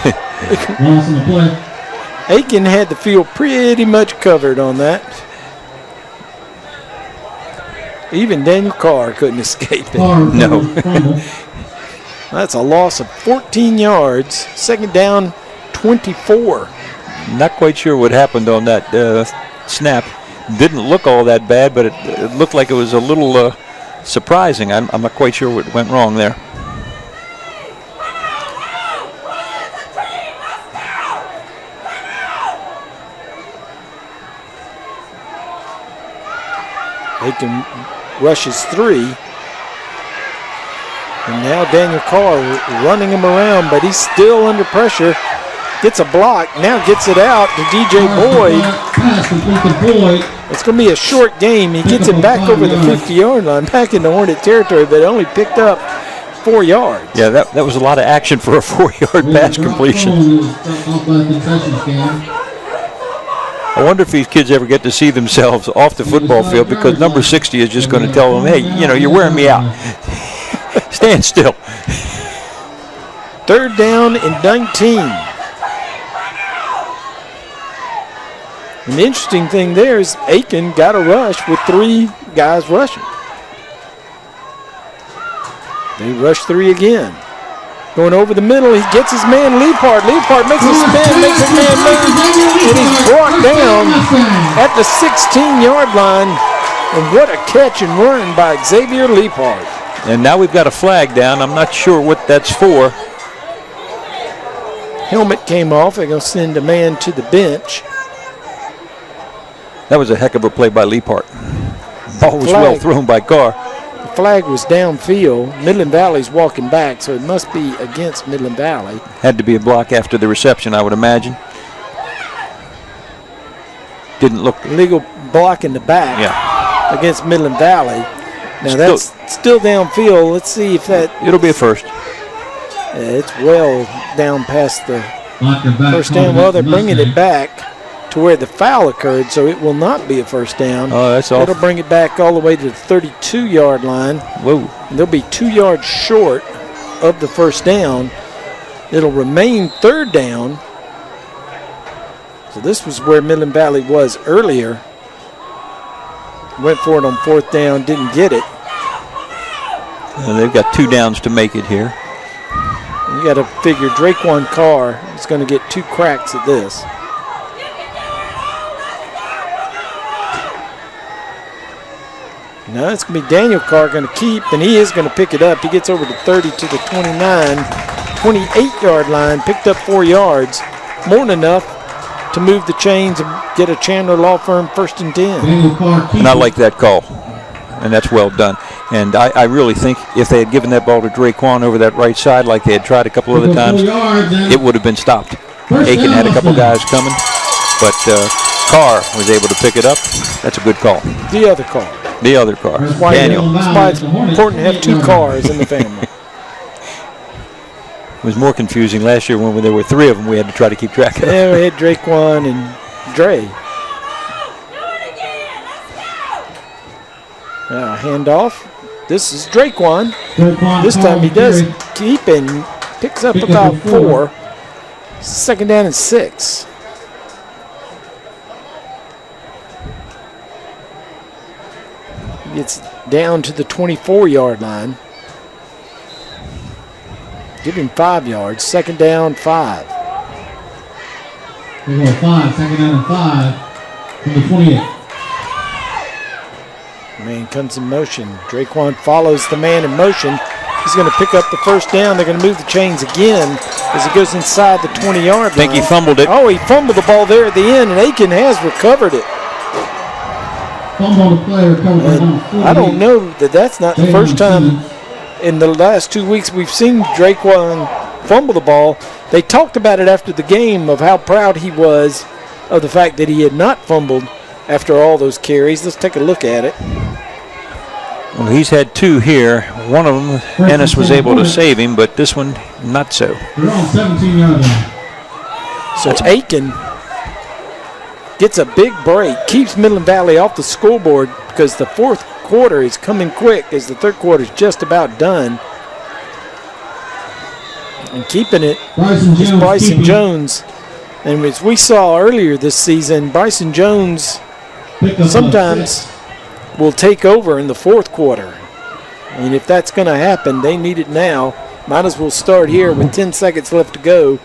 A: Aiken had the field pretty much covered on that. Even Daniel Carr couldn't escape it.
B: No.
A: That's a loss of 14 yards. Second down, 24.
B: Not quite sure what happened on that snap. Didn't look all that bad, but it looked like it was a little surprising. I'm not quite sure what went wrong there.
A: Aiken rushes 3. And now Daniel Carr running him around, but he's still under pressure. Gets a block, now gets it out to DJ Boyd. It's going to be a short game. He gets it back over the 50-yard line, back into Hornet territory, but only picked up 4 yards.
B: Yeah, that was a lot of action for a 4-yard pass completion. I wonder if these kids ever get to see themselves off the football field, because number 60 is just going to tell them, hey, you're wearing me out. Stand still.
A: Third down and 19. And the interesting thing there is Aiken got a rush with 3 guys rushing. They rush 3 again. Going over the middle, he gets his man Leapart. Leapart makes a spin, makes a man move, and he's brought down at the 16-yard line. And what a catch and run by Xavier Leapart.
B: And now we've got a flag down. I'm not sure what that's for.
A: Helmet came off. They're going to send a man to the bench.
B: That was a heck of a play by Leapart. Ball was well thrown by Carr.
A: The flag was downfield. Midland Valley's walking back, so it must be against Midland Valley.
B: Had to be a block after the reception, I would imagine. Didn't look.
A: Legal block in the back against Midland Valley. Now that's still downfield. Let's see if that.
B: It'll be a first.
A: It's well down past the first down. Well, they're bringing it back to where the foul occurred, so it will not be a first down.
B: Oh, that's off.
A: It'll bring it back all the way to the 32-yard line.
B: Whoa.
A: And they'll be 2 yards short of the first down. It'll remain third down. So this was where Midland Valley was earlier. Went for it on fourth down, didn't get it.
B: And they've got 2 downs to make it here.
A: You got to figure Draquan Carr is going to get 2 cracks at this. Now it's going to be Daniel Carr going to keep, and he is going to pick it up. He gets over to 30 to the 28-yard line, picked up 4 yards, more than enough to move the chains and get a Chandler Law Firm 1st and 10.
B: Not like that call, and that's well done. And I really think if they had given that ball to Draquan over that right side like they had tried a couple other times, it would have been stopped. Aiken had a couple guys coming, but Carr was able to pick it up. That's a good call.
A: The other Carr.
B: The other Carr. Daniel.
A: That's why it's important to have 2 Carrs in the family.
B: It was more confusing last year when there were 3 of them we had to try to keep track of.
A: Yeah, we had Draquan and Dre. Handoff. This is Draquan. This time he does keep and picks up about 4. Second down and 6. Gets down to the 24-yard line. Give him 5 yards. Second down, 5.
H: We go 5. Second down and 5 from the 28.
A: Man comes in motion. Draquan follows the man in motion. He's going to pick up the first down. They're going to move the chains again as he goes inside the 20-yard line.
B: I think he fumbled it.
A: Oh, he fumbled the ball there at the end, and Aiken has recovered it.
H: Fumble the play, recovered.
A: I don't know that's not the first time in the last 2 weeks we've seen Draquan fumble the ball. They talked about it after the game of how proud he was of the fact that he had not fumbled after all those carries. Let's take a look at it.
B: Well, he's had 2 here. One of them, Ennis was able to save him, but this one, not so.
H: They're on 17-yard line.
A: So Aiken gets a big break, keeps Midland Valley off the scoreboard because the fourth quarter is coming quick as the third quarter is just about done. And keeping it is Bryson Jones And as we saw earlier this season, Bryson Jones sometimes will take over in the fourth quarter. And if that's going to happen, they need it now. Might as well start here with 10 seconds left to go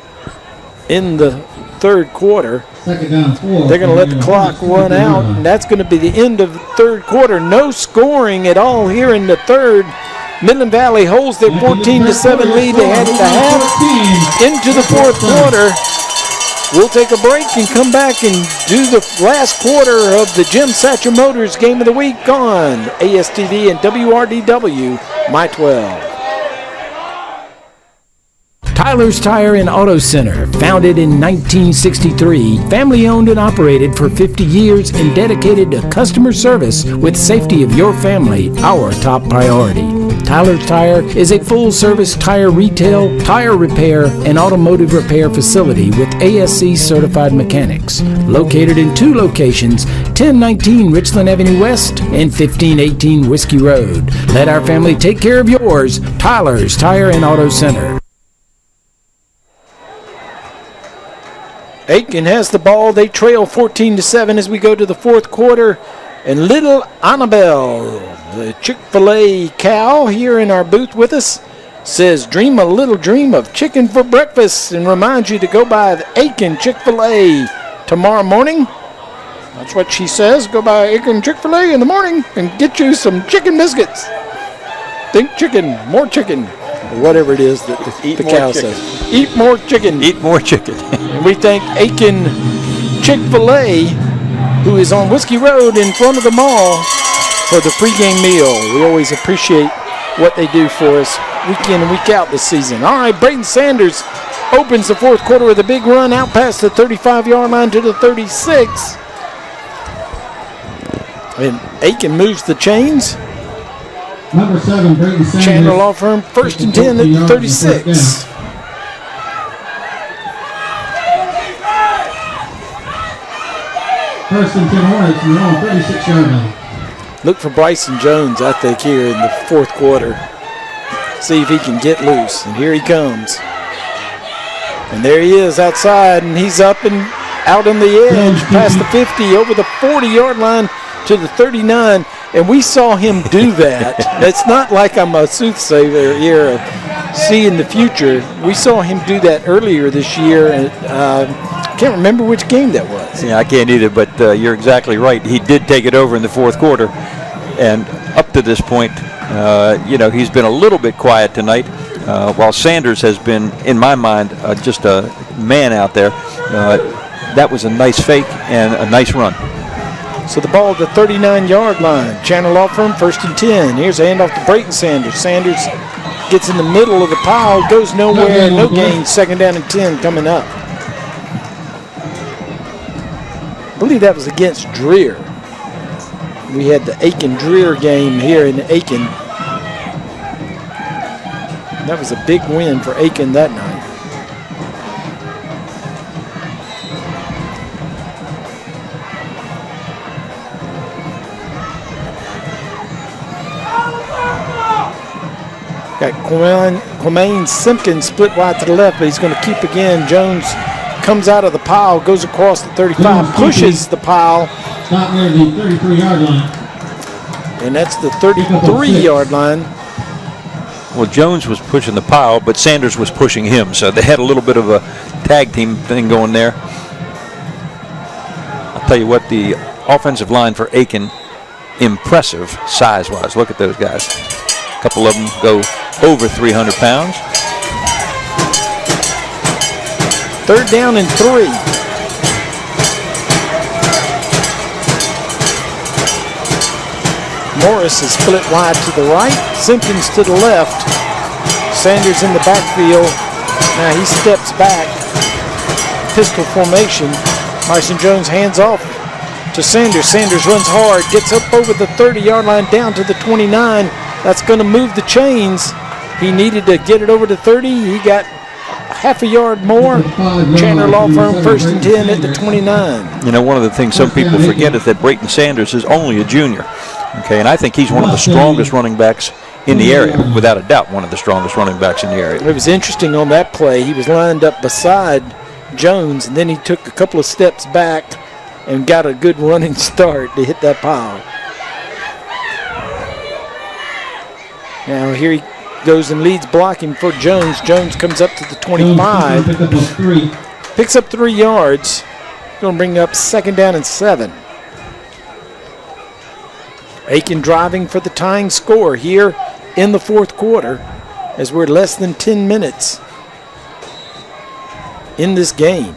A: in the third quarter.
H: Second down 4.
A: They're going to let the clock run out, and that's going to be the end of the third quarter. No scoring at all here in the third. Midland Valley holds their 14-7 lead. They had it at half into the fourth quarter. We'll take a break and come back and do the last quarter of the Jim Satcher Motors Game of the Week on ASTV and WRDW, My 12.
J: Tyler's Tire and Auto Center, founded in 1963, family owned and operated for 50 years and dedicated to customer service with safety of your family, our top priority. Tyler's Tire is a full-service tire retail, tire repair, and automotive repair facility with ASC certified mechanics. Located in 2 locations, 1019 Richland Avenue West and 1518 Whiskey Road. Let our family take care of yours. Tyler's Tire and Auto Center.
A: Aiken has the ball. They trail 14-7 as we go to the fourth quarter. And little Annabelle, the Chick-fil-A cow here in our booth with us, says, dream a little dream of chicken for breakfast, and reminds you to go by the Aiken Chick-fil-A tomorrow morning. That's what she says. Go by Aiken Chick-fil-A in the morning and get you some chicken biscuits. Think chicken, more chicken, or whatever it is that the cow says. Eat more chicken.
B: Eat more chicken.
A: And we thank Aiken Chick-fil-A, who is on Whiskey Road in front of the mall, for the pregame meal. We always appreciate what they do for us week in and week out this season. All right, Braden Sanders opens the fourth quarter with a big run out past the 35-yard line to the 36. And Aiken moves the chains.
H: Number 7, Braden Sanders.
A: Chandler Law Firm, 1st and 10 at the 36.
H: First and 10 Hornets, and they're on 36-yard line.
A: Look for Bryson Jones, I think, here in the fourth quarter. See if he can get loose. And here he comes. And there he is outside, and he's up and out on the edge, past the 50, over the 40-yard line to the 39. And we saw him do that. It's not like I'm a soothsayer here, seeing the future. We saw him do that earlier this year, and can't remember which game that was.
B: Yeah, I can't either, but you're exactly right. He did take it over in the fourth quarter, and up to this point, he's been a little bit quiet tonight, while Sanders has been, in my mind, just a man out there. That was a nice fake and a nice run.
A: So the ball at the 39-yard line. Chandler Law Firm, 1st and 10. Here's a handoff to Brayton Sanders. Sanders gets in the middle of the pile, goes nowhere, no gain. 2nd down and 10 coming up. I believe that was against Dreer. We had the Aiken-Dreer game here in Aiken. That was a big win for Aiken that night. Got Quamaine Simpkins split wide to the left, but he's going to keep again. Jones comes out of the pile, goes across the 35, pushes the pile.
H: Stop near the 33-yard line.
A: And that's the 33-yard line.
B: Well, Jones was pushing the pile, but Sanders was pushing him, so they had a little bit of a tag team thing going there. I'll tell you what, the offensive line for Aiken, impressive size-wise. Look at those guys. A couple of them go over 300 pounds.
A: 3rd down and 3. Morris is split wide to the right. Simpkins to the left. Sanders in the backfield. Now he steps back. Pistol formation. Bryson Jones hands off to Sanders. Sanders runs hard. Gets up over the 30-yard line down to the 29. That's going to move the chains. He needed to get it over to 30. He got half a yard more. Chandler Law Firm, 1st and 10 at the 29.
B: You know, one of the things some people forget is that Brayton Sanders is only a junior. Okay, and I think he's one of the strongest running backs in the area, without a doubt, one of the strongest running backs in the area.
A: It was interesting on that play. He was lined up beside Jones, and then he took a couple of steps back and got a good running start to hit that pile. Now here he goes and leads blocking for Jones. Jones comes up to the 25. Picks up 3 yards. Going to bring up 2nd down and 7. Aiken driving for the tying score here in the 4th quarter as we're less than 10 minutes in this game.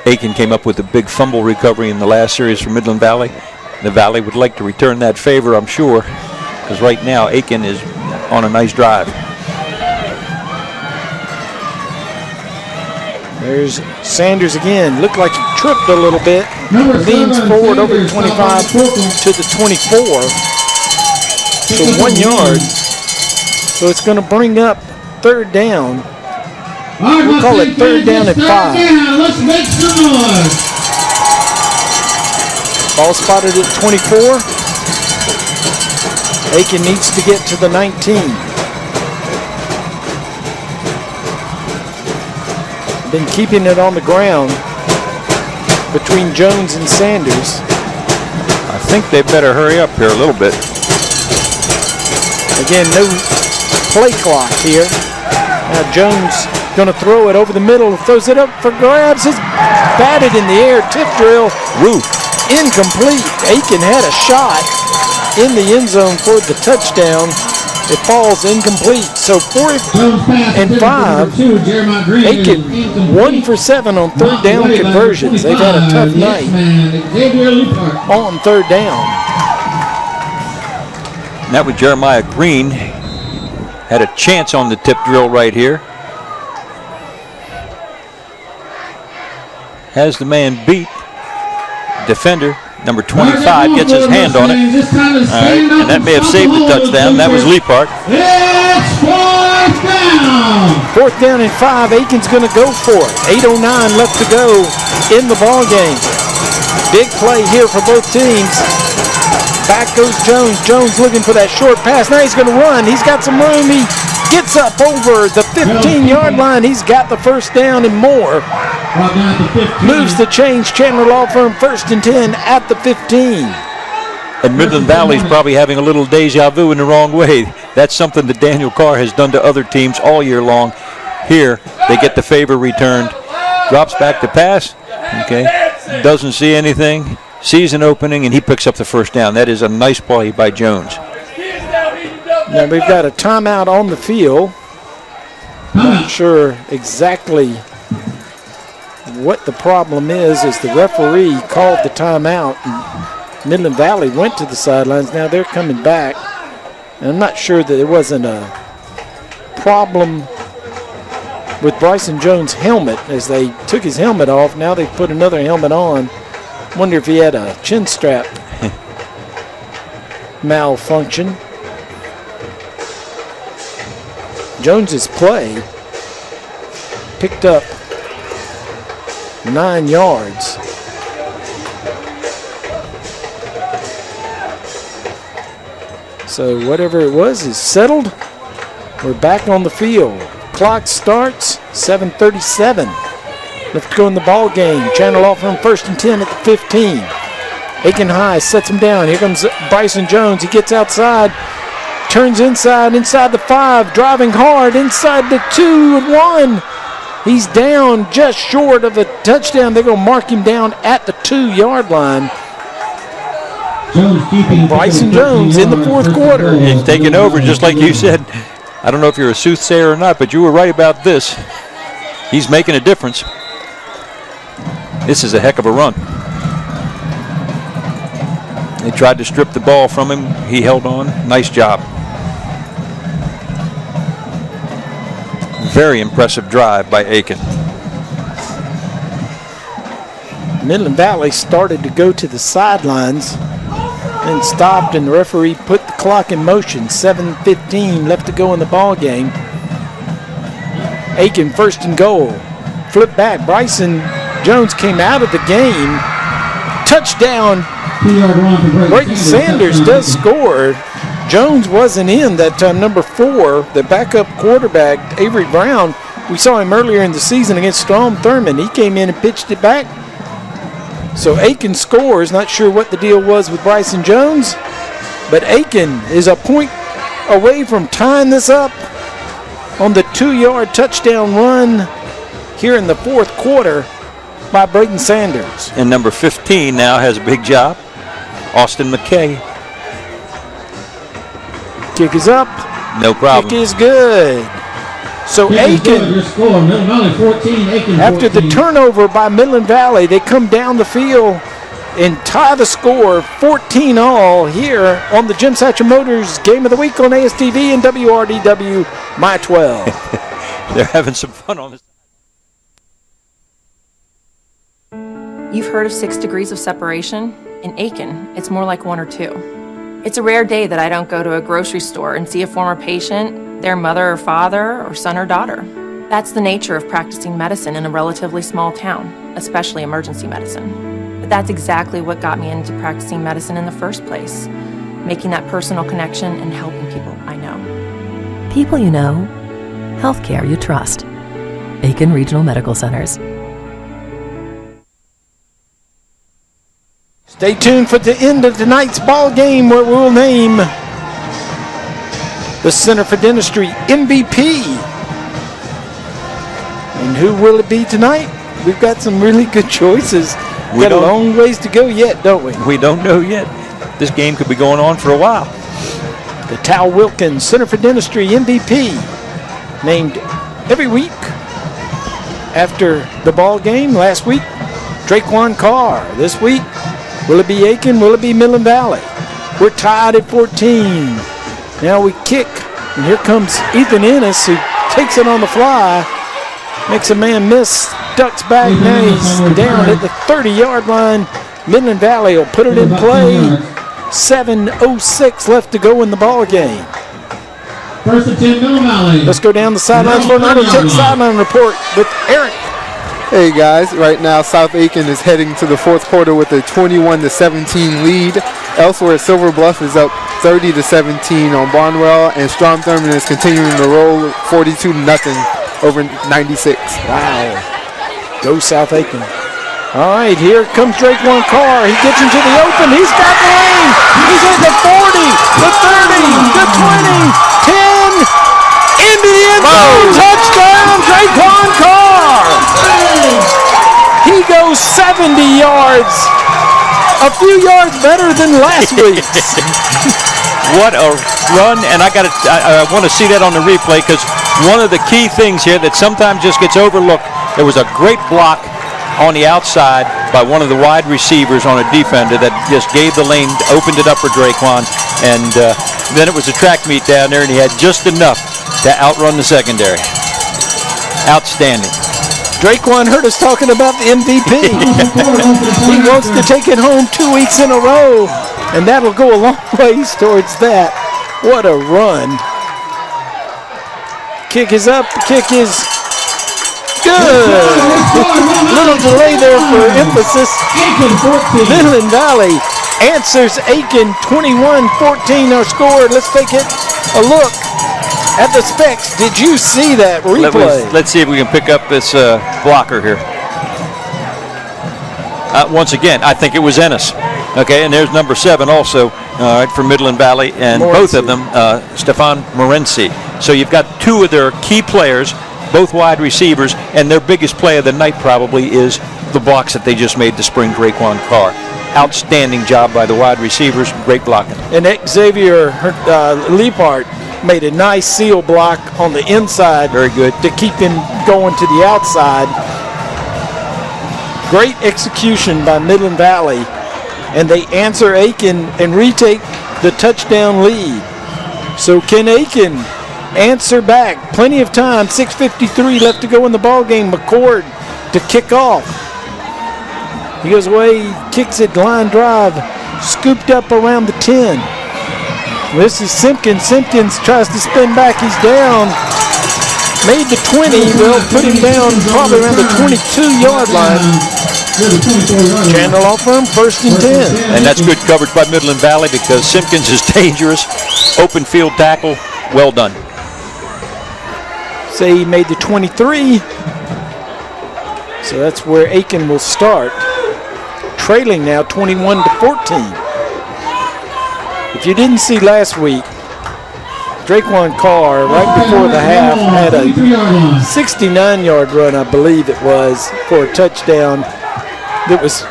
B: Aiken came up with a big fumble recovery in the last series for Midland Valley. The Valley would like to return that favor, I'm sure, because right now Aiken is on a nice drive.
A: There's Sanders again. Looked like he tripped a little bit. Leans forward over the 25 to the 24. So 1 yard. So it's going to bring up 3rd down. We'll call it 3rd down and 5.
H: Let's make some noise.
A: Ball spotted at 24. Aiken needs to get to the 19. Been keeping it on the ground between Jones and Sanders.
B: I think they better hurry up here a little bit.
A: Again, no play clock here. Now Jones going to throw it over the middle, throws it up for grabs. It's batted in the air, tip drill.
B: Woo.
A: Incomplete. Aiken had a shot in the end zone for the touchdown. It falls incomplete. So 4th and 5. Aiken 1 for 7 on 3rd down conversions. They've had a tough night on 3rd down.
B: And that was Jeremiah Green. Had a chance on the tip drill right here. Has the man beat. Defender number 25 gets his hand on it. All right, and that may have saved the touchdown. That was Leapart.
H: It's 4th down.
A: 4th down and 5. Aiken's going to go for it. 8:09 left to go in the ball game. Big play here for both teams. Back goes Jones. Jones looking for that short pass. Now he's going to run. He's got some room. He gets up over the 15-yard line. He's got the 1st down and more. Moves the change. Chandler Law Firm 1st and 10 at the 15.
B: And Midland Valley's probably having a little deja vu in the wrong way. That's something that Daniel Carr has done to other teams all year long. Here, they get the favor returned. Drops back to pass. Okay. Doesn't see anything. Sees an opening, and he picks up the 1st down. That is a nice play by Jones.
A: Now we've got a timeout on the field. Not sure exactly what the problem is as the referee called the timeout. And Midland Valley went to the sidelines. Now they're coming back. And I'm not sure that there wasn't a problem with Bryson Jones' helmet as they took his helmet off. Now they've put another helmet on. Wonder if he had a chin strap malfunction. Jones's play picked up 9 yards. So whatever it was is settled. We're back on the field. Clock starts 7:37. Left to go in the ball game. Chandler Law Firm 1st and 10 at the 15. Aiken High sets him down. Here comes Bryson Jones. He gets outside. Turns inside the 5. Driving hard inside the 2 and 1. He's down just short of a touchdown. They're going to mark him down at the 2-yard line. Bryson Jones in the 4th quarter.
B: He's taking over just like you said. I don't know if you're a soothsayer or not, but you were right about this. He's making a difference. This is a heck of a run. They tried to strip the ball from him. He held on. Nice job. Very impressive drive by Aiken.
A: Midland Valley started to go to the sidelines and stopped, and the referee put the clock in motion. 7:15 left to go in the ball game. Aiken 1st and goal. Flip back. Bryson Jones came out of the game. Touchdown. Brayton Sanders does score. Jones wasn't in that time. Number 4, the backup quarterback, Avery Brown, We saw him earlier in the season against Strom Thurmond. He came in and pitched it back. So Aiken scores. Not sure what the deal was with Bryson Jones, but Aiken is a point away from tying this up on the 2-yard touchdown run here in the fourth quarter by Braden Sanders.
B: And number 15 now has a big job, Austin McKay.
A: Kick is up.
B: No problem.
A: Kick is good. So Aiken,
H: Your score, Midland Valley 14, Aiken 14.
A: after the turnover by Midland Valley, they come down the field and tie the score 14-all here on the Jim Satcher Motors Game of the Week on ASTV and WRDW My 12.
B: They're having some fun on this.
M: You've heard of 6 degrees of separation? In Aiken, it's more like 1 or 2. It's a rare day that I don't go to a grocery store and see a former patient, their mother or father, or son or daughter. That's the nature of practicing medicine in a relatively small town, especially emergency medicine. But that's exactly what got me into practicing medicine in the first place, making that personal connection and helping people I know.
V: People you know, healthcare you trust. Aiken Regional Medical Centers.
A: Stay tuned for the end of tonight's ball game where we'll name the Center for Dentistry MVP. And who will it be tonight? We've got some really good choices. We've got a long ways to go yet, don't we?
B: We don't know yet. This game could be going on for a while.
A: The Tal Wilkins Center for Dentistry MVP, named every week after the ball game. Last week, Draquan Carr. This week, will it be Aiken? Will it be Midland Valley? We're tied at 14. Now we kick, and here comes Ethan Ennis, who takes it on the fly, makes a man miss, ducks back, now he's down at the 30-yard line. Midland Valley will put it in play. 7:06 left to go in the ball game.
H: First and 10, Midland Valley.
A: Let's go down the sidelines for another sideline report with Eric.
C: Hey guys, right now South Aiken is heading to the fourth quarter with a 21-17 lead. Elsewhere, Silver Bluff is up 30-17 on Barnwell, and Strom Thurmond is continuing to roll 42-0 over 96.
A: Wow. Go South Aiken. All right, here comes Draquan Carr. He gets into the open. He's got the lane. He's at the 40, the 30, the 20, 10, into the end zone. Touchdown, Draquan Carr. He goes 70 yards, a few yards better than last week's.
B: What a run, and I want to see that on the replay, because one of the key things here that sometimes just gets overlooked, there was a great block on the outside by one of the wide receivers on a defender that just gave the lane, opened it up for Draquan, and then it was a track meet down there, and he had just enough to outrun the secondary. Outstanding.
A: Draquan heard us talking about the MVP. He wants to take it home 2 weeks in a row, and that'll go a long ways towards that. What a run. Kick is up, the kick is good. Little delay there for emphasis. Midland Valley answers Aiken 21-14 our score. Let's take a look at the specs. Did you see that replay?
B: Let's see if we can pick up this blocker here. Once again, I think it was Ennis. Okay, and there's number 7 also, all right, for Midland Valley, and
A: Morency.
B: Both of them, Stefan Morency. So you've got 2 of their key players, both wide receivers, and their biggest play of the night probably is the blocks that they just made to spring Draquan Carr. Outstanding job by the wide receivers, great blocking.
A: And Xavier Liepart made a nice seal block on the inside.
B: Very good.
A: To keep him going to the outside. Great execution by Midland Valley. And they answer Aiken and retake the touchdown lead. So can Aiken answer back? Plenty of time. 6:53 left to go in the ball game. McCord to kick off. He goes away, kicks it, line drive, scooped up around the 10. This is Simpkins. Simpkins tries to spin back. He's down. Made the 20. They'll put him down probably around the 22-yard line. Chandler Law Firm, 1st and 10.
B: And that's good coverage by Midland Valley because Simpkins is dangerous. Open field tackle, well done.
A: Say he made the 23. So that's where Aiken will start. Trailing now 21-14. If you didn't see last week, Draquan Carr, right before the half, had a 69-yard run, I believe it was, for a touchdown that was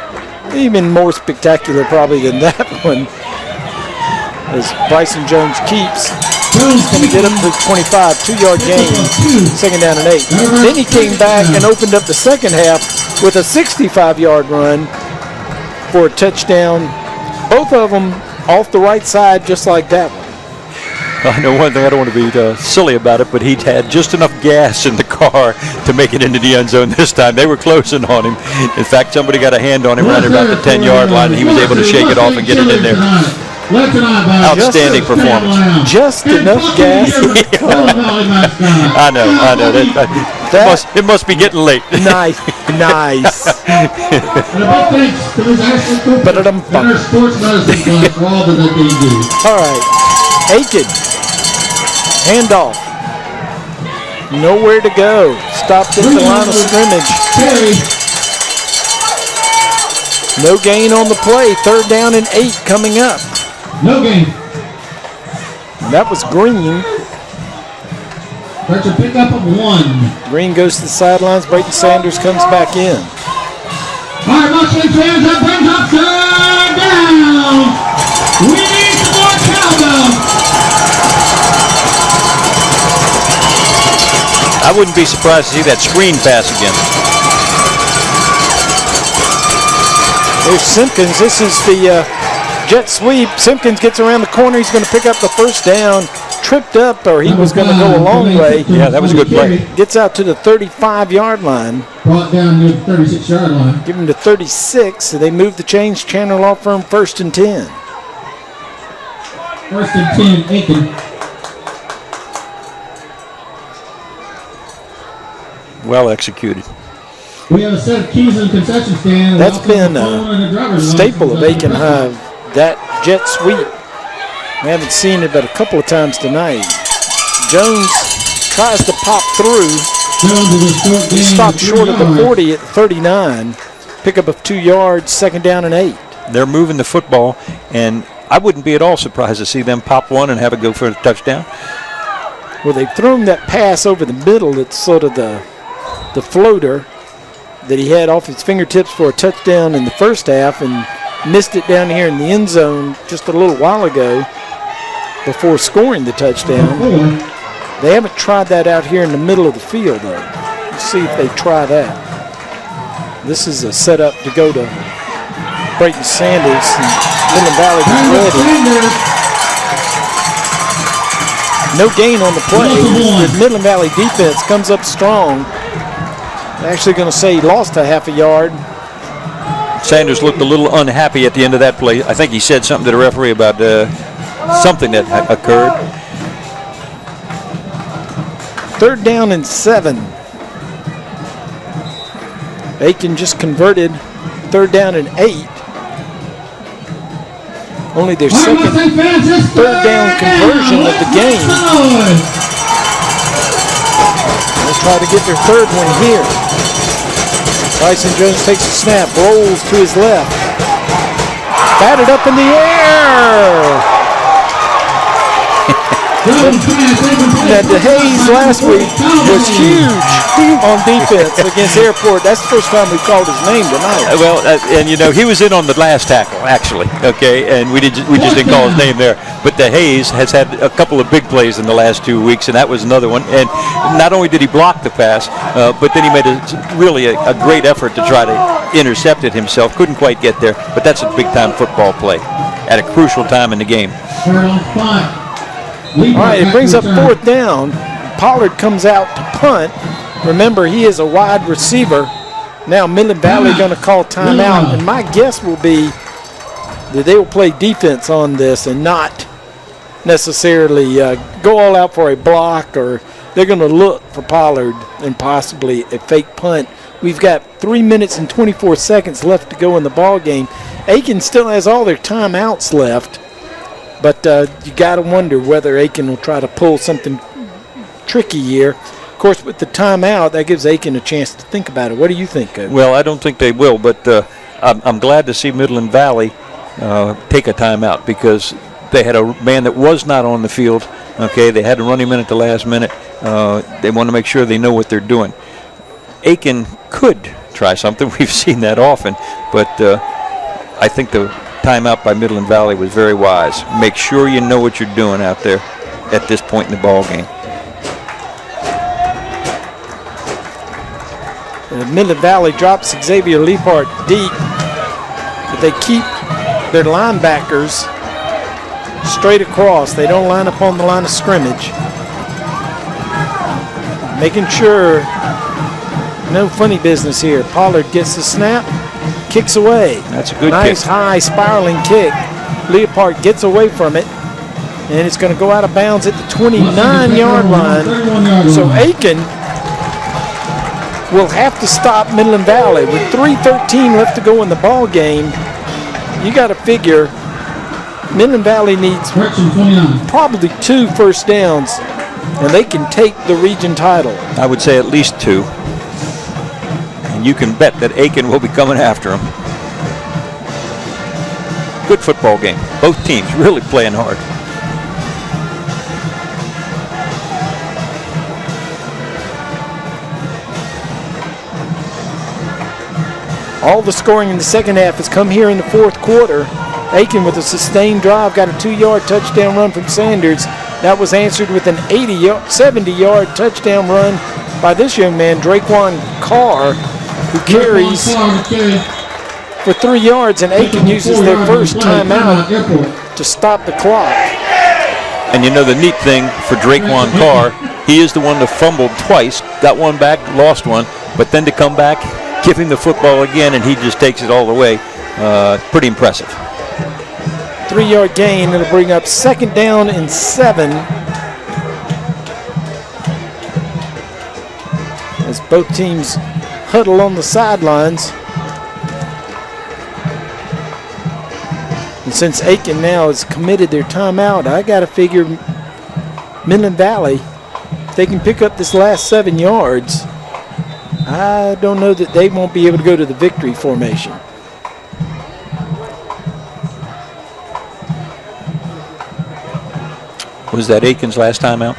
A: even more spectacular probably than that one. As Bryson Jones keeps. He's going to get up to 25, 2-yard gain, 2nd down and 8. Then he came back and opened up the second half with a 65-yard run for a touchdown. Both of them off the right side, just like that one.
B: I know one thing, I don't want to be silly about it, but he had just enough gas in the car to make it into the end zone this time. They were closing on him. In fact, somebody got a hand on him right about the 10-yard line, and he was able to shake it off and get it in there. Outstanding performance.
A: Just enough gas.
B: I know. It must be getting late.
A: Nice. All right. Aiken. Handoff. Nowhere to go. Stopped at the line of scrimmage. No gain on the play. 3rd down and 8 coming up.
H: No gain.
A: That was Green.
H: That's a pickup of 1.
A: Green goes to the sidelines. Brayton Sanders comes back in.
H: All right, Mustang fans, that brings up 3rd down. We need some more cowbell.
B: I wouldn't be surprised to see that screen pass again.
A: There's Simpkins. This is the jet sweep. Simpkins gets around the corner. He's going to pick up the 1st down. Tripped up, or he was going to go a long way.
B: Yeah, that was a good play.
A: Gets out to the 35-yard line.
H: Brought down near the 36-yard line.
A: Give him to 36, so they move the chains. Chandler Law Firm 1st and 10.
H: 1st and 10, Aiken.
B: Well executed.
H: We have a set of keys in the concession stand.
A: That's been a staple of Aiken High, that jet sweep. We haven't seen it but a couple of times tonight. Jones tries to pop through. He stopped short of the 40 at 39. Pickup of 2 yards, 2nd down and 8.
B: They're moving the football, and I wouldn't be at all surprised to see them pop one and have it go for a touchdown.
A: Well, they've thrown that pass over the middle. That's sort of the floater that he had off his fingertips for a touchdown in the first half, and missed it down here in the end zone just a little while ago before scoring the touchdown. They haven't tried that out here in the middle of the field, though. Let's see if they try that. This is a setup to go to Brayton Sanders and Midland Valley ready. No gain on the play. The Midland Valley defense comes up strong. They're actually going to say he lost a half a yard.
B: Sanders looked a little unhappy at the end of that play. I think he said something to the referee about something that occurred.
A: 3rd down and 7. Aiken just converted 3rd down and 8. Only their second 3rd down conversion of the game. They'll try to get their 3rd one here. Bryson Jones takes a snap, rolls to his left. Batted up in the air. Now, DeHaze last week was huge on defense against Airport. That's the first time we called his name tonight.
B: Well, and you know, he was in on the last tackle, actually, okay, and we just didn't call his name there. But DeHaze has had a couple of big plays in the last 2 weeks, and that was another one. And not only did he block the pass, but then he made really a great effort to try to intercept it himself. Couldn't quite get there, but that's a big-time football play at a crucial time in the game.
A: All right, it brings up 4th down. Pollard comes out to punt. Remember, he is a wide receiver. Now Midland Valley going to call timeout, and my guess will be that they will play defense on this and not necessarily go all out for a block, or they're going to look for Pollard and possibly a fake punt. We've got 3 minutes and 24 seconds left to go in the ball game. Aiken still has all their timeouts left. But you got to wonder whether Aiken will try to pull something tricky here. Of course, with the timeout, that gives Aiken a chance to think about it. What do you think, Coach?
B: Well, I don't think they will, but I'm glad to see Midland Valley take a timeout because they had a man that was not on the field. Okay, they had to run him in at the last minute. They want to make sure they know what they're doing. Aiken could try something. We've seen that often, but I think the timeout by Midland Valley was very wise. Make sure you know what you're doing out there at this point in the ball game.
A: Midland Valley drops Xavier Leapart deep, but they keep their linebackers straight across. They don't line up on the line of scrimmage. Making sure no funny business here. Pollard gets the snap, kicks away.
B: That's a good
A: nice
B: kick.
A: High spiraling kick. Leapart gets away from it, and it's going to go out of bounds at the 29-yard line. So Aiken will have to stop Midland Valley. With 3:13 left to go in the ball game, you got to figure Midland Valley needs probably 2 first downs, and they can take the region title.
B: I would say at least 2. And you can bet that Aiken will be coming after them. Good football game. Both teams really playing hard.
A: All the scoring in the second half has come here in the fourth quarter. Aiken with a sustained drive got a 2-yard touchdown run from Sanders. That was answered with an 70-yard touchdown run by this young man, Draquan Carr, who carries for 3 yards, and Aiken uses their first timeout to stop the clock.
B: And you know the neat thing for Draquan Carr, he is the one that fumbled twice, got one back, lost one, but then to come back, give him the football again, and he just takes it all the way. Pretty impressive.
A: 3-yard gain. It'll bring up 2nd down and 7. As both teams huddle on the sidelines. And since Aiken now has committed their timeout, I got to figure Midland Valley, if they can pick up this last 7 yards, I don't know that they won't be able to go to the victory formation.
B: Was that Aiken's last timeout?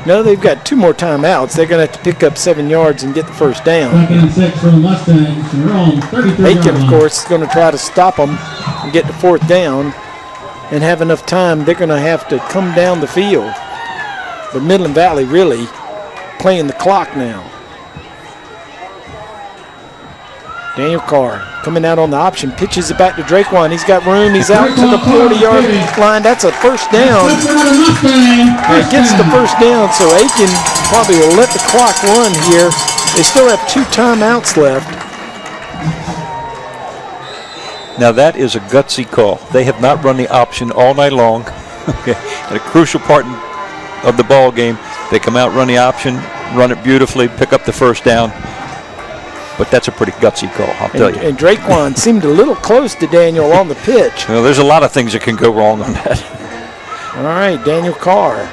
A: No, they've got 2 more timeouts. They're going to have to pick up 7 yards and get the first down.
H: 2nd and 6 for the Mustangs. They're on 33
A: Aiken, of course, is going to try to stop them and get the 4th down and have enough time. They're going to have to come down the field. But Midland Valley really playing the clock now. Daniel Carr coming out on the option, pitches it back to Draquan. He's got room. He's out to the 40-yard line. That's a first down. And it gets the first down, so Aiken probably will let the clock run here. They still have 2 timeouts left.
B: Now that is a gutsy call. They have not run the option all night long. Okay, at a crucial part of the ball game, they come out, run the option, run it beautifully, pick up the first down. But that's a pretty gutsy call, I'll tell you.
A: And Draquan seemed a little close to Daniel on the pitch.
B: Well, there's a lot of things that can go wrong on that.
A: All right, Daniel Carr.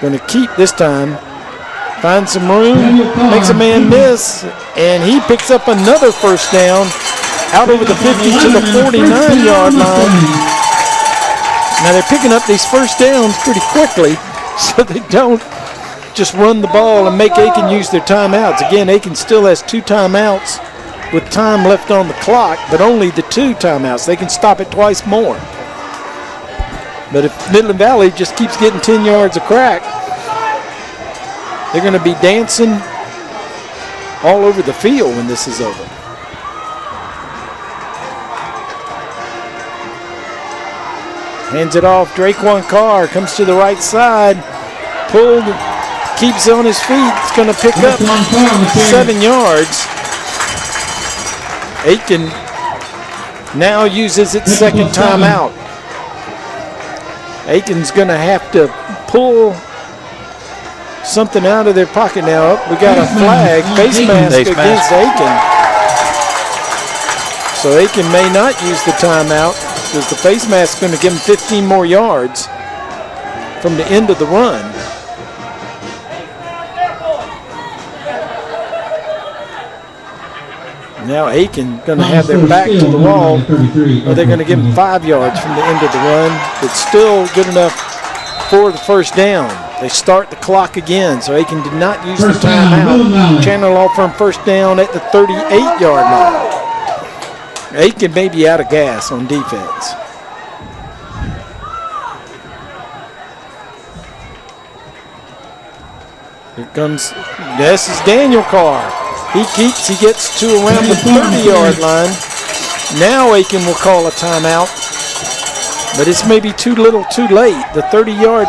A: Going to keep this time. Finds some room, makes a man miss, and he picks up another first down out over the 50 to the 49-yard line. Now they're picking up these first downs pretty quickly, so they don't just run the ball and make Aiken use their timeouts. Again, Aiken still has 2 timeouts with time left on the clock, but only the 2 timeouts. They can stop it twice more. But if Midland Valley just keeps getting 10 yards a crack, they're going to be dancing all over the field when this is over. Hands it off. Draquan Carr comes to the right side. Pulled. Keeps on his feet. It's going to pick up 7 yards. Aiken now uses its 2nd timeout. Aiken's going to have to pull something out of their pocket now. We got a flag, face mask against Aiken. So Aiken may not use the timeout because the face mask is going to give him 15 more yards from the end of the run. Now Aiken going to have their back to the wall, or they're going to give them 5 yards from the end of the run, but still good enough for the first down. They start the clock again, so Aiken did not use the timeout. Chandler Law Firm first down at the 38-yard line. Aiken may be out of gas on defense. Here comes, this is Daniel Carr. He gets to around the 30-yard line. Now Aiken will call a timeout, but it's maybe too little too late. The 30-yard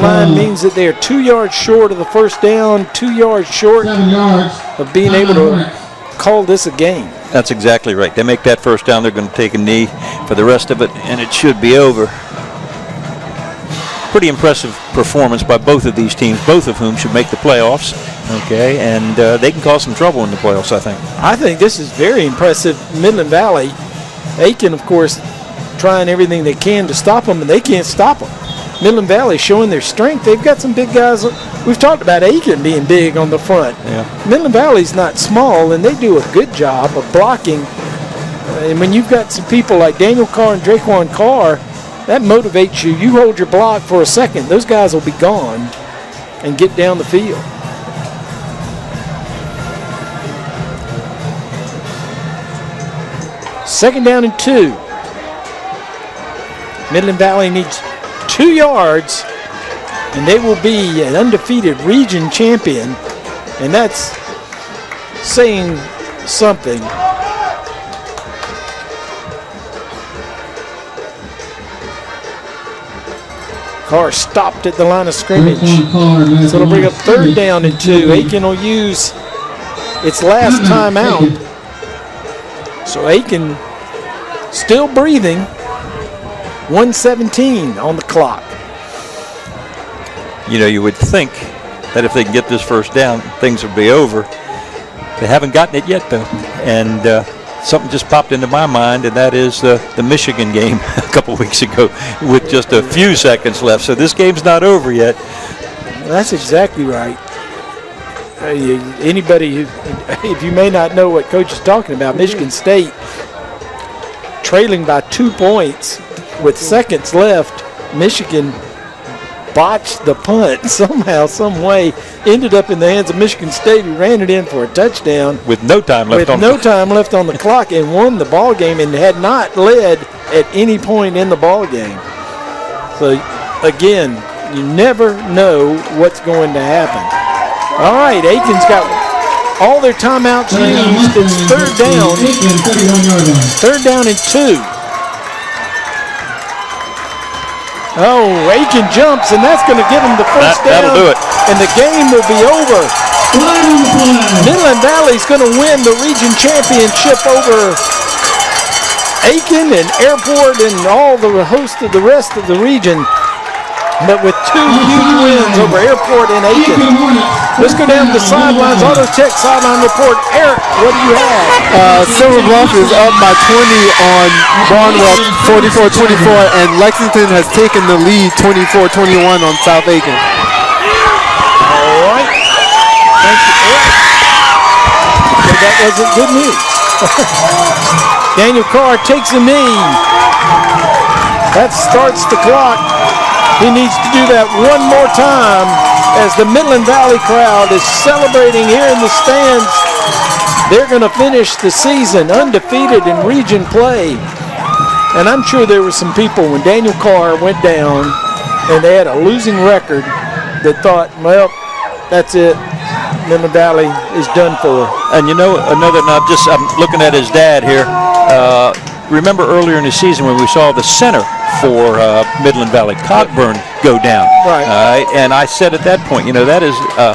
A: line means that they're 2 yards short of the first down, 2 yards short of being able to call this a game.
B: That's exactly right. They make that first down, they're going to take a knee for the rest of it, and it should be over. Pretty impressive performance by both of these teams, both of whom should make the playoffs. Okay, and they can cause some trouble in the playoffs, I think.
A: I think this is very impressive. Midland Valley, Aiken, of course, trying everything they can to stop them, and they can't stop them. Midland Valley showing their strength. They've got some big guys. We've talked about Aiken being big on the front.
B: Yeah.
A: Midland Valley's not small, and they do a good job of blocking. And when you've got some people like Daniel Carr and Draquan Carr, that motivates you. You hold your block for a second, those guys will be gone and get down the field. Second down and 2. Midland Valley needs 2 yards, and they will be an undefeated region champion, and that's saying something. Carr stopped at the line of scrimmage. So it'll bring up third down and 2. Aiken will use its last timeout. So Aiken still breathing. 1:17 on the clock.
B: You know, you would think that if they can get this first down, things would be over. They haven't gotten it yet, though. And something just popped into my mind, and that is the Michigan game a couple weeks ago with just a few seconds left. So this game's not over yet.
A: That's exactly right. Anybody who, if you may not know what Coach is talking about, Michigan State trailing by 2 points with seconds left. Michigan botched the punt somehow, some way, ended up in the hands of Michigan State, who ran it in for a touchdown
B: with no time left
A: on the clock, and won the ball game, and had not led at any point in the ball game. So again, you never know what's going to happen. All right, Aiken's got all their timeouts used. It's third down. Third down and 2. Oh, Aiken jumps, and that's going to give him the first down.
B: That'll do it.
A: And the game will be over. Midland Valley's going to win the region championship over Aiken and Airport and all the host of the rest of the region. But with 2 huge wins over Airport and Aiken. Let's go down to the sidelines. Auto Tech sideline report. Eric, what do you have?
C: Silver Bluff is up by 20 on Barnwell, 44-24, and Lexington has taken the lead 24-21 on South Aiken.
A: All right. Thank you, Eric. So that wasn't good news. Daniel Carr takes a knee. That starts the clock. He needs to do that one more time as the Midland Valley crowd is celebrating here in the stands. They're going to finish the season undefeated in region play. And I'm sure there were some people when Daniel Carr went down and they had a losing record that thought, well, that's it. Midland Valley is done for.
B: And you know, I'm looking at his dad here. Remember earlier in the season when we saw the center for Midland Valley, Cogburn, go down.
A: Right.
B: And I said at that point, you know, that is a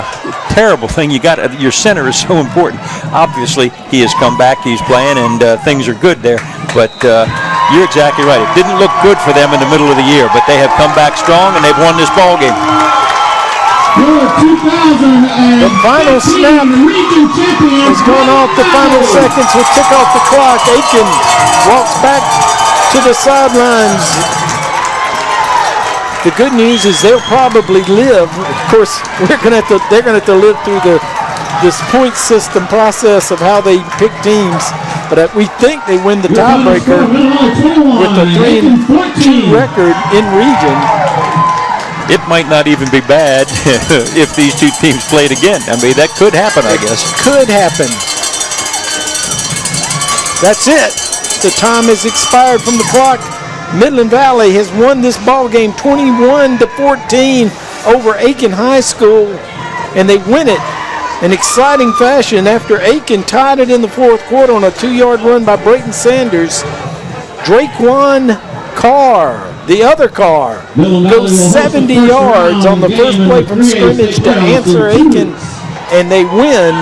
B: terrible thing. Your center is so important. Obviously, he has come back, he's playing, and things are good there. But you're exactly right. It didn't look good for them in the middle of the year, but they have come back strong, and they've won this ball game.
A: The final snap is going off the final seconds. We'll tick off the clock. Aiken walks back to the sidelines. The good news is they'll probably live. Of course, they're going to have to live through the this point system process of how they pick teams, but we think they win the tiebreaker with a 3-2 record in region.
B: It might not even be bad if these two teams played again. I mean, that could happen, I guess.
A: Could happen. That's it. The time has expired from the clock. Midland Valley has won this ball game 21-14 over Aiken High School, and they win it in exciting fashion after Aiken tied it in the fourth quarter on a 2-yard run by Brayton Sanders. Draquan Carr, the other Carr, goes 70 yards on the first play from scrimmage to answer Aiken, and they win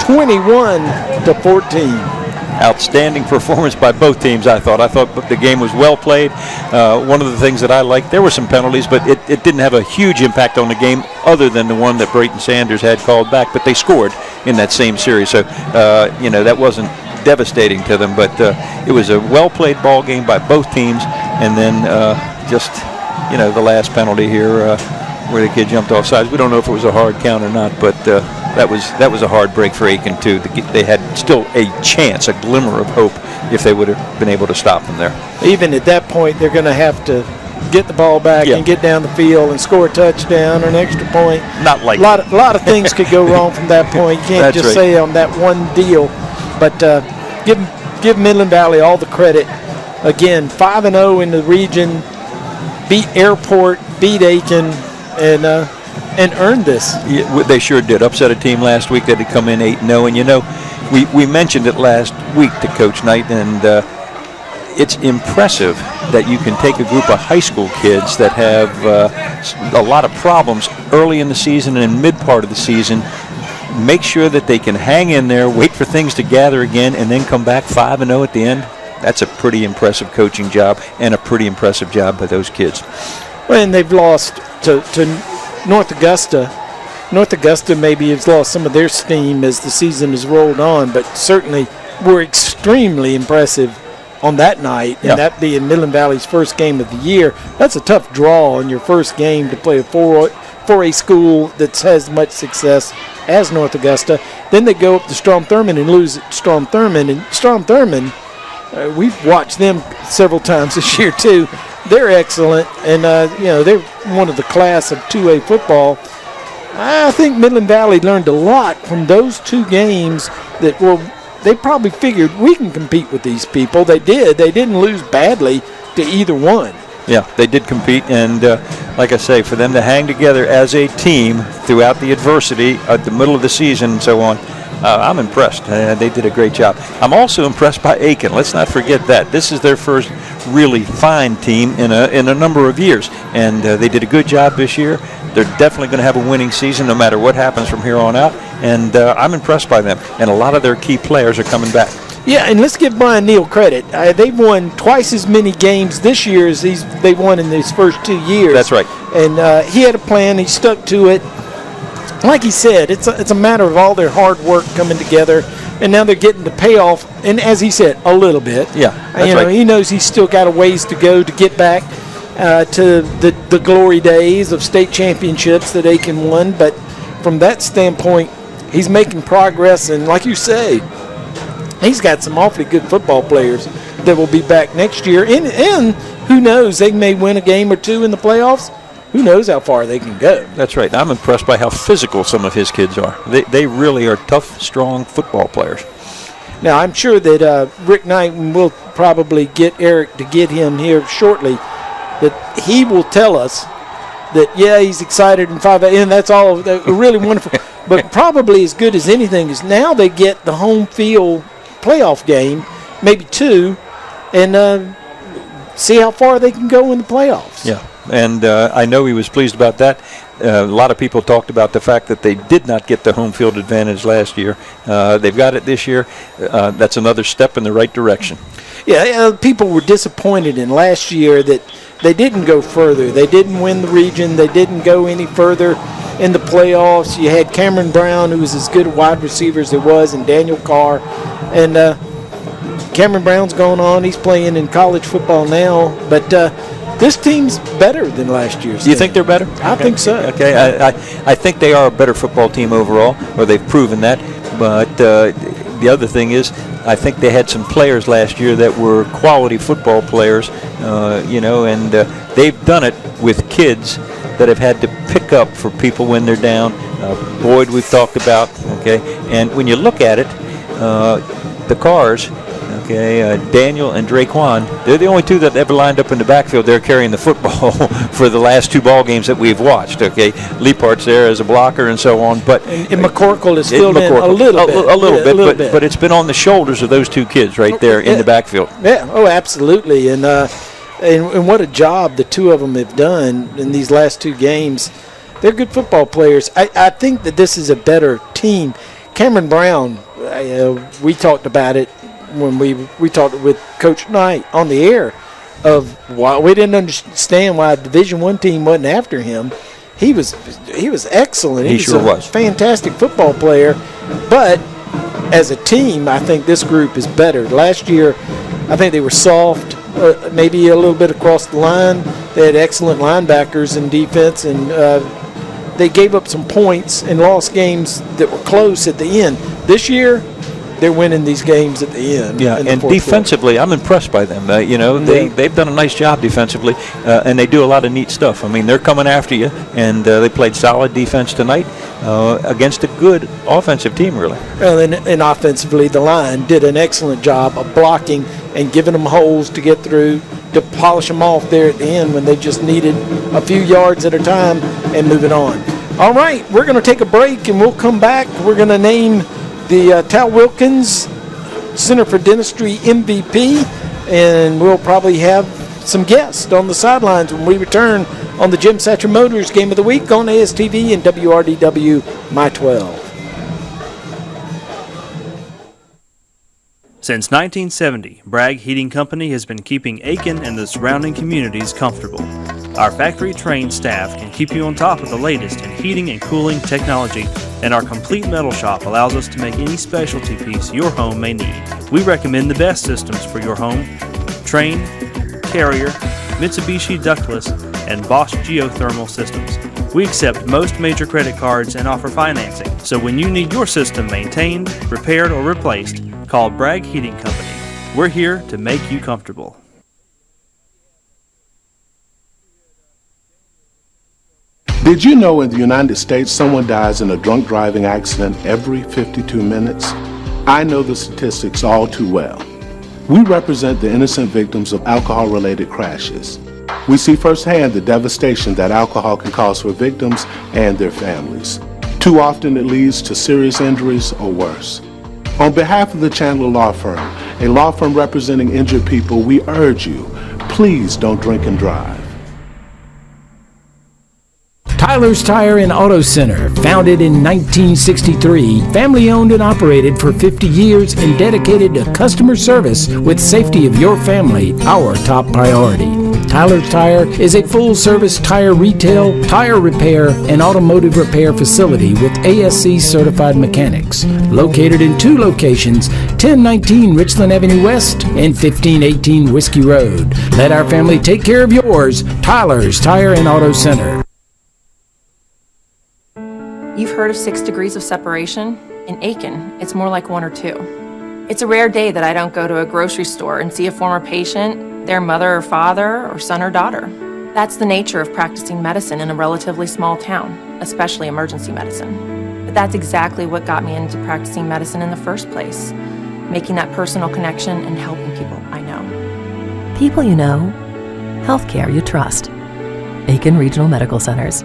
A: 21-14.
B: Outstanding performance by both teams, I thought. I thought the game was well played. One of the things that I liked, there were some penalties, but it didn't have a huge impact on the game other than the one that Brayton Sanders had called back, but they scored in that same series. So, that wasn't devastating to them, but it was a well-played ball game by both teams. And then the last penalty here where the kid jumped off sides. We don't know if it was a hard count or not, but that was a hard break for Aiken too. They had still a chance, a glimmer of hope, if they would have been able to stop them there.
A: Even at that point, they're going to have to get the ball back and get down the field and score a touchdown or an extra point.
B: Not like
A: a lot of things could go wrong from that point. You can't just say on that one deal. But give Midland Valley all the credit. Again, 5-0 in the region, beat Airport, beat Aiken, and earned this.
B: Yeah, they sure did. Upset a team last week that had come in 8-0. And, we mentioned it last week to Coach Knight, and it's impressive that you can take a group of high school kids that have a lot of problems early in the season and mid part of the season, make sure that they can hang in there, wait for things to gather again, and then come back 5-0 at the end. That's a pretty impressive coaching job and a pretty impressive job by those kids.
A: Well, and they've lost to North Augusta. North Augusta maybe has lost some of their steam as the season has rolled on, but certainly were extremely impressive on that night, and that being Midland Valley's first game of the year. That's a tough draw on your first game to play a 4A school that has much success as North Augusta. Then they go up to Strom Thurmond and lose at Strom Thurmond. And Strom Thurmond, we've watched them several times this year too. They're excellent, and they're one of the class of 2A football. I think Midland Valley learned a lot from those two games that they probably figured we can compete with these people. They did. They didn't lose badly to either one.
B: Yeah, they did compete, and like I say, for them to hang together as a team throughout the adversity at the middle of the season and so on, I'm impressed. They did a great job. I'm also impressed by Aiken. Let's not forget that. This is their first really fine team in a number of years, and they did a good job this year. They're definitely going to have a winning season no matter what happens from here on out, and I'm impressed by them. And a lot of their key players are coming back.
A: Yeah, and let's give Brian Neal credit. They've won twice as many games this year as they won in these first 2 years.
B: That's right.
A: And he had a plan. He stuck to it. Like he said, it's a matter of all their hard work coming together, and now they're getting the payoff. And as he said, a little bit.
B: Yeah, that's right.
A: He knows he's still got a ways to go to get back to the glory days of state championships that Aiken won. But from that standpoint, he's making progress. And like you say, he's got some awfully good football players that will be back next year. And who knows, they may win a game or two in the playoffs. Who knows how far they can go.
B: That's right. I'm impressed by how physical some of his kids are. They really are tough, strong football players.
A: Now, I'm sure that Rick Knight will probably get Eric to get him here shortly, that he will tell us that, he's excited in 5A, and that's all really wonderful. But probably as good as anything is now they get the home field playoff game, maybe two, and see how far they can go in the playoffs.
B: Yeah. And I know he was pleased about that. A lot of people talked about the fact that they did not get the home field advantage last year. They've got it this year. That's another step in the right direction.
A: Yeah, people were disappointed in last year that they didn't go further. They didn't win the region. They didn't go any further in the playoffs. You had Cameron Brown, who was as good a wide receiver as there was, and Daniel Carr. And Cameron Brown's going on. He's playing in college football now. But this team's better than last year's.
B: Do you think they're better?
A: I think so.
B: Okay, I think they are a better football team overall, or they've proven that. But the other thing is, I think they had some players last year that were quality football players, and they've done it with kids that have had to pick up for people when they're down. Boyd we've talked about, okay? And when you look at it, the Cars, Daniel and Draquan, they're the only two that ever lined up in the backfield. They're carrying the football for the last 2 ball games that we've watched, okay? Leapart's there as a blocker and so on, but
A: and McCorkle is filled in a little bit.
B: But it's been on the shoulders of those 2 kids right there in the backfield.
A: Yeah, absolutely. And what a job the 2 of them have done in these last 2 games. They're good football players. I think that this is a better team. Cameron Brown, we talked about it when we talked with Coach Knight on the air of why we didn't understand why a Division I team wasn't after him. He was excellent.
B: He sure was.
A: Fantastic football player. But as a team, I think this group is better. Last year, I think they were soft, maybe a little bit across the line. They had excellent linebackers in defense, and they gave up some points and lost games that were close at the end. This year, they're winning these games at the end.
B: Yeah, and defensively, I'm impressed by them. They've done a nice job defensively, and they do a lot of neat stuff. I mean, they're coming after you, and they played solid defense tonight against a good offensive team, really.
A: Well, and offensively, the line did an excellent job of blocking and giving them holes to get through, to polish them off there at the end when they just needed a few yards at a time and moving on. All right, we're going to take a break, and we'll come back. We're going to name the Tal Wilkins Center for Dentistry MVP, and we'll probably have some guests on the sidelines when we return on the Jim Satcher Motors Game of the Week on ASTV and WRDW My 12.
F: Since 1970, Bragg Heating Company has been keeping Aiken and the surrounding communities comfortable. Our factory-trained staff can keep you on top of the latest in heating and cooling technology, and our complete metal shop allows us to make any specialty piece your home may need. We recommend the best systems for your home: Trane, Carrier, Mitsubishi ductless, and Bosch geothermal systems. We accept most major credit cards and offer financing, so when you need your system maintained, repaired, or replaced, call Bragg Heating Company. We're here to make you comfortable.
G: Did you know in the United States someone dies in a drunk driving accident every 52 minutes? I know the statistics all too well. We represent the innocent victims of alcohol-related crashes. We see firsthand the devastation that alcohol can cause for victims and their families. Too often it leads to serious injuries or worse. On behalf of the Chandler Law Firm, a law firm representing injured people, we urge you, please don't drink and drive.
J: Tyler's Tire and Auto Center, founded in 1963, family owned and operated for 50 years and dedicated to customer service with safety of your family, our top priority. Tyler's Tire is a full-service tire retail, tire repair, and automotive repair facility with ASC certified mechanics. Located in 2 locations, 1019 Richland Avenue West and 1518 Whiskey Road. Let our family take care of yours. Tyler's Tire and Auto Center.
M: You've heard of 6 degrees of separation? In Aiken, it's more like 1 or 2. It's a rare day that I don't go to a grocery store and see a former patient, their mother or father, or son or daughter. That's the nature of practicing medicine in a relatively small town, especially emergency medicine. But that's exactly what got me into practicing medicine in the first place, making that personal connection and helping people I know.
V: People you know, healthcare you trust. Aiken Regional Medical Centers.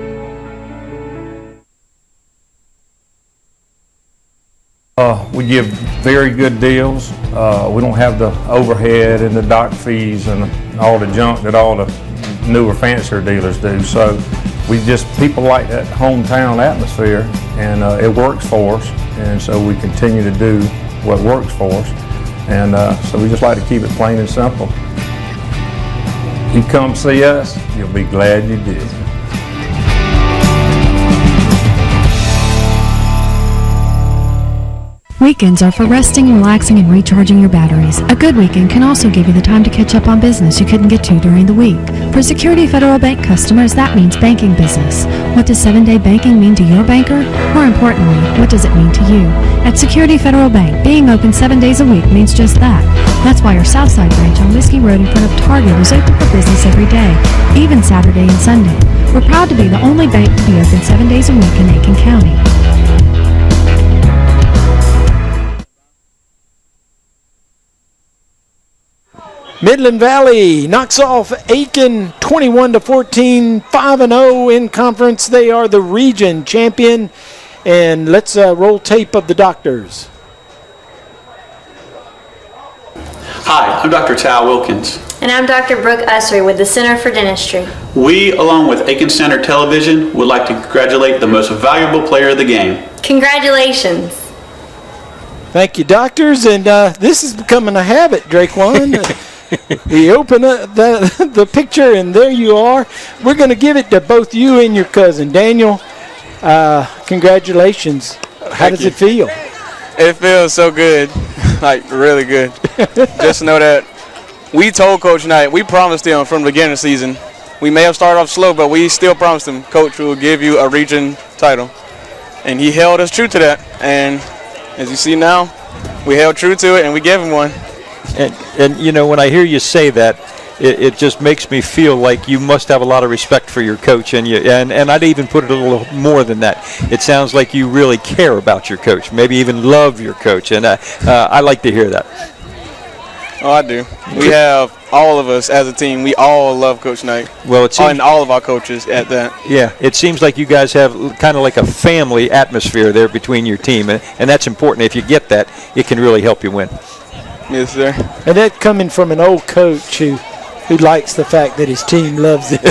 D: We give very good deals. We don't have the overhead and the doc fees and all the junk that all the newer, fancier dealers do. So people like that hometown atmosphere, and it works for us. And so we continue to do what works for us. And so we just like to keep it plain and simple. You come see us, you'll be glad you did.
E: Weekends are for resting, relaxing, and recharging your batteries. A good weekend can also give you the time to catch up on business you couldn't get to during the week. For Security Federal Bank customers, that means banking business. What does 7-day banking mean to your banker? More importantly, what does it mean to you? At Security Federal Bank, being open 7 days a week means just that. That's why our Southside branch on Whiskey Road in front of Target is open for business every day, even Saturday and Sunday. We're proud to be the only bank to be open 7 days a week in Aiken County.
A: Midland Valley knocks off Aiken 21-14, 5-0 in conference. They are the region champion. And let's roll tape of the doctors.
K: Hi, I'm Dr. Tal Wilkins.
N: And I'm Dr. Brooke Ussery with the Center for Dentistry.
K: We, along with Aiken Center Television, would like to congratulate the most valuable player of the game.
N: Congratulations.
A: Thank you, doctors. And this is becoming a habit, Draquan. We open up the picture, and there you are. We're going to give it to both you and your cousin. Daniel, congratulations. How does it feel?
W: It feels so good, like really good. Just know that we told Coach Knight, we promised him from the beginning of the season. We may have started off slow, but we still promised him, Coach will give you a region title. And he held us true to that. And as you see now, we held true to it, and we gave him one.
B: And you know, when I hear you say that, it just makes me feel like you must have a lot of respect for your coach, and I'd even put it a little more than that. It sounds like you really care about your coach, maybe even love your coach, and I like to hear that.
W: Oh, I do. We have, all of us as a team, we all love Coach Knight.
B: Well, it seems,
W: and all of our coaches at that.
B: Yeah, it seems like you guys have kind of like a family atmosphere there between your team, and that's important. If you get that, it can really help you win.
W: Yes, sir.
A: And that coming from an old coach who likes the fact that his team loves it.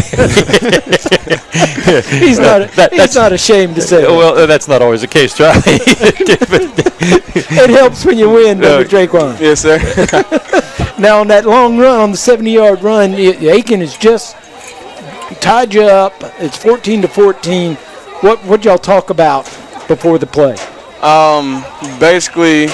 A: He's not ashamed to say it.
B: Well, that's not always the case, Charlie.
A: It helps when you win, doesn't it, Draquan?
W: Yes, sir.
A: Now, on that long run, on the 70-yard run, Aiken has just tied you up. It's 14-14. What y'all talk about before the play?
W: Basically,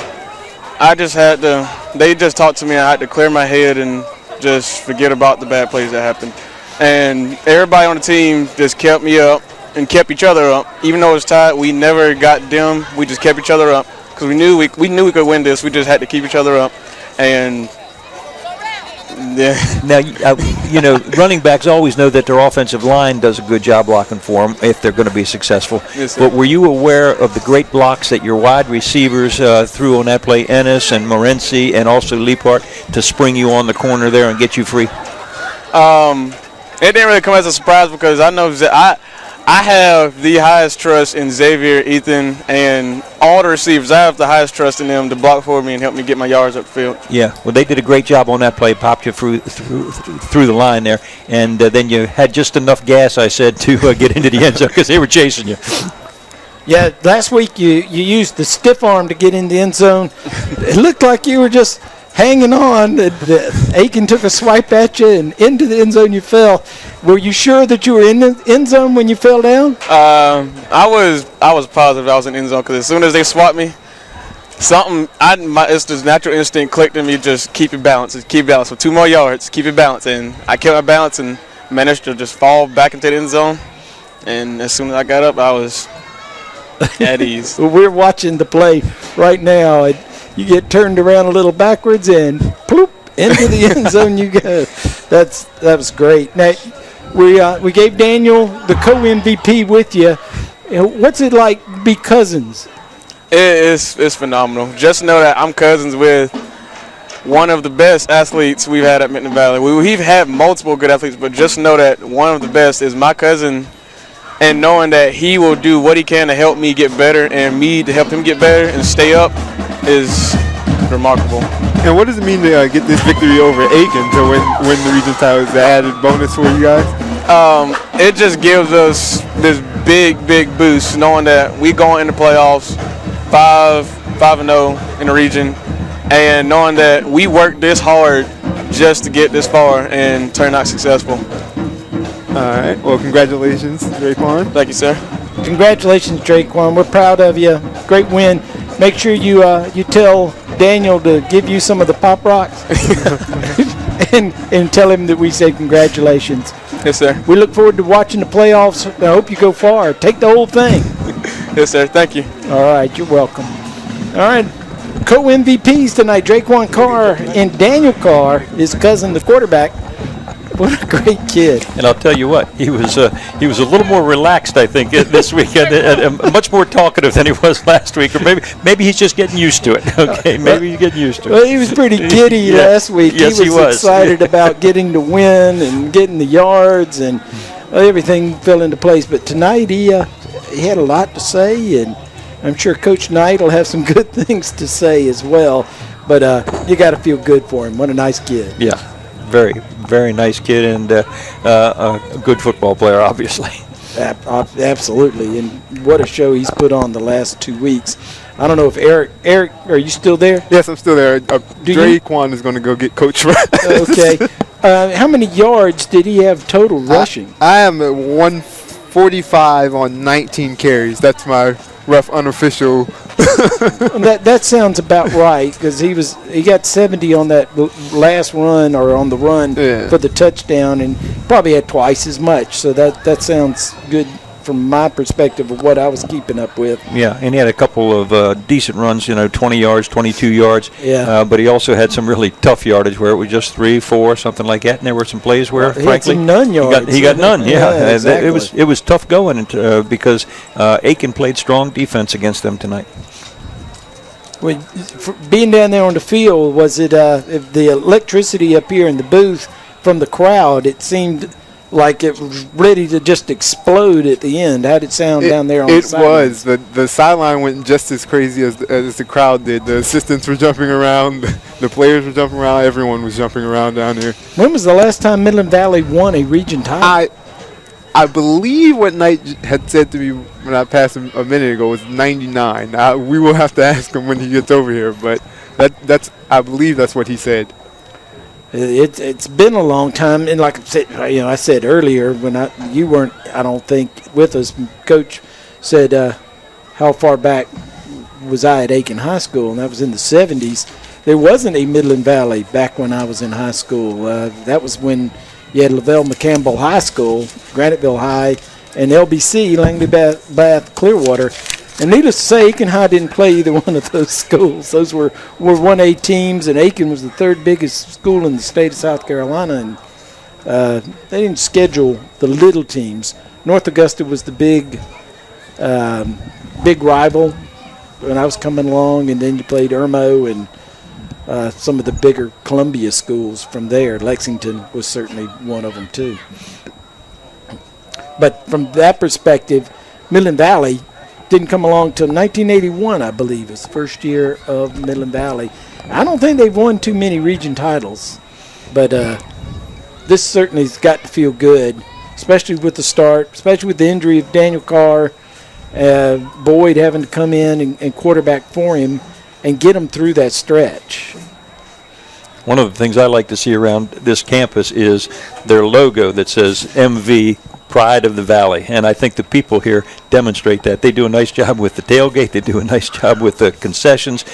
W: they just talked to me. I had to clear my head and just forget about the bad plays that happened. And everybody on the team just kept me up and kept each other up. Even though it was tied, we never got dim. We just kept each other up because we knew we could win this. We just had to keep each other up. And yeah.
B: Now, you know, running backs always know that their offensive line does a good job blocking for them if they're going to be successful.
W: Yes, sir.
B: But were you aware of the great blocks that your wide receivers threw on that play, Ennis and Morency and also Liepart, to spring you on the corner there and get you free?
W: It didn't really come as a surprise because I know I have the highest trust in Xavier, Ethan, and all the receivers. I have the highest trust in them to block for me and help me get my yards up the field.
B: Yeah, well, they did a great job on that play, popped you through the line there, and then you had just enough gas, I said, to get into the end zone because they were chasing you.
A: Yeah, last week you used the stiff arm to get in the end zone. It looked like you were just hanging on. Aiken took a swipe at you, and into the end zone you fell. Were you sure that you were in the end zone when you fell down?
W: I was positive I was in the end zone because as soon as they swapped me, it's this natural instinct clicked in me, just keep it balanced. Keep it balanced for 2 more yards, keep it balanced. And I kept my balance and managed to just fall back into the end zone. And as soon as I got up, I was at ease.
A: Well, we're watching the play right now. You get turned around a little backwards and ploop, into the end zone you go. That was great. Now, we gave Daniel the co-MVP with you. What's it like to be cousins?
W: It's phenomenal. Just know that I'm cousins with one of the best athletes we've had at Midland Valley. We've had multiple good athletes, but just know that one of the best is my cousin, and knowing that he will do what he can to help me get better and me to help him get better and stay up is remarkable.
C: And what does it mean to get this victory over Aiken to win the region title? Is the added bonus for you guys?
W: It just gives us this big boost knowing that we going in the playoffs 5-0 in the region, and knowing that we worked this hard just to get this far and turn out successful.
C: All right. Well, congratulations, Draquan.
W: Thank you, sir.
A: Congratulations, Draquan. We're proud of you. Great win. Make sure you tell Daniel to give you some of the Pop Rocks and tell him that we say congratulations.
W: Yes, sir.
A: We look forward to watching the playoffs. I hope you go far. Take the whole thing.
W: Yes, sir. Thank you.
A: All right, you're welcome. All right, co-MVPs tonight, Draquan Carr and Daniel Carr, his cousin, the quarterback. What a great kid.
B: And I'll tell you what, he was a little more relaxed, I think, this weekend, and much more talkative than he was last week. Or maybe he's just getting used to it. Okay, maybe he's getting used to it.
A: Well, he was pretty giddy last week.
B: Yes,
A: he was excited about getting the win and getting the yards, and everything fell into place. But tonight he had a lot to say, and I'm sure Coach Knight will have some good things to say as well. But you got to feel good for him. What a nice kid.
B: Yeah, very, very nice kid, and a good football player, obviously.
A: Absolutely, and what a show he's put on the last 2 weeks. I don't know if Eric, are you still there?
C: Yes, I'm still there. Draquan is going to go get Coach Rice.
A: Okay. How many yards did he have total rushing?
C: I am at 145 on 19 carries. That's my rough unofficial.
A: That sounds about right, because he got 70 on that last run, or on the run for the touchdown, and probably had twice as much. So that sounds good from my perspective of what I was keeping up with.
B: Yeah, and he had a couple of decent runs, 20 yards, 22 yards.
A: Yeah.
B: But he also had some really tough yardage where it was just 3, 4, something like that. And there were some plays where,
A: he
B: frankly,
A: had some none yards.
B: He got none. Yeah,
A: exactly.
B: It was tough going because Aiken played strong defense against them tonight.
A: Well, being down there on the field, was it the electricity up here in the booth from the crowd? It seemed like it was ready to just explode at the end. How did it sound down there on the sideline?
C: It was. The sideline went just as crazy as the crowd did. The assistants were jumping around. The players were jumping around. Everyone was jumping around down here.
A: When was the last time Midland Valley won a region title?
C: I believe what Knight had said to me when I passed him a minute ago was 99. We will have to ask him when he gets over here, but I believe that's what he said.
A: It's been a long time, and like I said earlier when you weren't, I don't think, with us. Coach said, "How far back was I at Aiken High School?" And that was in the 70s. There wasn't a Midland Valley back when I was in high school. That was when you had Lavelle McCampbell High School, Graniteville High, and LBC, Langley Bath Clearwater. And needless to say, Aiken High didn't play either one of those schools. Those were 1A teams, and Aiken was the third biggest school in the state of South Carolina. And they didn't schedule the little teams. North Augusta was the big rival when I was coming along, and then you played Irmo and some of the bigger Columbia schools from there. Lexington was certainly one of them too. But from that perspective, Midland Valley didn't come along till 1981, I believe. It's the first year of Midland Valley. I don't think they've won too many region titles, but this certainly has got to feel good, especially with the start, especially with the injury of Daniel Carr, Boyd having to come in and quarterback for him and get him through that stretch.
B: One of the things I like to see around this campus is their logo that says MV, Pride of the Valley, and I think the people here demonstrate that. They do a nice job with the tailgate. They do a nice job with the concessions.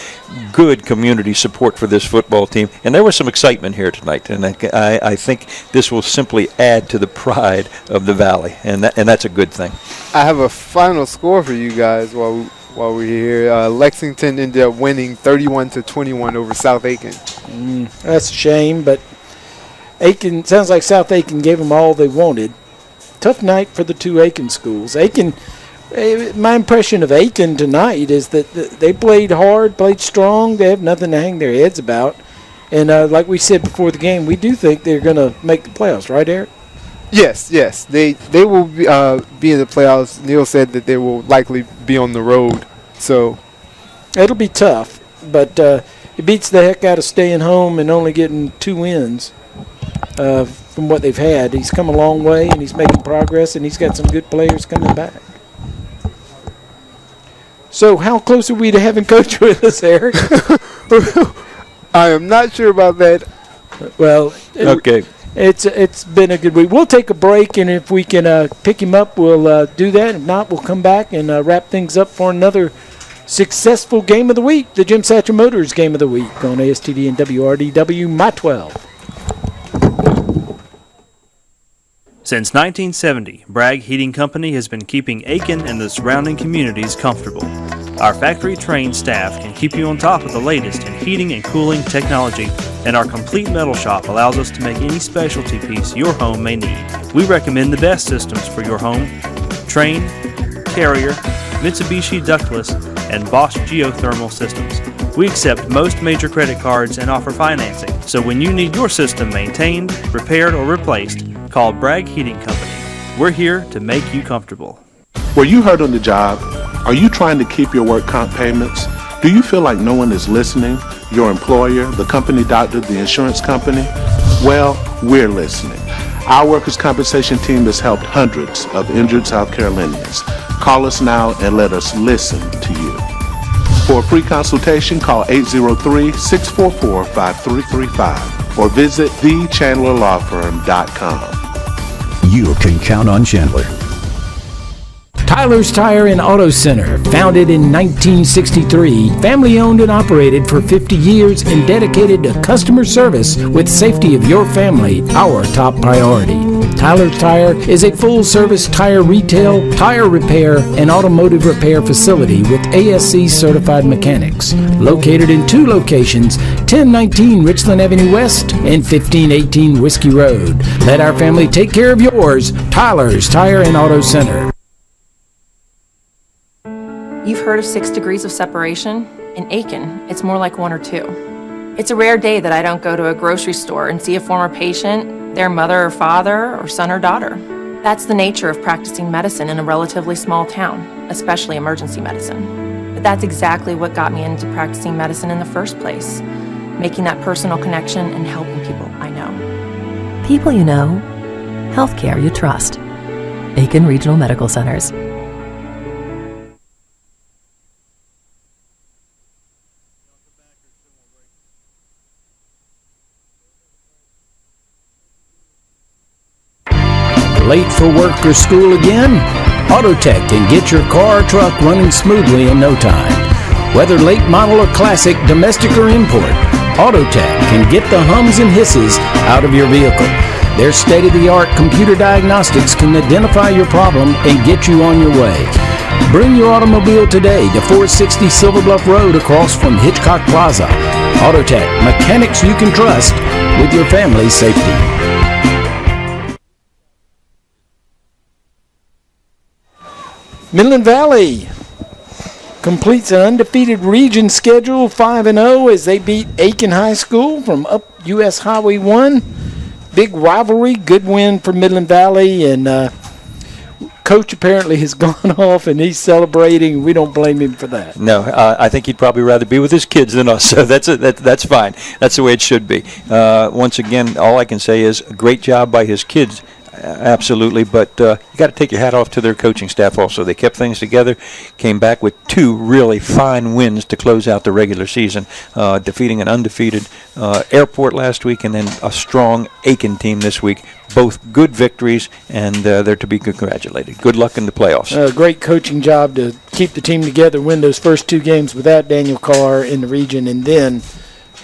B: Good community support for this football team, and there was some excitement here tonight, and I think this will simply add to the pride of the Valley, and that's a good thing.
C: I have a final score for you guys while we're here. Lexington ended up winning 31-21 over South Aiken.
A: That's a shame, but Aiken, sounds like South Aiken gave them all they wanted. Tough night for the two Aiken schools. Aiken, my impression of Aiken tonight is that they played hard, played strong. They have nothing to hang their heads about. And like we said before the game, we do think they're going to make the playoffs, right, Eric?
C: Yes. They will be in the playoffs. Neil said that they will likely be on the road. So
A: it'll be tough, but it beats the heck out of staying home and only getting 2 wins. From what they've had. He's come a long way, and he's making progress, and he's got some good players coming back. So how close are we to having Coach with us, Eric?
C: I am not sure about that.
A: Well,
B: okay.
A: It's been a good week. We'll take a break, and if we can pick him up, we'll do that. If not, we'll come back and wrap things up for another successful game of the week, the Jim Satcher Motors game of the week on ASTV and WRDW, My 12.
F: Since 1970, Bragg Heating Company has been keeping Aiken and the surrounding communities comfortable. Our factory-trained staff can keep you on top of the latest in heating and cooling technology, and our complete metal shop allows us to make any specialty piece your home may need. We recommend the best systems for your home: Trane, Carrier, Mitsubishi ductless, and Bosch geothermal systems. We accept most major credit cards and offer financing, so when you need your system maintained, repaired, or replaced, call Bragg Heating Company. We're here to make you comfortable.
G: Were you hurt on the job? Are you trying to keep your work comp payments? Do you feel like no one is listening? Your employer, the company doctor, the insurance company? Well, we're listening. Our workers' compensation team has helped hundreds of injured South Carolinians. Call us now and let us listen to you. For a free consultation, call 803-644-5335 or visit thechandlerlawfirm.com.
S: You can count on Chandler.
J: Tyler's Tire and Auto Center, founded in 1963, family owned and operated for 50 years and dedicated to customer service with safety of your family, our top priority. Tyler's Tire is a full-service tire retail, tire repair, and automotive repair facility with ASC certified mechanics. Located in two locations, 1019 Richland Avenue West and 1518 Whiskey Road. Let our family take care of yours. Tyler's Tire and Auto Center.
M: You've heard of 6 degrees of separation? In Aiken, it's more like 1 or 2. It's a rare day that I don't go to a grocery store and see a former patient, their mother or father, or son or daughter. That's the nature of practicing medicine in a relatively small town, especially emergency medicine. But that's exactly what got me into practicing medicine in the first place, making that personal connection and helping people I know.
V: People you know, healthcare you trust. Aiken Regional Medical Centers.
J: Late for work or school again? AutoTech can get your car or truck running smoothly in no time. Whether late model or classic, domestic or import, AutoTech can get the hums and hisses out of your vehicle. Their state-of-the-art computer diagnostics can identify your problem and get you on your way. Bring your automobile today to 460 Silver Bluff Road across from Hitchcock Plaza. AutoTech, mechanics you can trust with your family's safety.
A: Midland Valley completes an undefeated region schedule, 5-0, as they beat Aiken High School from up U.S. Highway 1. Big rivalry, good win for Midland Valley, and Coach apparently has gone off and he's celebrating. We don't blame him for that.
B: No, I think he'd probably rather be with his kids than us, so that's fine. That's the way it should be. Once again, all I can say is a great job by his kids. Absolutely, but you got to take your hat off to their coaching staff also. They kept things together, came back with 2 really fine wins to close out the regular season, defeating an undefeated Airport last week and then a strong Aiken team this week. Both good victories, and they're to be congratulated. Good luck in the playoffs.
A: Great coaching job to keep the team together, win those first 2 games without Daniel Carr in the region, and then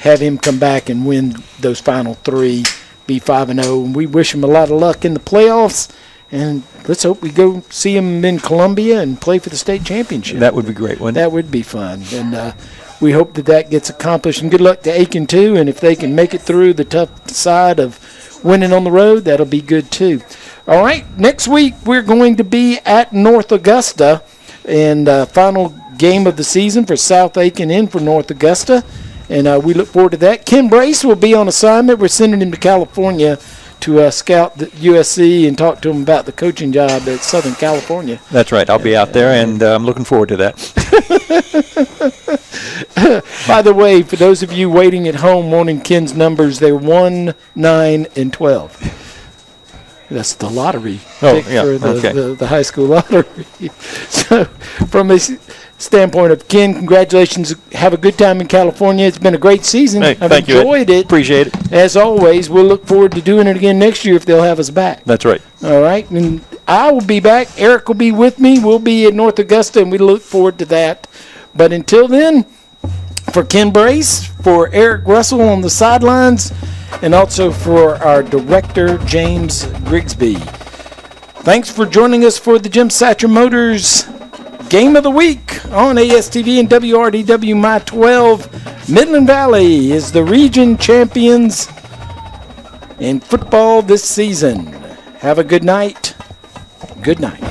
A: have him come back and win those final 3. Be 5-0, and we wish him a lot of luck in the playoffs, and let's hope we go see him in Columbia and play for the state championship.
B: That would be great, wouldn't it?
A: That would be fun, and we hope that gets accomplished, and good luck to Aiken too, and if they can make it through the tough side of winning on the road, that'll be good too. All right, next week we're going to be at North Augusta, and final game of the season for South Aiken and for North Augusta. And we look forward to that. Ken Brace will be on assignment. We're sending him to California to scout the USC and talk to him about the coaching job at Southern California.
B: That's right. I'll be out there, and I'm looking forward to that.
A: By the way, for those of you waiting at home wanting Ken's numbers, they're 1, 9, and 12. That's the lottery pick for the high school lottery. So from a standpoint of Ken, congratulations. Have a good time in California. It's been a great season.
B: Hey,
A: I've enjoyed it.
B: Appreciate it.
A: As always, we'll look forward to doing it again next year if they'll have us back.
B: That's right.
A: All right. And I will be back. Eric will be with me. We'll be in North Augusta, and we look forward to that But until then, for Ken Brace, for Eric Russell on the sidelines, and also for our director, James Grigsby. Thanks for joining us for the Jim Satcher Motors Game of the Week on ASTV and WRDW My 12. Midland Valley is the region champions in football this season. Have a good night. Good night.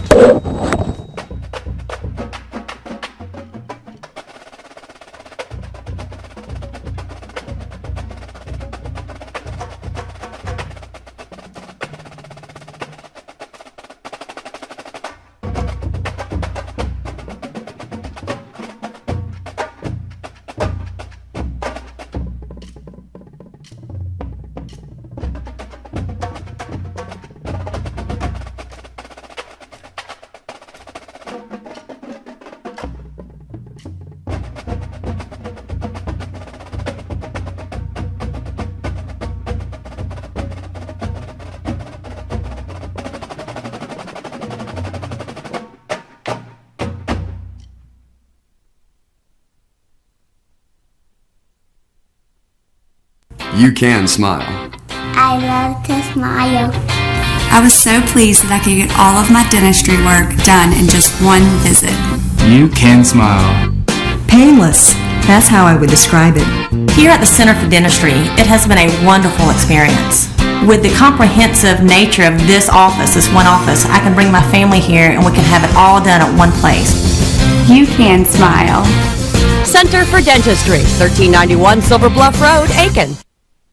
L: You can smile.
O: I love to smile.
Q: I was so pleased that I could get all of my dentistry work done in just one visit.
L: You can smile.
P: Painless. That's how I would describe it.
M: Here at the Center for Dentistry, it has been a wonderful experience. With the comprehensive nature of this office, this one office, I can bring my family here and we can have it all done at one place.
O: You can smile.
X: Center for Dentistry, 1391 Silver Bluff Road, Aiken.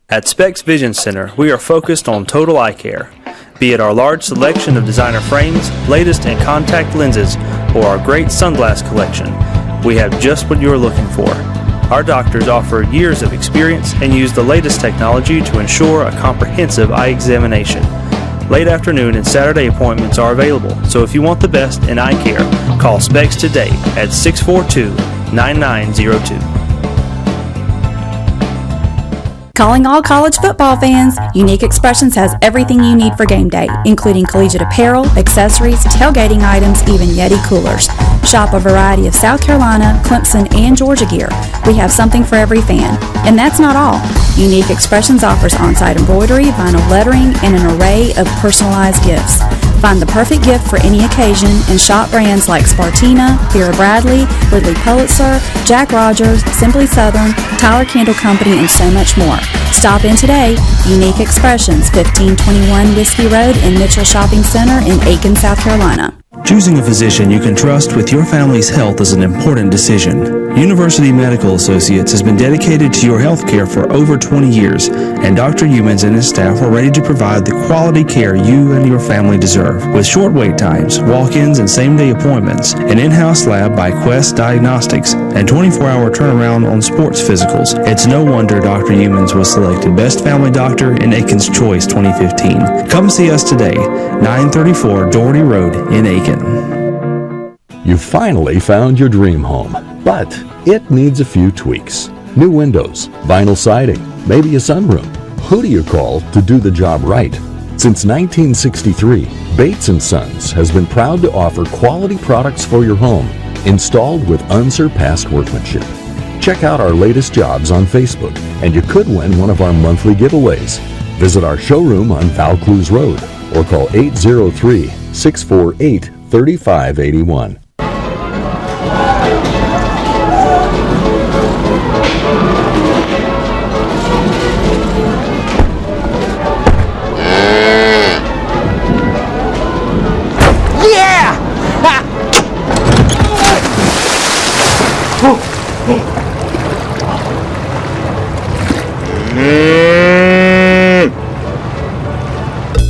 F: At Specs Vision Center, we are focused on total eye care. Be it our large selection of designer frames, latest in contact lenses, or our great sunglass collection, we have just what you're looking for. Our doctors offer years of experience and use the latest technology to ensure a comprehensive eye examination. Late afternoon and Saturday appointments are available, so if you want the best in eye care, call Specs today at 642-9902.
Q: Calling all college football fans, Unique Expressions has everything you need for game day, including collegiate apparel, accessories, tailgating items, even Yeti coolers. Shop a variety of South Carolina, Clemson, and Georgia gear. We have something for every fan. And that's not all. Unique Expressions offers on-site embroidery, vinyl lettering, and an array of personalized gifts. Find the perfect gift for any occasion and shop brands like Spartina, Vera Bradley, Ridley Pulitzer, Jack Rogers, Simply Southern, Tyler Candle Company, and so much more. Stop in today. Unique Expressions, 1521 Whiskey Road in Mitchell Shopping Center in Aiken, South Carolina.
R: Choosing a physician you can trust with your family's health is an important decision. University Medical Associates has been dedicated to your health care for over 20 years, and Dr. Humans and his staff are ready to provide the quality care you and your family deserve. With short wait times, walk-ins and same-day appointments, an in-house lab by Quest Diagnostics, and 24-hour turnaround on sports physicals, it's no wonder Dr. Humans was selected Best Family Doctor in Aiken's Choice 2015. Come see us today, 934 Doherty Road in Aiken.
S: You finally found your dream home, but it needs a few tweaks. New windows, vinyl siding, maybe a sunroom. Who do you call to do the job right? Since 1963, Bates & Sons has been proud to offer quality products for your home, installed with unsurpassed workmanship. Check out our latest jobs on Facebook, and you could win one of our monthly giveaways. Visit our showroom on Vaucluse Road, or call 803-648-3581.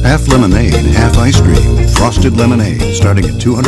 T: Half lemonade, half ice cream. Frosted lemonade, starting at $200.